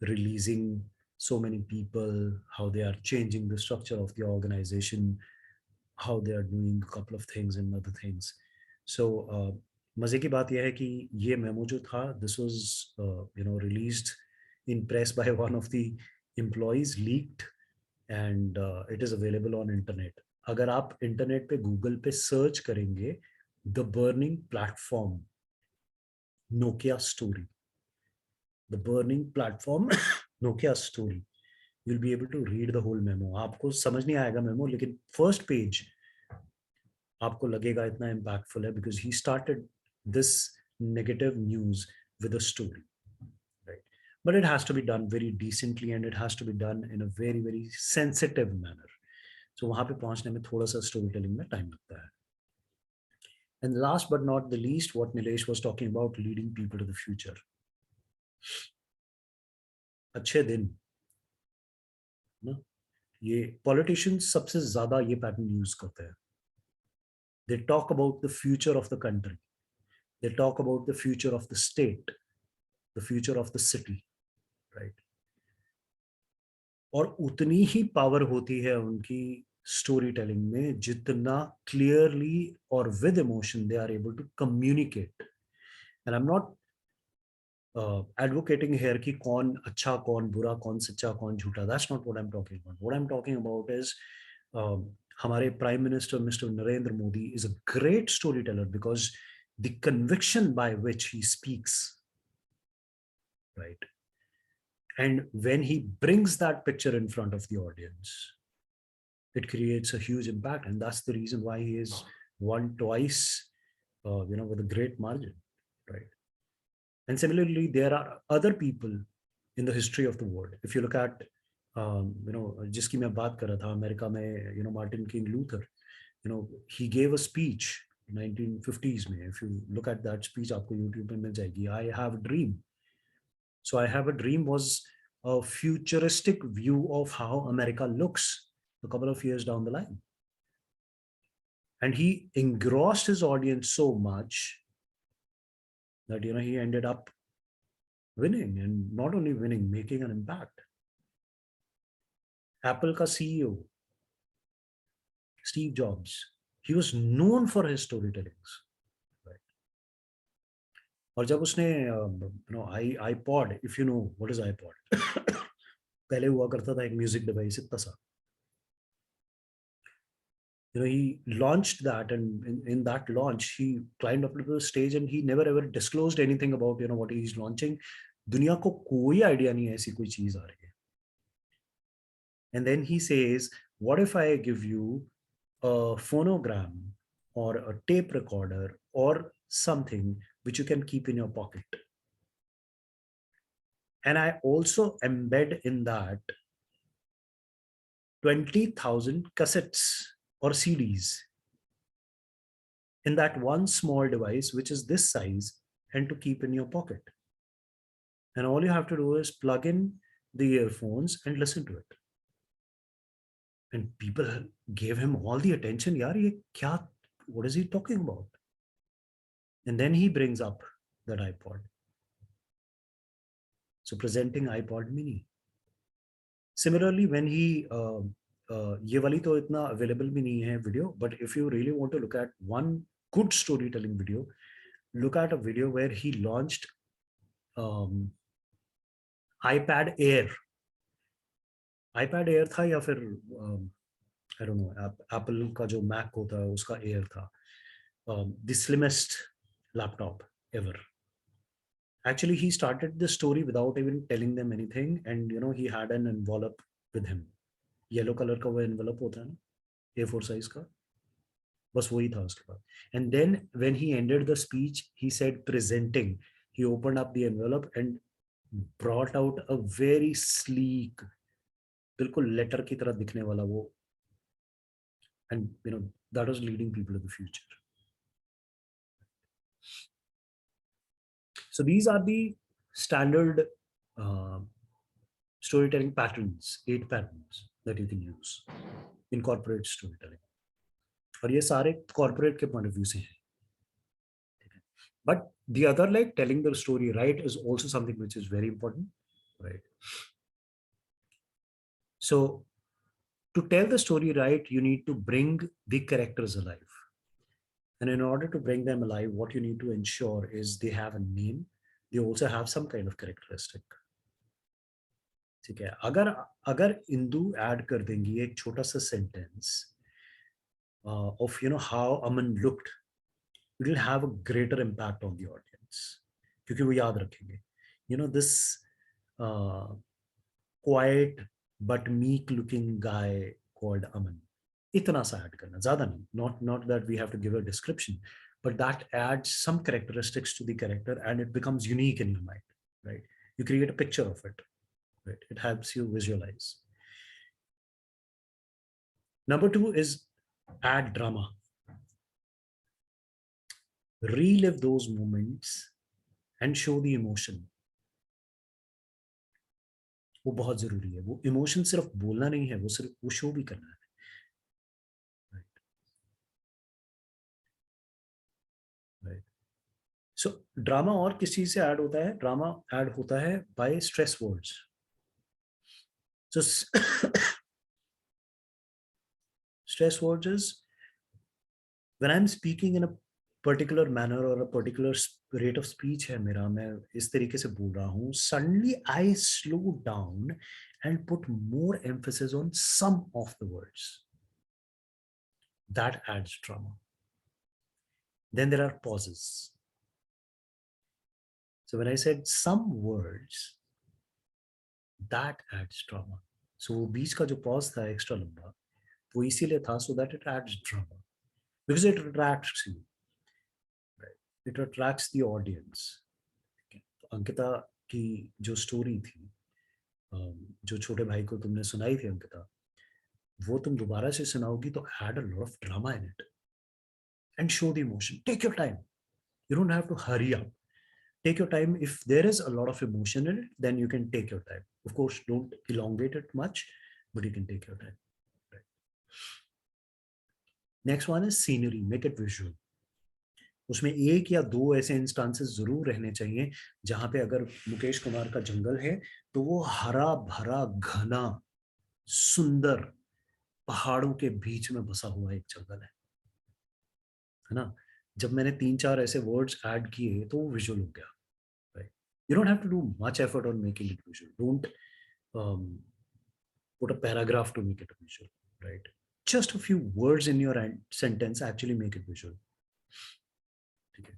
releasing so many people, how they are changing the structure of the organization, how they are doing a couple of things and other things. So मजे की बात यह है कि ये memo जो था, this was released in press by one of the employees, leaked, and it is available on internet. अगर आप इंटरनेट पे गूगल पे सर्च करेंगे the burning platform Nokia story, the burning platform Nokia story, you'll be able to read the whole memo. आपको समझ नहीं आएगा memo, लेकिन फर्स्ट पेज आपको लगेगा इतना impactful है because he started this negative news with a story, right? But it has to be done very decently and it has to be done in a very, very sensitive manner. So वहाँ पे पहुँचने में थोड़ा सा storytelling में time लगता है. And last but not the least, what Nilesh was talking about, leading people to the future. अच्छे दिन, ये politicians सबसे ज़्यादा ये pattern use करते हैं. They talk about the future of the country. They talk about the future of the state, the future of the city, right? और उतनी ही पावर होती है उनकी स्टोरी टेलिंग में जितना क्लियरली और with emotion they are able to communicate. And I am not advocating here कि कौन अच्छा कौन बुरा कौन सच्चा कौन झूठा. That's not what I am talking about. What I am talking about is हमारे prime minister mister Narendra Modi is a great story teller because the conviction by which he speaks, right? And when he brings that picture in front of the audience, it creates a huge impact. And that's the reason why he is won twice, with a great margin, right? And similarly, there are other people in the history of the world. If you look at, जिसकी मैं बात कर रहा था America में, Martin King Luther, he gave a speech 1950s में. If you look at that speech, आपको YouTube पे मिल जाएगी. I have a dream. So I have a dream was a futuristic view of how America looks a couple of years down the line. And he engrossed his audience so much that, he ended up winning, and not only winning, making an impact. Apple ka CEO, Steve Jobs, he was known for his storytellings. और जब उसने iPod, if you know what is iPod, पहले हुआ करता था एक music device इतना सा. He launched that, and in that launch he climbed up to the stage and he never ever disclosed anything about what he's launching. दुनिया को कोई आइडिया नहीं है ऐसी कोई चीज आ रही है. And then he says, what if I give you a phonogram or a tape recorder or something which you can keep in your pocket, and I also embed in that 20,000 cassettes or CDs in that one small device which is this size and to keep in your pocket, and all you have to do is plug in the earphones and listen to it. And people gave him all the attention. Yaar, ye kya, what is he talking about? And then he brings up that iPod. So presenting iPod mini. Similarly, when he, ye wali to itna available bhi nahi hai video, but if you really want to look at one good storytelling video, look at a video where he launched iPad Air. iPad Air था या फिर I don't know, Apple का जो Mac होता है उसका Air था, the slimmest laptop ever. Actually, he started the story without even telling them anything, and he had an envelope with him. Yellow color का वो envelope होता है ना, A4 size का, बस वही था उसके बाद. And then when he ended the speech, he said presenting. He opened up the envelope and brought out a very sleek, बिल्कुल लेटर की तरह दिखने वाला वो, and that was leading people to the future. So these are the standard storytelling patterns, 8 patterns that you can use in corporate storytelling. और ये सारे corporate के point of view से हैं. But the other, like telling the story right, is also something which is very important, right? So to tell the story right, you need to bring the characters alive. And in order to bring them alive, what you need to ensure is they have a name. They also have some kind of characteristic. ठीक है, अगर Indu add कर देंगी एक छोटा सा sentence of how Aman looked, it will have a greater impact on the audience क्योंकि वो याद रखेंगे. This quiet but meek looking guy called Aman. इतना सा ऐड करना, ज़्यादा नहीं. Not that we have to give a description, but that adds some characteristics to the character and it becomes unique in your mind, right? You create a picture of it, right? It helps you visualize. Number 2 is add drama. Relive those moments and show the emotion. वो बहुत जरूरी है। वो emotion सिर्फ बोलना नहीं है, वो सिर्फ वो शो भी करना है। राइट। सो ड्रामा और किस चीज से ऐड होता है? ड्रामा ऐड होता है by stress words. So stress words is when I'm speaking in a particular manner or a particular rate of speech है मेरा, मैं इस तरीके से बोल रहा हूँ, suddenly I slow down and put more emphasis on some of the words. That adds drama. Then there are pauses. So when I said some words, that adds drama. So वो बीच का जो pause था extra लंबा, वो इसीलिए था so that it adds drama. Because it attracts you, right? It attracts the audience. तो अंकिता की जो स्टोरी थी, जो छोटे भाई को तुमने सुनाई थी अंकिता, वो तुम दोबारा से सुनाओगी तो add a lot of drama in it and show the emotion. Take your time. You don't have to hurry up. Take your time. If there is a lot of emotion in it, then you can take your time. Of course, don't elongate it much, but you can take your time. Right. Next one is scenery. Make it visual. उसमें एक या दो ऐसे instances जरूर रहने चाहिए जहां पे अगर मुकेश कुमार का जंगल है तो वो हरा भरा घना सुंदर पहाड़ों के बीच में बसा हुआ एक जंगल है ना। जब मैंने 3-4 ऐसे वर्ड्स ऐड किए तो वो विजुअल हो गया। Right. You don't have to do much effort on making it visual. Don't put a paragraph to make it visual, right? Just a few words in your sentence actually make it visual. Okay.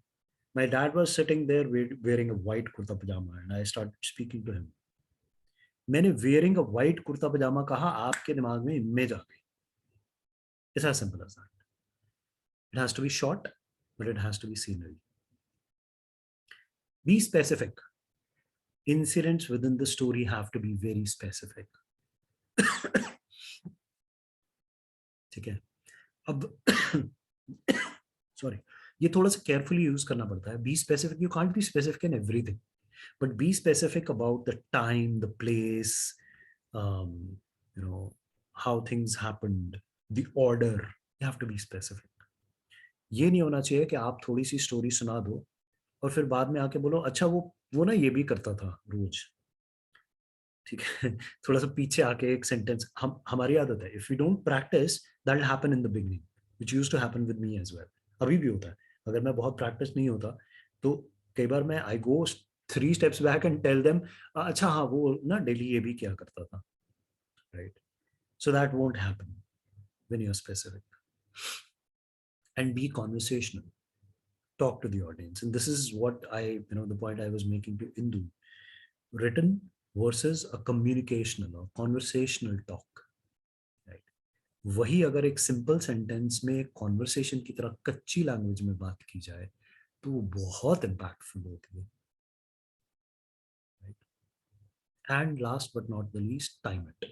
My dad was sitting there wearing a white kurta pajama and I started speaking to him. मैंने wearing a white kurta pajama कहा, आपके दिमाग में image आ गई. It's as simple as that. It has to be short, but it has to be scenery. Be specific. Incidents within the story have to be very specific. ठीक है। अब sorry, ये थोड़ा सा केयरफुली यूज करना पड़ता है। Be specific, you can't be specific in everything, but be specific about the time, the place, you know, how things happened, the order. You have to be specific. ये नहीं होना चाहिए कि आप थोड़ी सी स्टोरी सुना दो और फिर बाद में आके बोलो अच्छा वो ना ये भी करता था रोज। ठीक है, थोड़ा सा पीछे आके एक सेंटेंस। हमारी आदत है, if you don't practice that will happen in the beginning, which used to happen with me as well. अभी भी होता है, अगर मैं बहुत प्रैक्टिस नहीं होता तो कई बार मैं I go 3 steps back and tell them अच्छा हाँ वो ना डेली ये भी क्या करता था, right? So that won't happen when you are specific. And be conversational, talk to the audience, and this is what the point I was making to Indu. Written versus a communicational or conversational talk, right? वही अगर एक simple sentence में conversation की तरह कच्ची language में बात की जाए तो वो बहुत इम्पैक्टफुल होती है, right? And last but not the least, time it.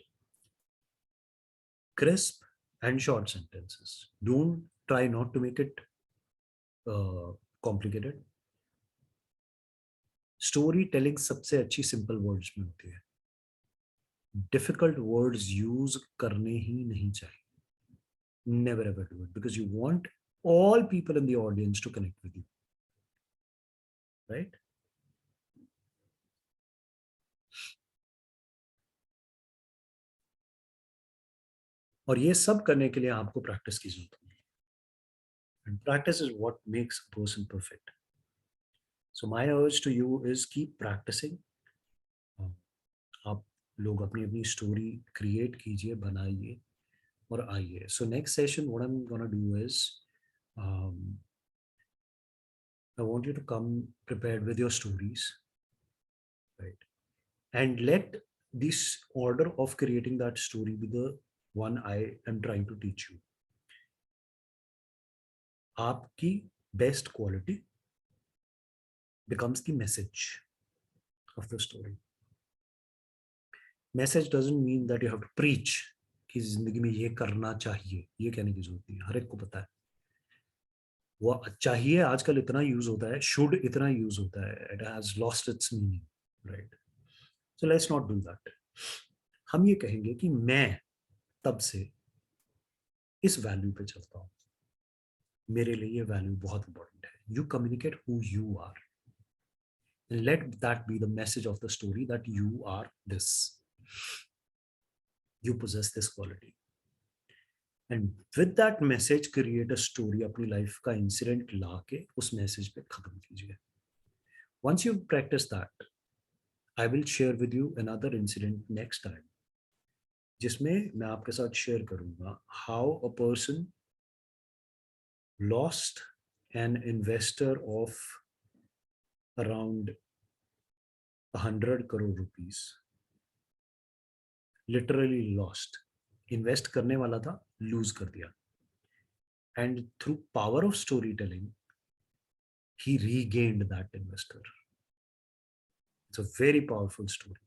Crisp and short sentences. Don't try not to make it complicated. Story telling सबसे अच्छी सिंपल वर्ड्स में होती है। डिफिकल्ट वर्ड्स यूज करने ही नहीं चाहिए। Never ever do it, because you want all people in the audience to connect with you, right? और ये सब करने के लिए आपको प्रैक्टिस की जरूरत है। And practice is what makes a person perfect. So my urge to you is keep practicing. आप लोग अपनी अपनी स्टोरी क्रिएट कीजिए, बनाइए और आइए। So next session what I am gonna do is I want you to come prepared with your stories, right? And let this order of creating that story be the one I am trying to teach you. Aapki best quality becomes the message of the story. Message doesn't mean that you have to preach कि जिंदगी में ये करना चाहिए, ये कहने की जरूरत नहीं है, हर एक को पता है। वो चाहिए आजकल इतना यूज होता है, शुड इतना यूज होता है, it has lost its meaning, right? So let's not do that. हम ये कहेंगे कि मैं तब से इस वैल्यू पे चलता हूँ, मेरे लिए ये वैल्यू बहुत इंपॉर्टेंट है. You communicate who you are, let that be the message of the story, that you are this, you possess this quality, and with that message create a story. अपनी life का incident ला के उस message पे खत्म कीजिए. Once you practice that, I will share with you another incident next time, जिसमें मैं आपके साथ शेयर करूंगा how a person lost an investor of around 100 crore rupees, literally lost. Invest करने वाला था, लूज कर दिया, and through power of story telling he regained that investor. It's a very powerful story.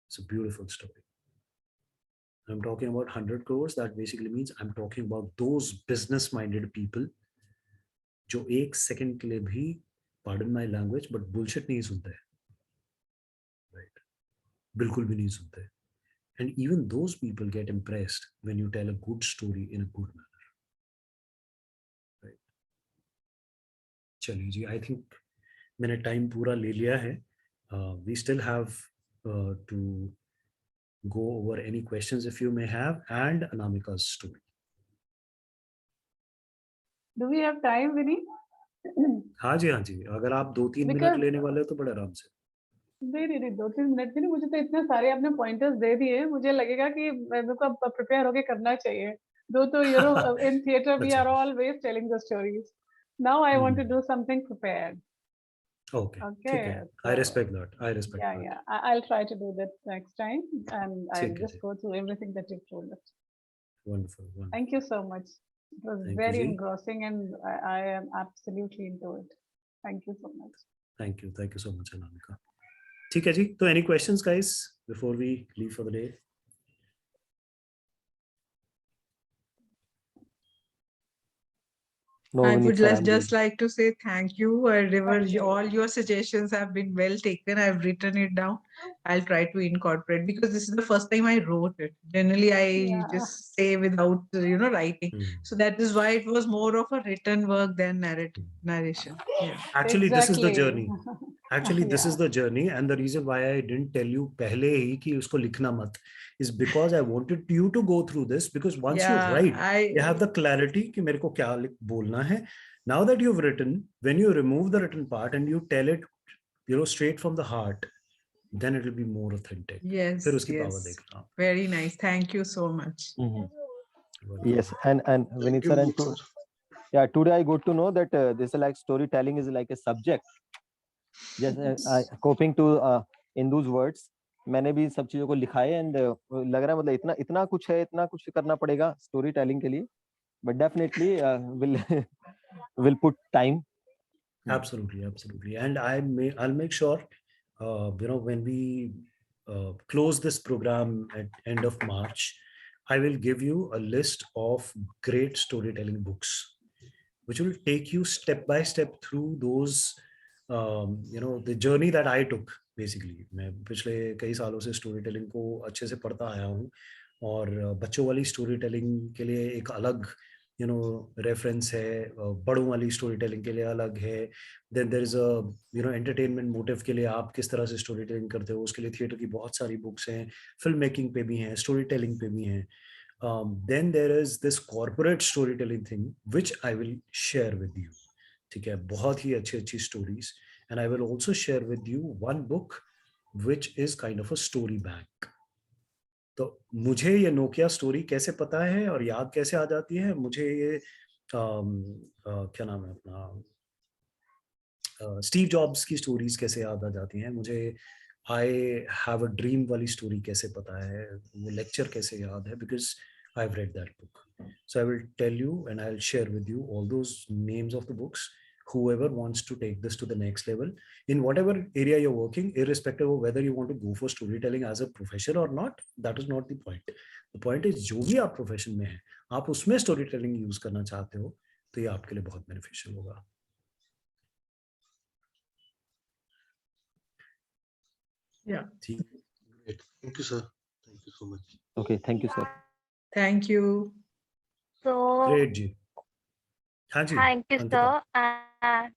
It's a beautiful story. I'm talking about 100 crores. That basically means I'm talking about those business minded people जो एक second के लिए भी, pardon my language, but bullshit नहीं सुनते, right? बिल्कुल भी नहीं सुनते. And even those people get impressed when you tell a good story in a good manner. Right? चलिए जी, I think मैंने टाइम पूरा ले लिया है. We still have to go over any questions if you may have, and Anamika's story. Do we have time, Vinny? हाँ जी, अगर आप 2-3 minute Because- लेने वाले हो तो बड़े आराम से. नहीं 2-3 मिनट भी नहीं, मुझे तो इतने सारे आपने पॉइंटर्स दे दिए, मुझे लगेगा कि मेरे को अब प्रिपेयर होके करना चाहिए. Though तो you know in theater we अच्छा. are always telling the stories. Now I want to do something prepared. Okay, Okay, ठीक है. I so- respect that. I respect that. Yeah. I'll try to do that next time, and I'll ठीक है just ji. go through everything that you've told us. Wonderful, wonderful. Thank you so much. It was Thank you, very Ji. engrossing, and I am absolutely into it. Thank you so much. Thank you so much, Anamika. ठीक है जी. तो any questions, guys, before we leave for the day? No, I Vinit would sir, I'm just good. like to say thank you. Wherever Thank you. all your suggestions have been well taken, I've written it down. I'll try to incorporate, because this is the first time I wrote it. Generally, I Yeah. just say without writing. Hmm. So that is why it was more of a written work than narration. Yeah. Actually, this is the journey. Actually, this Yeah. is the journey, and the reason why I didn't tell you पहले ही कि उसको लिखना मत is because I wanted you to go through this, because once you write, you have the clarity कि मेरे को क्या बोलना है. Now that you've written, when you remove the written part and you tell it, straight from the heart, then it will be more authentic. Yes. फिर उसकी power Yes. देखना. Very nice. Thank you so much. Yes, and Vinit sir, and today I got to know that this is like storytelling is like a subject. Just coping to in those words. मैंने भी सब चीजों को लिखा है, and लग रहा है मतलब इतना कुछ है, इतना कुछ करना पड़ेगा स्टोरी टेलिंग के लिए, but definitely will put time. Absolutely. And I'll make sure, when we close this program at end of March, I will give you a list of great storytelling books, which will take you step by step through those, the journey that I took. Basically, मैं पिछले कई सालों से story telling को अच्छे से पढ़ता आया हूँ, और बच्चों वाली स्टोरी टेलिंग के लिए एक अलग रेफरेंस है, बड़ों वाली स्टोरी टेलिंग के लिए अलग है. Then there is a entertainment motive के लिए आप किस तरह से स्टोरी टेलिंग करते हो, उसके लिए थिएटर की बहुत सारी बुक्स हैं, फिल्म मेकिंग पे भी हैं, स्टोरी टेलिंग पे भी हैं. Then there is this corporate story telling thing which I will share with you. ठीक है, बहुत ही अच्छी stories, and I will also share with you one book which is kind of a story bank. तो मुझे ये Nokia story कैसे पता है और याद कैसे आ जाती है, मुझे ये क्या नाम है अपना, स्टीव जॉब्स की स्टोरीज कैसे याद आ जाती हैं, मुझे आई हैव अ ड्रीम वाली स्टोरी कैसे पता है, वो लेक्चर कैसे याद है, because I have read that book. So I will tell you and I will share with you all those names of the books. Whoever wants to take this to the next level in whatever area you're working, irrespective of whether you want to go for storytelling as a profession or not, that is not the point. The point is जो भी आप profession में है, आप उसमें story telling use करना चाहते हो, तो ये आपके लिए बहुत बेनिफिशियल होगा. Yeah. Great. Thank you, sir. Thank you so much. Okay, thank you, sir. Thank you. So Great, Ji. हाँ जी, thank you, Ankita. sir. And